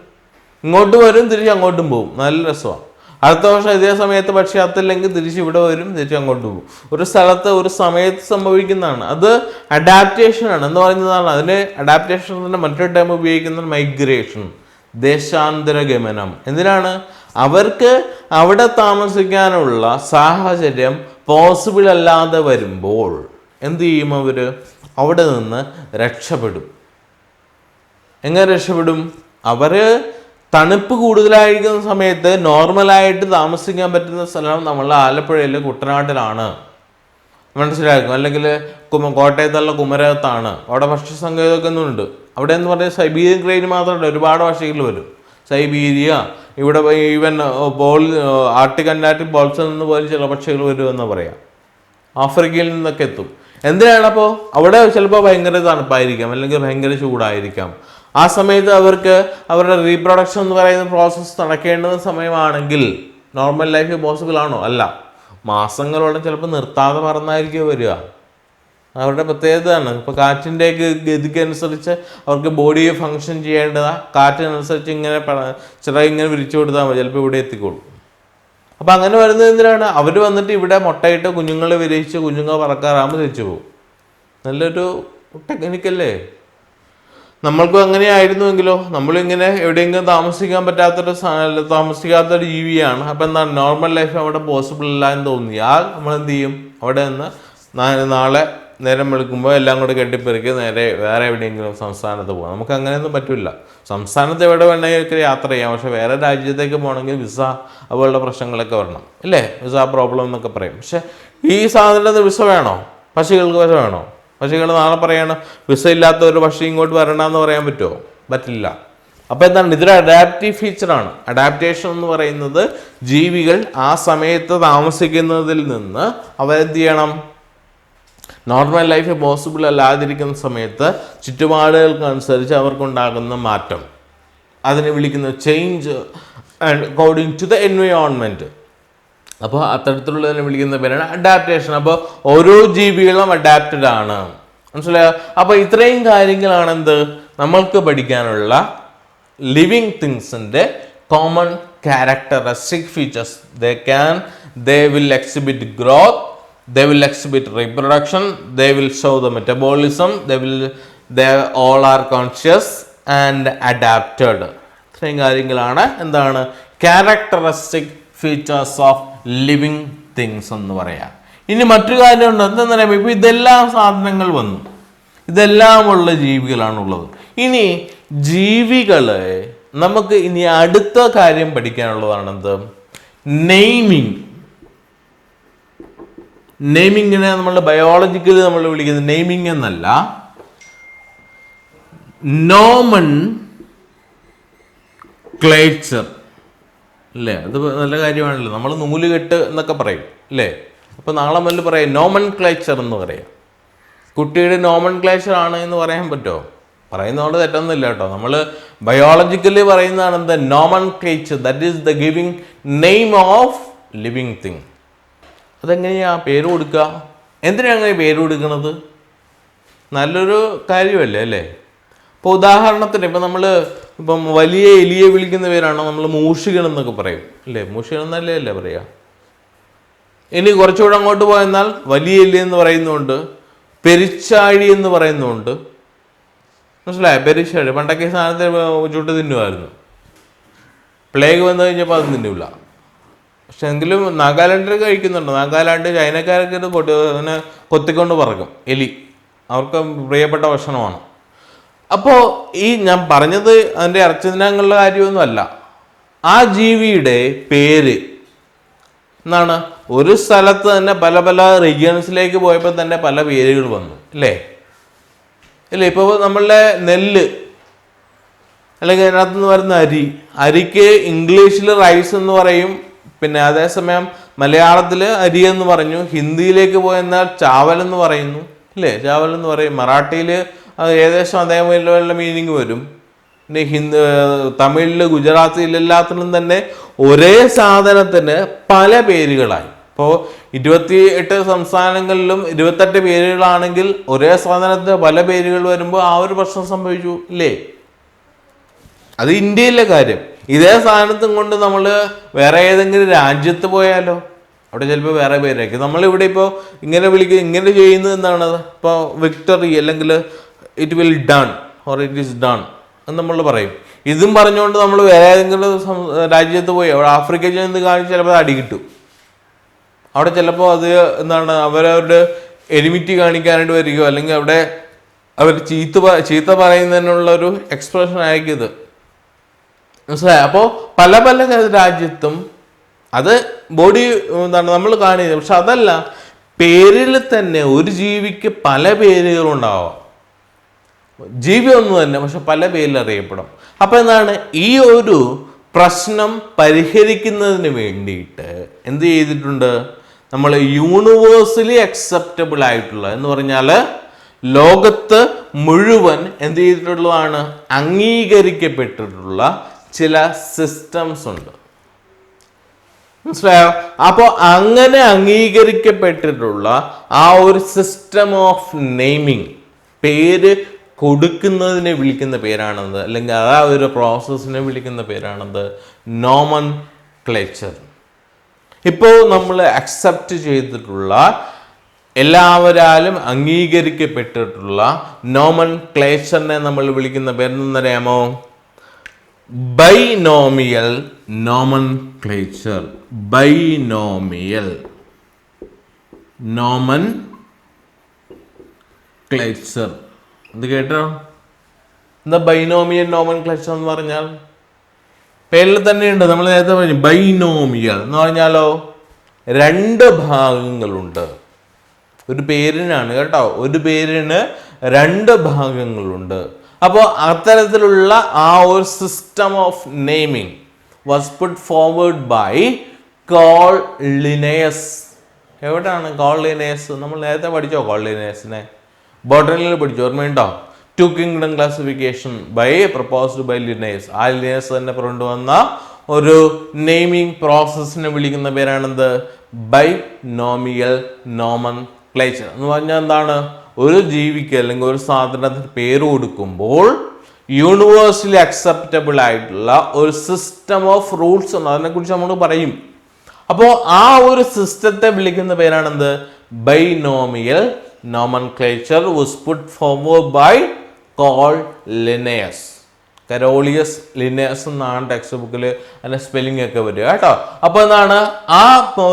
ഇങ്ങോട്ട് വരും, തിരിച്ച് അങ്ങോട്ടും പോകും. നല്ല രസമാണ്. അടുത്ത വർഷം ഇതേ സമയത്ത് പക്ഷി അത്തില്ലെങ്കിൽ തിരിച്ച് ഇവിടെ വരും, തിരിച്ച് അങ്ങോട്ട് പോകും. ഒരു സ്ഥലത്ത് ഒരു സമയത്ത് സംഭവിക്കുന്നതാണ്. അത് അഡാപ്റ്റേഷനാണ് എന്ന് പറയുന്നതാണ്. അതിന് അഡാപ്റ്റേഷൻ്റെ മറ്റൊരു ടൈം ഉപയോഗിക്കുന്നത് മൈഗ്രേഷൻ, ദേശാന്തര ഗമനം. എന്തിനാണ്? അവർക്ക് അവിടെ താമസിക്കാനുള്ള സാഹചര്യം പോസിബിൾ അല്ലാതെ വരുമ്പോൾ എന്ത് ചെയ്യും? അവർ അവിടെ നിന്ന് രക്ഷപ്പെടും. എങ്ങനെ രക്ഷപ്പെടും? അവർ തണുപ്പ് കൂടുതലായിരിക്കുന്ന സമയത്ത് നോർമലായിട്ട് താമസിക്കാൻ പറ്റുന്ന സ്ഥലം നമ്മളുടെ ആലപ്പുഴയിലെ കുട്ടനാട്ടിലാണ്, മനസ്സിലാക്കും. അല്ലെങ്കിൽ കോട്ടയത്തുള്ള കുമരകത്താണ്. അവിടെ പക്ഷിസങ്കേതമൊക്കെ ഒന്നുണ്ട്. അവിടെ എന്ന് പറഞ്ഞാൽ സൈബീരിയൻ ക്രെയിൻ മാത്രമല്ല, ഒരുപാട് പക്ഷികൾ വരും. സൈബീരിയ, ഇവിടെ ഈവൻ ആർട്ടിക് അന്റാർട്ടിക് ബോൾസിൽ നിന്ന് പോലും ചില പക്ഷികൾ വരുമെന്ന് പറയാം. ആഫ്രിക്കയിൽ നിന്നൊക്കെ എത്തും. എന്തിനാണ്? അപ്പോൾ അവിടെ ചിലപ്പോൾ ഭയങ്കര തണുപ്പായിരിക്കാം, അല്ലെങ്കിൽ ഭയങ്കര ചൂടായിരിക്കാം. ആ സമയത്ത് അവർക്ക് അവരുടെ റീപ്രൊഡക്ഷൻ എന്ന് പറയുന്ന പ്രോസസ്സ് നടക്കേണ്ടുന്ന സമയമാണെങ്കിൽ നോർമൽ ലൈഫ് പോസിബിൾ ആണോ? അല്ല. മാസങ്ങളോളം ചിലപ്പോൾ നിർത്താതെ പറന്നായിരിക്കും വരിക. അവരുടെ പ്രത്യേകതയാണ്. ഇപ്പോൾ കാറ്റിൻ്റെ ഗതിക്കനുസരിച്ച് അവർക്ക് ബോഡി ഫങ്ഷൻ ചെയ്യേണ്ടതാണ്. കാറ്റിനനുസരിച്ച് ഇങ്ങനെ ഇങ്ങനെ വിരിച്ചു കൊടുത്താൽ മതി, ചിലപ്പോൾ ഇവിടെ എത്തിക്കോളും. അപ്പം അങ്ങനെ വരുന്നത് എന്തിനാണ്? അവർ വന്നിട്ട് ഇവിടെ മുട്ടയിട്ട് കുഞ്ഞുങ്ങളെ വിരിയിച്ച് കുഞ്ഞുങ്ങൾ പറക്കാറാകുമ്പോൾ തിരിച്ചു പോകും. നല്ലൊരു ടെക്നിക്കല്ലേ? നമ്മൾക്കും അങ്ങനെയായിരുന്നുവെങ്കിലോ? നമ്മളിങ്ങനെ എവിടെയെങ്കിലും താമസിക്കാത്തൊരു ജീവിയാണ്. അപ്പം എന്താണ്, നോർമൽ ലൈഫ് അവിടെ പോസിബിൾ അല്ല എന്ന് തോന്നിയാൽ നമ്മൾ എന്ത് ചെയ്യും? അവിടെ നിന്ന് നാളെ നേരം വെളുക്കുമ്പോൾ എല്ലാം കൂടെ കെട്ടിപ്പെറുക്കി നേരെ വേറെ എവിടെയെങ്കിലും സംസ്ഥാനത്ത് പോകാം. നമുക്ക് അങ്ങനെയൊന്നും പറ്റില്ല. സംസ്ഥാനത്ത് എവിടെ വേണമെങ്കിൽ യാത്ര ചെയ്യാം. പക്ഷെ വേറെ രാജ്യത്തേക്ക് പോകണമെങ്കിൽ വിസ അതുപോലുള്ള പ്രശ്നങ്ങളൊക്കെ വരണം, അല്ലേ? വിസ പ്രോബ്ലം എന്നൊക്കെ പറയും. പക്ഷെ ഈ സാധനത്തിന് വിസ വേണോ? പക്ഷികൾക്ക് വിസ വേണോ? പക്ഷികൾ നാളെ പറയണം വിസ ഇല്ലാത്ത ഒരു പക്ഷി ഇങ്ങോട്ട് വരണമെന്ന് പറയാൻ പറ്റുമോ? പറ്റില്ല. അപ്പോൾ എന്താണ്? ഇതൊരു അഡാപ്റ്റീവ് ഫീച്ചറാണ്. അഡാപ്റ്റേഷൻ എന്ന് പറയുന്നത് ജീവികൾ ആ സമയത്ത് താമസിക്കുന്നതിൽ നിന്ന് അവരെന്ത് ചെയ്യണം? നോർമൽ ലൈഫ് പോസിബിൾ അല്ലാതിരിക്കുന്ന സമയത്ത് ചുറ്റുപാടുകൾക്കനുസരിച്ച് അവർക്കുണ്ടാകുന്ന മാറ്റം, അതിനെ വിളിക്കുന്ന change according to the environment. അപ്പോൾ അത്തരത്തിലുള്ളതിനെ വിളിക്കുന്ന പേരാണ് അഡാപ്റ്റേഷൻ. അപ്പോൾ ഓരോ ജീവികളും അഡാപ്റ്റഡ് ആണ്, മനസ്സിലായോ? അപ്പോൾ ഇത്രയും കാര്യങ്ങളാണ് എന്ത് നമ്മൾക്ക് പഠിക്കാനുള്ള ലിവിങ് തിങ്സിൻ്റെ common characteristic features. they will exhibit growth, they will exhibit reproduction, they will show the metabolism, they all are conscious and adapted. ഇത്രയും കാര്യങ്ങളാണ് എന്താണ് characteristic features of living things എന്ന് പറയാം. ഇനി മറ്റൊരു കാര്യമുണ്ട്. എന്താണെന്ന് പറയുമ്പോൾ ഇപ്പോൾ ഇതെല്ലാം സാധനങ്ങൾ വന്നു, ഇതെല്ലാം ഉള്ള ജീവികളാണുള്ളത്. ഇനി ജീവികളെ നമുക്ക് ഇനി അടുത്ത കാര്യം പഠിക്കാനുള്ളതാണ് എന്ത്? നെയ്മിങ്. നെയ്മിങ്ങിനെ നമ്മൾ ബയോളജിക്കലി നമ്മൾ വിളിക്കുന്നത് നെയ്മിങ് എന്നല്ല, നോമൻ ക്ലേച്ചർ അല്ലേ? അത് നല്ല കാര്യമാണല്ലോ. നമ്മൾ നൂലുകെട്ട് എന്നൊക്കെ പറയും അല്ലേ? അപ്പോൾ നാളെ മുതൽ പറയാം നോമൻ ക്ലേച്ചർ എന്ന് പറയാം. കുട്ടിയുടെ നോമൻ ക്ലേച്ചർ ആണ് എന്ന് പറയാൻ പറ്റുമോ? പറയുന്നതുകൊണ്ട് തെറ്റൊന്നുമില്ല കേട്ടോ. നമ്മൾ ബയോളജിക്കലി പറയുന്നതാണ് എന്ത്? Nomenclature. That is the giving name of living thing. അതെങ്ങനെയാണ് പേര് കൊടുക്കുക? എന്തിനാണ് അങ്ങനെ പേര് കൊടുക്കുന്നത്? നല്ലൊരു കാര്യമല്ലേ അല്ലേ? ഇപ്പോൾ ഉദാഹരണത്തിന് ഇപ്പം വലിയ എലിയെ വിളിക്കുന്ന പേരാണ് നമ്മൾ മൂഷികൾ എന്നൊക്കെ പറയും അല്ലേ? മൂഷികൾ എന്നല്ലേ അല്ലേ പറയുക? ഇനി കുറച്ചുകൂടെ അങ്ങോട്ട് പോയെന്നാൽ വലിയ എലി എന്ന് പറയുന്നുണ്ട്, പെരിച്ചാഴി എന്ന് പറയുന്നുണ്ട്, മനസ്സിലായോ? പെരിച്ചാഴി പണ്ടൊക്കെ സാധനത്തിന് ചുട്ട് തിന്നുമായിരുന്നു. പ്ലേഗ് വന്നു കഴിഞ്ഞപ്പോൾ അത് തിന്നില്ല. പക്ഷെ എങ്കിലും നാഗാലാൻഡിൽ കഴിക്കുന്നുണ്ട്. നാഗാലാൻഡ് ചൈനക്കാരൊക്കെ ഇത് അങ്ങനെ കൊത്തിക്കൊണ്ട് പറക്കും എലി. അവർക്ക് പ്രിയപ്പെട്ട ഭക്ഷണമാണ്. അപ്പോൾ ഈ ഞാൻ പറഞ്ഞത് അതിൻ്റെ ഇറച്ചിദിനങ്ങളുടെ കാര്യമൊന്നുമല്ല. ആ ജീവിയുടെ പേര് എന്നാണ്. ഒരു സ്ഥലത്ത് തന്നെ പല പല റീജിയൻസിലേക്ക് പോയപ്പോൾ തന്നെ പല പേരുകൾ വന്നു അല്ലേ? ഇല്ലേ? ഇപ്പോൾ നമ്മളുടെ നെല്ല് അല്ലെങ്കിൽ അതിനകത്ത് നിന്ന് വരുന്ന അരിക്ക് ഇംഗ്ലീഷിൽ റൈസ് എന്ന് പറയും. പിന്നെ അതേസമയം മലയാളത്തിൽ അരി എന്ന് പറഞ്ഞു. ഹിന്ദിയിലേക്ക് പോയെന്നാൽ ചാവൽ എന്ന് പറയുന്നു അല്ലേ? ചാവൽ എന്ന് പറയും. മറാഠിയിൽ അത് ഏകദേശം അതേപോലെ മീനിങ് വരും. പിന്നെ തമിഴിൽ, ഗുജറാത്തിൽ എല്ലാത്തിനും തന്നെ ഒരേ സാധനത്തിന് പല പേരുകളായി. ഇപ്പോൾ 28 സംസ്ഥാനങ്ങളിലും 28 പേരുകളാണെങ്കിൽ ഒരേ സാധനത്തിന് പല പേരുകൾ വരുമ്പോൾ ആ ഒരു പ്രശ്നം സംഭവിച്ചു ഇല്ലേ? അത് ഇന്ത്യയിലെ കാര്യം. ഇതേ സാധനത്തും കൊണ്ട് നമ്മൾ വേറെ ഏതെങ്കിലും രാജ്യത്ത് പോയാലോ അവിടെ ചിലപ്പോൾ വേറെ പേരായിരിക്കും. നമ്മളിവിടെ ഇപ്പോൾ ഇങ്ങനെ ചെയ്യുന്നത് എന്താണ്? ഇപ്പോൾ വിക്ടറി അല്ലെങ്കിൽ it will done or it is done എന്ന് നമ്മൾ പറയും. ഇതും പറഞ്ഞുകൊണ്ട് നമ്മൾ വേറെ ഏതെങ്കിലും രാജ്യത്ത് പോയി അവിടെ ആഫ്രിക്കയിൽ ചെന്ന് കാണിച്ച് ചിലപ്പോൾ അത് അടി കിട്ടും. അവിടെ ചിലപ്പോൾ അത് എന്താണ് അവരവരുടെ എലിമിറ്റി കാണിക്കാനായിട്ട് വരികയോ അല്ലെങ്കിൽ അവിടെ അവർ ചീത്ത പറയുന്നതിനുള്ളൊരു എക്സ്പ്രഷൻ ആയിരിക്കും ഇത്. മനസ്സിലായി? അപ്പോൾ പല പല രാജ്യത്തും അത് ബോഡി എന്താണ് നമ്മൾ കാണുന്നത്. പക്ഷെ അതല്ല, പേരിൽ തന്നെ ഒരു ജീവിക്ക് പല പേരുകളുണ്ടാവാം. ജീവി ഒന്ന് തന്നെ പക്ഷെ പല പേരിൽ അറിയപ്പെടും. അപ്പം എന്താണ് ഈ ഒരു പ്രശ്നം പരിഹരിക്കുന്നതിന് വേണ്ടിയിട്ട് എന്ത് ചെയ്തിട്ടുണ്ട്? നമ്മൾ യൂണിവേഴ്സലി അക്സെപ്റ്റബിൾ ആയിട്ടുള്ള എന്ന് പറഞ്ഞാൽ ലോകത്ത് മുഴുവൻ എന്ത് ചെയ്തിട്ടുള്ളതാണ്? അംഗീകരിക്കപ്പെട്ടിട്ടുള്ള ചില സിസ്റ്റംസ് ഉണ്ട്. മനസ്സിലായോ? അപ്പോൾ അങ്ങനെ അംഗീകരിക്കപ്പെട്ടിട്ടുള്ള ആ ഒരു സിസ്റ്റം ഓഫ് നെയിമിങ്, പേര് കൊടുക്കുന്നതിനെ വിളിക്കുന്ന പേരാണത്, അല്ലെങ്കിൽ ആ ഒരു പ്രോസസ്സിനെ വിളിക്കുന്ന പേരാണത് നോമൻക്ലേച്ചർ. ഇപ്പോൾ നമ്മൾ അക്സെപ്റ്റ് ചെയ്തിട്ടുള്ള എല്ലാവരാലും അംഗീകരിക്കപ്പെട്ടിട്ടുള്ള നോമൻക്ലേച്ചറിനെ നമ്മൾ വിളിക്കുന്ന പേരെന്നറിയാമോ? Binomial nomenclature. Binomial nomenclature. ഇത് കേട്ടോ? എന്താ ബൈനോമിയൽ നോമൻക്ലേച്ചർ എന്ന് പറഞ്ഞാൽ? പേരിൽ തന്നെയുണ്ട്. നമ്മൾ നേരത്തെ പറഞ്ഞു ബൈനോമിയൽ എന്ന് പറഞ്ഞാലോ 2 ഭാഗങ്ങളുണ്ട്. ഒരു പേരിനാണ് കേട്ടോ, ഒരു പേരിന് 2 ഭാഗങ്ങളുണ്ട്. അപ്പോൾ അത്തരത്തിലുള്ള ആ ഒരു system of naming was put forward by Carl Linnaeus. എവിടെയാണ് കോൾ ലിനേയസ്? നമ്മൾ നേരത്തെ പഠിച്ചോ കോൾ ലിനേയസിനെ? ബോട്ടണിയിൽ പഠിച്ചു, ഓർമ്മയുണ്ടോ? 2 kingdom classification proposed by Linnaeus. ആ ലിനേയസ് തന്നെ കൊണ്ടുവന്ന ഒരു നെയിമിംഗ് പ്രോസസ്സിനെ വിളിക്കുന്ന പേരാണെന്ത്? ബൈനോമിയൽ നോമൻക്ലേച്ചർ എന്ന് പറഞ്ഞാൽ എന്താണ്? ഒരു ജീവിക്ക് അല്ലെങ്കിൽ ഒരു സാധനത്തിന് പേര് കൊടുക്കുമ്പോൾ യൂണിവേഴ്സലി അക്സെപ്റ്റബിൾ ആയിട്ടുള്ള ഒരു സിസ്റ്റം ഓഫ് റൂൾസ് ഉണ്ട്. അതിനെക്കുറിച്ച് നമ്മൾ പറയും. അപ്പോൾ ആ ഒരു സിസ്റ്റത്തെ വിളിക്കുന്ന പേരാണെന്ത്? Binomial nomenclature was put forward by Carl Linnaeus. Carolus Linnaeus എന്നാണ് ടെക്സ്റ്റ് ബുക്കിൽ അതിൻ്റെ സ്പെല്ലിംഗ് ഒക്കെ വരിക കേട്ടോ. അപ്പോൾ എന്താണ് ആ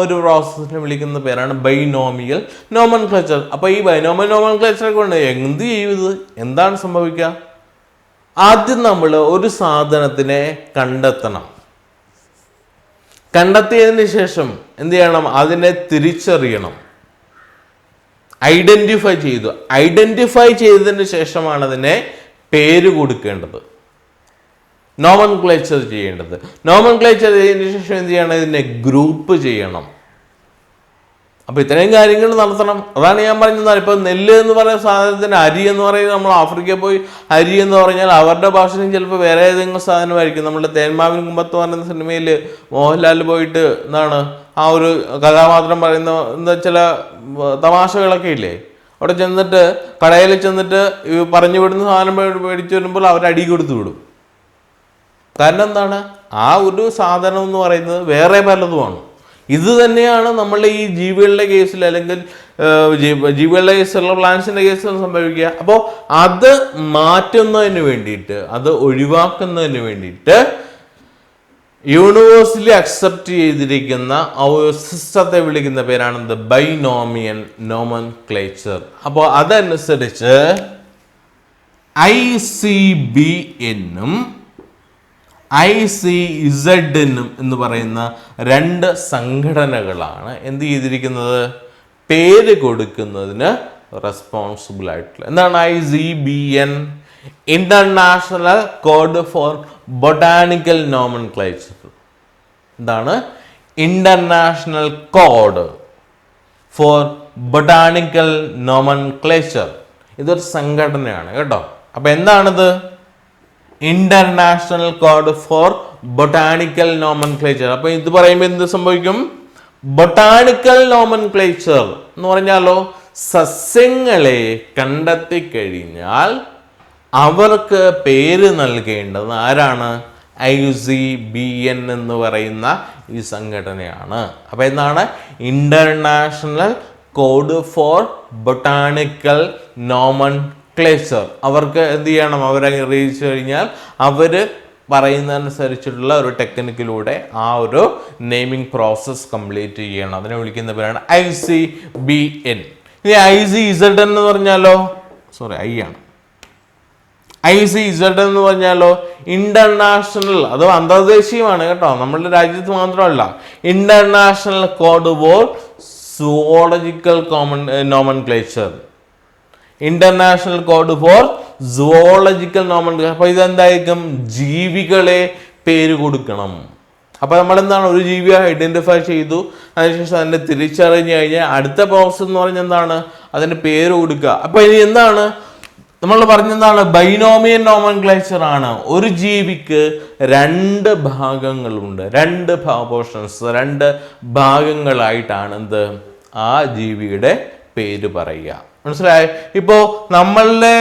ഒരു പ്രോസസ്സിനെ വിളിക്കുന്ന പേരാണ് ബൈനോമിയൽ നോമൻക്ലേച്ചർ. അപ്പോൾ ഈ ബൈനോമിയൽ നോമൻക്ലേച്ചർ കൊണ്ട് എന്ത് ചെയ്യുന്നത്? എന്താണ് സംഭവിക്കുക? ആദ്യം നമ്മൾ ഒരു സാധനത്തിനെ കണ്ടെത്തണം. കണ്ടെത്തിയതിന് ശേഷം എന്ത് ചെയ്യണം? അതിനെ തിരിച്ചറിയണം. ഐഡന്റിഫൈ ചെയ്തതിന് ശേഷമാണ് അതിനെ പേര് കൊടുക്കേണ്ടത്, നോമൻക്ലേച്ചർ ചെയ്യേണ്ടത്. നോമൻക്ലേച്ചർ ചെയ്തതിന് ശേഷം എന്ത് ചെയ്യണം? ഇതിനെ ഗ്രൂപ്പ് ചെയ്യണം. അപ്പൊ ഇത്രയും കാര്യങ്ങൾ നടത്തണം. അതാണ് ഞാൻ പറഞ്ഞത്. ഇപ്പൊ നെല്ല് എന്ന് പറയുന്ന സാധനത്തിന് അരി എന്ന് പറയുന്നത്, നമ്മൾ ആഫ്രിക്കയിൽ പോയി അരി എന്ന് പറഞ്ഞാൽ അവരുടെ ഭാഷയും ചിലപ്പോൾ വേറെ ഏതെങ്കിലും സാധനമായിരിക്കും. നമ്മുടെ തേന്മാവിൻ കുമ്പത്ത് പറയുന്ന സിനിമയിൽ മോഹൻലാൽ പോയിട്ട് എന്താണ് ആ ഒരു കഥാപാത്രം പറയുന്ന എന്താ ചില തമാശകളൊക്കെ ഇല്ലേ? അവിടെ ചെന്നിട്ട് കടയിൽ ചെന്നിട്ട് പറഞ്ഞു വിടുന്ന സാധനം മേടിച്ചു വരുമ്പോൾ അവർ അടി കൊടുത്തു വിടും. കാരണം എന്താണ്? ആ ഒരു സാധനം എന്ന് പറയുന്നത് വേറെ പലതുമാണ്. ഇത് തന്നെയാണ് നമ്മളുടെ ഈ ജീവികളുടെ കേസിൽ അല്ലെങ്കിൽ ജീവികളുടെ കേസിലുള്ള പ്ലാന്റ്സിന്റെ കേസിൽ സംഭവിക്കുക. അപ്പോൾ അത് മാറ്റുന്നതിന് വേണ്ടിയിട്ട്, അത് ഒഴിവാക്കുന്നതിന് വേണ്ടിയിട്ട് യൂണിവേഴ്സലി അക്സെപ്റ്റ് ചെയ്തിരിക്കുന്ന ആ ഒരു സിസ്റ്റത്തെ വിളിക്കുന്ന പേരാണ് ബൈനോമിയൽ നോമൻക്ലേച്ചർ. അപ്പോൾ അതനുസരിച്ച് ICBN-ഉം ICZ-നും എന്ന് പറയുന്ന രണ്ട് സംഘടനകളാണ് എന്ത് ചെയ്തിരിക്കുന്നത്, പേര് കൊടുക്കുന്നതിന് റെസ്പോൺസിബിൾ ആയിട്ടുള്ള. എന്താണ് ICBN? International code for botanical nomenclature. എന്താണ് international code for botanical nomenclature? ഇതൊരു സംഘടനയാണ് കേട്ടോ. അപ്പൊ എന്താണിത്? International code for botanical nomenclature. അപ്പൊ ഇത് പറയുമ്പോൾ എന്ത് സംഭവിക്കും? ബൊട്ടാണിക്കൽ നോമൻക്ലേച്ചർ എന്ന് പറഞ്ഞാലോ, സസ്യങ്ങളെ കണ്ടെത്തി കഴിഞ്ഞാൽ അവർക്ക് പേര് നൽകേണ്ടത് ആരാണ്? ICBN എന്ന് പറയുന്ന ഈ സംഘടനയാണ്. അപ്പൊ എന്താണ് international code for botanical nomenclature. അവർക്ക് എന്ത് ചെയ്യണം? അവരെ അറിയിച്ചു കഴിഞ്ഞാൽ അവർ പറയുന്നതനുസരിച്ചിട്ടുള്ള ഒരു ടെക്നിക്കിലൂടെ ആ ഒരു നെയിമിംഗ് പ്രോസസ് കംപ്ലീറ്റ് ചെയ്യണം. അതിനെ വിളിക്കുന്ന പേരാണ് ICBN. ഇനി ICZ എന്ന് പറഞ്ഞാലോ, ICZ എന്ന് പറഞ്ഞാലോ ഇന്റർനാഷണൽ, അത് അന്തർദേശീയമാണ് കേട്ടോ, നമ്മളുടെ രാജ്യത്ത് മാത്രമല്ല. International code for zoological nomenclature. International code for zoological nomenclature. അപ്പൊ ഇതെന്തായിരിക്കും? ജീവികളെ പേര് കൊടുക്കണം. അപ്പൊ നമ്മൾ എന്താണ്, ഒരു ജീവിയെ ഐഡന്റിഫൈ ചെയ്തു, അതിനുശേഷം അതിനെ തിരിച്ചറിഞ്ഞു കഴിഞ്ഞാൽ അടുത്ത പ്രോസസ് എന്ന് പറഞ്ഞാൽ എന്താണ്? അതിന് പേര് കൊടുക്കുക. അപ്പൊ ഇനി എന്താണ് നമ്മൾ പറഞ്ഞെന്താണ്? ബൈനോമിയൽ നോമൻക്ലേച്ചർ ആണ്. ഒരു ജീവിക്ക് രണ്ട് ഭാഗങ്ങളുണ്ട്, രണ്ട് പോർഷൻസ്, രണ്ട് ഭാഗങ്ങളായിട്ടാണ് എന്ത് ആ ജീവിയുടെ പേര് പറയുക. മനസ്സിലായോ? ഇപ്പോ നമ്മളുടെ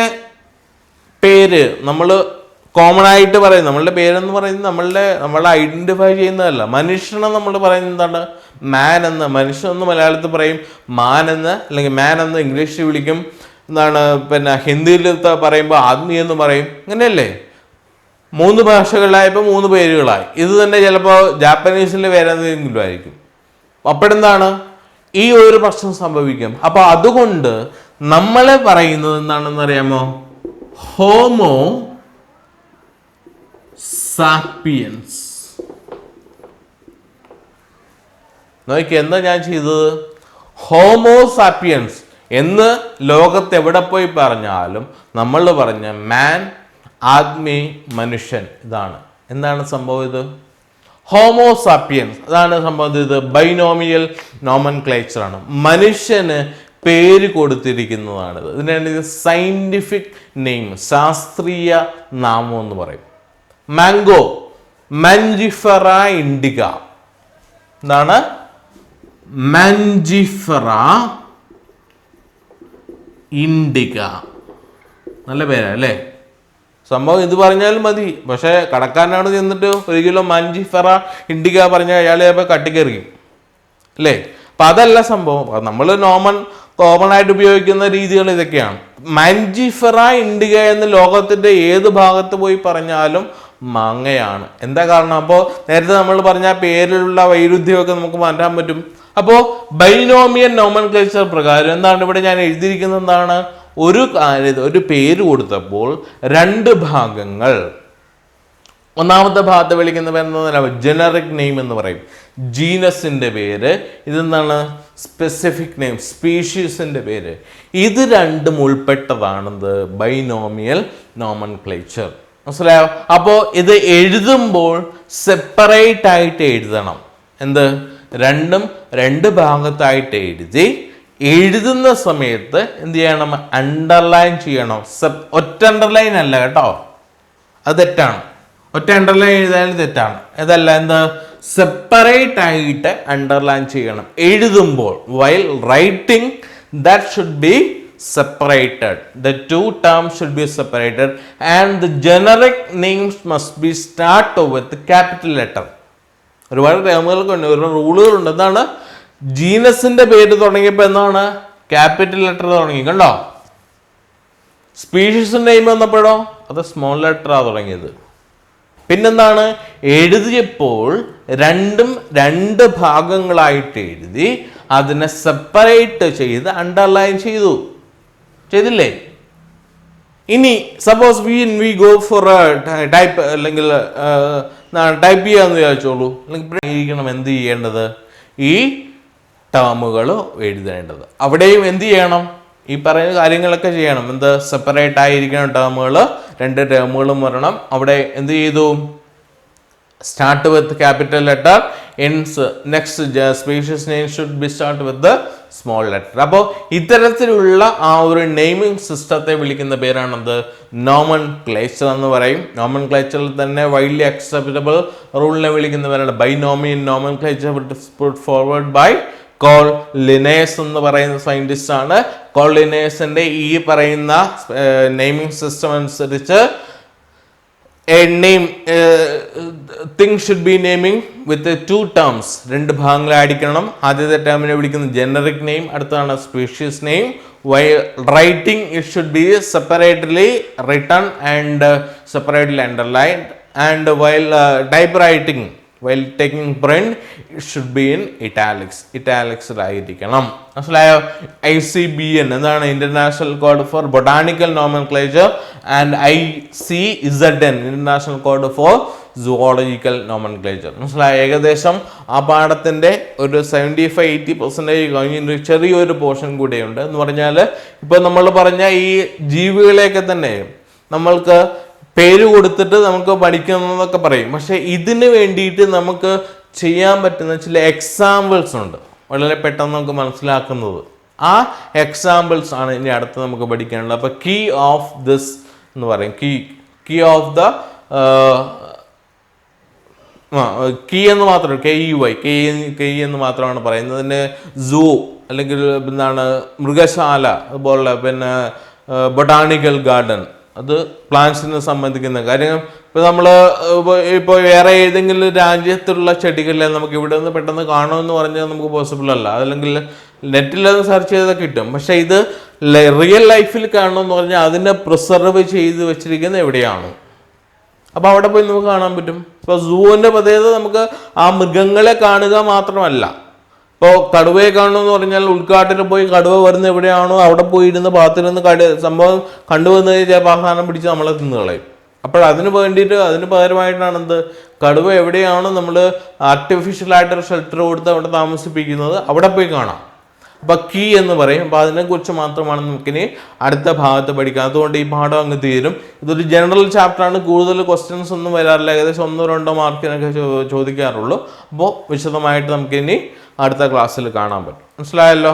പേര് നമ്മൾ കോമൺ ആയിട്ട് പറയും. നമ്മളുടെ പേരെന്ന് പറയുന്നത് നമ്മളെ ഐഡന്റിഫൈ ചെയ്യുന്നതല്ല. മനുഷ്യനെ നമ്മൾ പറയുന്നത് എന്താണ്? മാൻ എന്ന്. മനുഷ്യൻ എന്ന് മലയാളത്തിൽ പറയും, മാൻ എന്ന്, അല്ലെങ്കിൽ മാൻ എന്ന് ഇംഗ്ലീഷിൽ വിളിക്കും. എന്താണ് പിന്നെ ഹിന്ദിയിൽ പറയുമ്പോൾ ആദ്മി എന്ന് പറയും. അങ്ങനെയല്ലേ? 3 ഭാഷകളായപ്പോൾ 3 പേരുകളായി. ഇത് തന്നെ ചിലപ്പോൾ ജാപ്പനീസിലെ വേറെന്തെങ്കിലും ആയിരിക്കും. അപ്പോഴെന്താണ് ഈ ഒരു പ്രശ്നം സംഭവിക്കും. അപ്പൊ അതുകൊണ്ട് നമ്മളെ പറയുന്നത് എന്താണെന്ന് അറിയാമോ? Homo sapiens. നോക്കി എന്താ ഞാൻ ചെയ്തത്? ഹോമോ സാപ്പിയൻസ് എന്ന് ലോകത്ത് എവിടെ പോയി പറഞ്ഞാലും നമ്മൾ പറഞ്ഞ മാൻ, ആദ്മി, മനുഷ്യൻ, ഇതാണ്. എന്താണ് സംഭവം? ഇത് ഹോമോ സാപ്പിയൻസ്, അതാണ് സംഭവം. ഇത് ബൈനോമിയൽ നോമൻക്ലേച്ചർ ആണ്. മനുഷ്യന് പേര് കൊടുത്തിരിക്കുന്നതാണിത്. ഇതിനാണ് ഇത് സയന്റിഫിക് നെയിം, ശാസ്ത്രീയ നാമം എന്ന് പറയും. മാംഗോ, മഞ്ജിഫറ ഇൻഡിക. എന്താണ്? മഞ്ജിഫറ ഇൻഡിക. നല്ല പേരല്ലേ? സംഭവം ഇത് പറഞ്ഞാലും മതി. പക്ഷെ കടക്കാരനോട് ചെന്നിട്ട് 1 കിലോ മഞ്ജിഫറ ഇൻഡിക പറഞ്ഞാൽ അയാളെ ചിലപ്പോൾ കട്ടിക്കെറിയും അല്ലേ? അപ്പൊ അതല്ല സംഭവം. നമ്മൾ കോമൺ ആയിട്ട് ഉപയോഗിക്കുന്ന രീതികൾ ഇതൊക്കെയാണ്. മഞ്ജിഫറ ഇൻഡിക എന്ന് ലോകത്തിന്റെ ഏത് ഭാഗത്ത് പോയി പറഞ്ഞാലും മാങ്ങയാണ്. എന്താ കാരണം? അപ്പോൾ നേരത്തെ നമ്മൾ പറഞ്ഞ പേരിലുള്ള വൈരുദ്ധ്യമൊക്കെ നമുക്ക് മാറ്റാൻ പറ്റും. അപ്പോൾ ബൈനോമിയൽ നോമൻക്ലേച്ചർ പ്രകാരം എന്താണ് ഇവിടെ ഞാൻ എഴുതിയിരിക്കുന്നത്? എന്താണ്? ഒരു പേര് കൊടുത്തപ്പോൾ 2 ഭാഗങ്ങൾ. ഒന്നാമത്തെ ഭാഗത്ത് വിളിക്കുന്ന പേര് ജനറിക് നെയിം എന്ന് പറയും, ജീനസിന്റെ പേര്. ഇതെന്താണ്? സ്പെസിഫിക് നെയിം, സ്പീഷീസിന്റെ പേര്. ഇത് രണ്ടും ഉൾപ്പെട്ടതാണെന്ത് ബൈനോമിയൽ നോമൻക്ലേച്ചർ. മനസ്സിലായോ? അപ്പോൾ ഇത് എഴുതുമ്പോൾ സെപ്പറേറ്റ് ആയിട്ട് എഴുതണം. എന്ത്? രണ്ടും 2 ഭാഗത്തായിട്ട് എഴുതുന്ന സമയത്ത് എന്ത് ചെയ്യണം? അണ്ടർലൈൻ ചെയ്യണം. ഒറ്റ അണ്ടർലൈൻ അല്ല കേട്ടോ, അത് തെറ്റാണ്. ഒറ്റ അണ്ടർലൈൻ എഴുതാനും തെറ്റാണ്. ഇതല്ല, എന്താ? സെപ്പറേറ്റ് ആയിട്ട് അണ്ടർലൈൻ ചെയ്യണം എഴുതുമ്പോൾ. While writing that should be separated. The 2 terms should be separated and the generic names must be started with capital letter. ഒരുപാട് ടേമുകളൊക്കെ ഉണ്ട്, ഒരുപാട് റൂളുകളുണ്ട്. എന്താണ്? ജീനസിന്റെ പേര് തുടങ്ങിയപ്പോൾ എന്താണ്? ക്യാപിറ്റൽ ലെറ്റർ തുടങ്ങി. കണ്ടോ? സ്പീഷീസിന്റെ നെയിം വന്നപ്പോഴോ അത് സ്മോൾ ലെറ്ററാണ് തുടങ്ങിയത്. പിന്നെന്താണ്, എഴുതിയപ്പോൾ രണ്ടും രണ്ട് ഭാഗങ്ങളായിട്ട് എഴുതി അതിനെ സെപ്പറേറ്റ് ചെയ്ത് അണ്ടർലൈൻ ചെയ്തില്ലേ? ഇനി suppose we go for type, അല്ലെങ്കിൽ ടൈപ്പ് ചെയ്യാന്ന് വിചാരിച്ചോളൂ, അല്ലെങ്കിൽ എന്ത് ചെയ്യേണ്ടത്, ഈ ടേമുകൾ എഴുതേണ്ടത്. അവിടെയും എന്ത് ചെയ്യണം, ഈ പറയുന്ന കാര്യങ്ങളൊക്കെ ചെയ്യണം. എന്ത്, സെപ്പറേറ്റ് ആയിരിക്കണം ടേമുകൾ, രണ്ട് ടേമുകളും വരണം. അവിടെ എന്ത് ചെയ്തു, start with capital letter, ends next species name should be start with small letter. അപ്പോൾ ഇത്തരത്തിലുള്ള ആ ഒരു നെയിമിംഗ് സിസ്റ്റത്തെ വിളിക്കുന്ന പേരാണത് നോമൻക്ലേച്ചർ എന്ന് പറയും. നോമൻക്ലേച്ചറിൽ തന്നെ വൈഡ്ലി അക്സെപ്റ്റബിൾ റൂളിനെ വിളിക്കുന്ന പേരാണ് binomial nomenclature put forward by Carl Linnaeus എന്ന് പറയുന്ന സയന്റിസ്റ്റ് ആണ്. കോൾ ലിനേഴ്സിന്റെ ഈ പറയുന്ന നെയിമിംഗ് സിസ്റ്റം അനുസരിച്ച് a name thing should be naming with two terms, രണ്ട് ഭാഗങ്ങളായിരിക്കണം. ആദ്യത്തെ ടേമിനെ വിളിക്കുന്ന ജനറിക് നെയിം, അടുത്താണ് species name. while writing it should be separately written and separately underlined, and while typewriting, while taking print, it should be in italics ആയിരിക്കണം. മനസ്സിലായോ? ICBN എന്താണ്, international code for botanical nomenclature, and ICZN international code for zoological nomenclature. മനസ്സിലായോ? ഏകദേശം ആ പാഠത്തിന്റെ ഒരു 75-80% കഴിഞ്ഞ ചെറിയൊരു പോർഷൻ കൂടെയുണ്ട്. എന്ന് പറഞ്ഞാൽ ഇപ്പൊ നമ്മൾ പറഞ്ഞ ഈ ജീവികളെയൊക്കെ തന്നെ നമ്മൾക്ക് പേര് കൊടുത്തിട്ട് നമുക്ക് പഠിക്കുന്നതൊക്കെ പറയും. പക്ഷെ ഇതിന് വേണ്ടിയിട്ട് നമുക്ക് ചെയ്യാൻ പറ്റുന്ന ചില എക്സാമ്പിൾസ് ഉണ്ട്, വളരെ പെട്ടെന്ന് നമുക്ക് മനസ്സിലാക്കുന്നത്. ആ എക്സാമ്പിൾസ് ആണ് ഇനി അടുത്ത് നമുക്ക് പഠിക്കാനുള്ളത്. അപ്പൊ കീ ഓഫ് ദിസ് എന്ന് പറയും, കീ ഓഫ് ദ കീ എന്ന് മാത്രം, കെ എന്ന് മാത്രമാണ് പറയുന്നത്. പിന്നെ സൂ അല്ലെങ്കിൽ എന്താണ് മൃഗശാല, അതുപോലെ പിന്നെ ബൊട്ടാണിക്കൽ ഗാർഡൻ, അത് പ്ലാന്റ്സിനെ സംബന്ധിക്കുന്ന കാര്യം. ഇപ്പോൾ നമ്മൾ ഇപ്പോൾ വേറെ ഏതെങ്കിലും രാജ്യത്തുള്ള ചെടികളെ നമുക്ക് ഇവിടെ നിന്ന് പെട്ടെന്ന് കാണുമെന്ന് പറഞ്ഞാൽ നമുക്ക് പോസിബിൾ അല്ല. അതല്ലെങ്കിൽ നെറ്റിൽ അത് സെർച്ച് ചെയ്താൽ കിട്ടും. പക്ഷെ ഇത് റിയൽ ലൈഫിൽ കാണണമെന്ന് പറഞ്ഞാൽ അതിനെ പ്രിസർവ് ചെയ്ത് വെച്ചിരിക്കുന്നത് എവിടെയാണ്, അപ്പോൾ അവിടെ പോയി നമുക്ക് കാണാൻ പറ്റും. ഇപ്പോൾ സൂവിൻ്റെ പ്രത്യേകത നമുക്ക് ആ മൃഗങ്ങളെ കാണുക മാത്രമല്ല. ഇപ്പോൾ കടുവയെ കാണണമെന്ന് പറഞ്ഞാൽ ഉൾക്കാട്ടിൽ പോയി കടുവ വരുന്ന എവിടെയാണോ അവിടെ പോയി ഇരുന്ന് പാത്തിരുന്ന് സംഭവം കണ്ടുവന്ന് ചിലപ്പോൾ ആഹാരം പിടിച്ച് നമ്മളെ തിന്ന് കളയും. അപ്പോൾ അതിന് വേണ്ടിയിട്ട് അതിന് പകരമായിട്ടാണ് എന്ത്, കടുവ എവിടെയാണോ നമ്മൾ ആർട്ടിഫിഷ്യലായിട്ടൊരു ഷെൽട്ടർ കൊടുത്ത് അവിടെ താമസിപ്പിക്കുന്നത് അവിടെ പോയി കാണാം. അപ്പോൾ കീ എന്ന് പറയും. അപ്പോൾ അതിനെക്കുറിച്ച് മാത്രമാണ് നമുക്കിനി അടുത്ത ഭാഗത്ത് പഠിക്കാം. അതുകൊണ്ട് ഈ പാഠം അങ്ങ് തീരും. ഇതൊരു ജനറൽ ചാപ്റ്ററാണ്, കൂടുതൽ ക്വസ്റ്റ്യൻസ് ഒന്നും വരാറില്ല, ഏകദേശം 1-2 മാർക്കിനൊക്കെ ചോദിക്കാറുള്ളൂ. അപ്പോൾ വിശദമായിട്ട് നമുക്കിനി അടുത്ത ക്ലാസ്സിൽ കാണാൻ പറ്റും. മനസ്സിലായല്ലോ?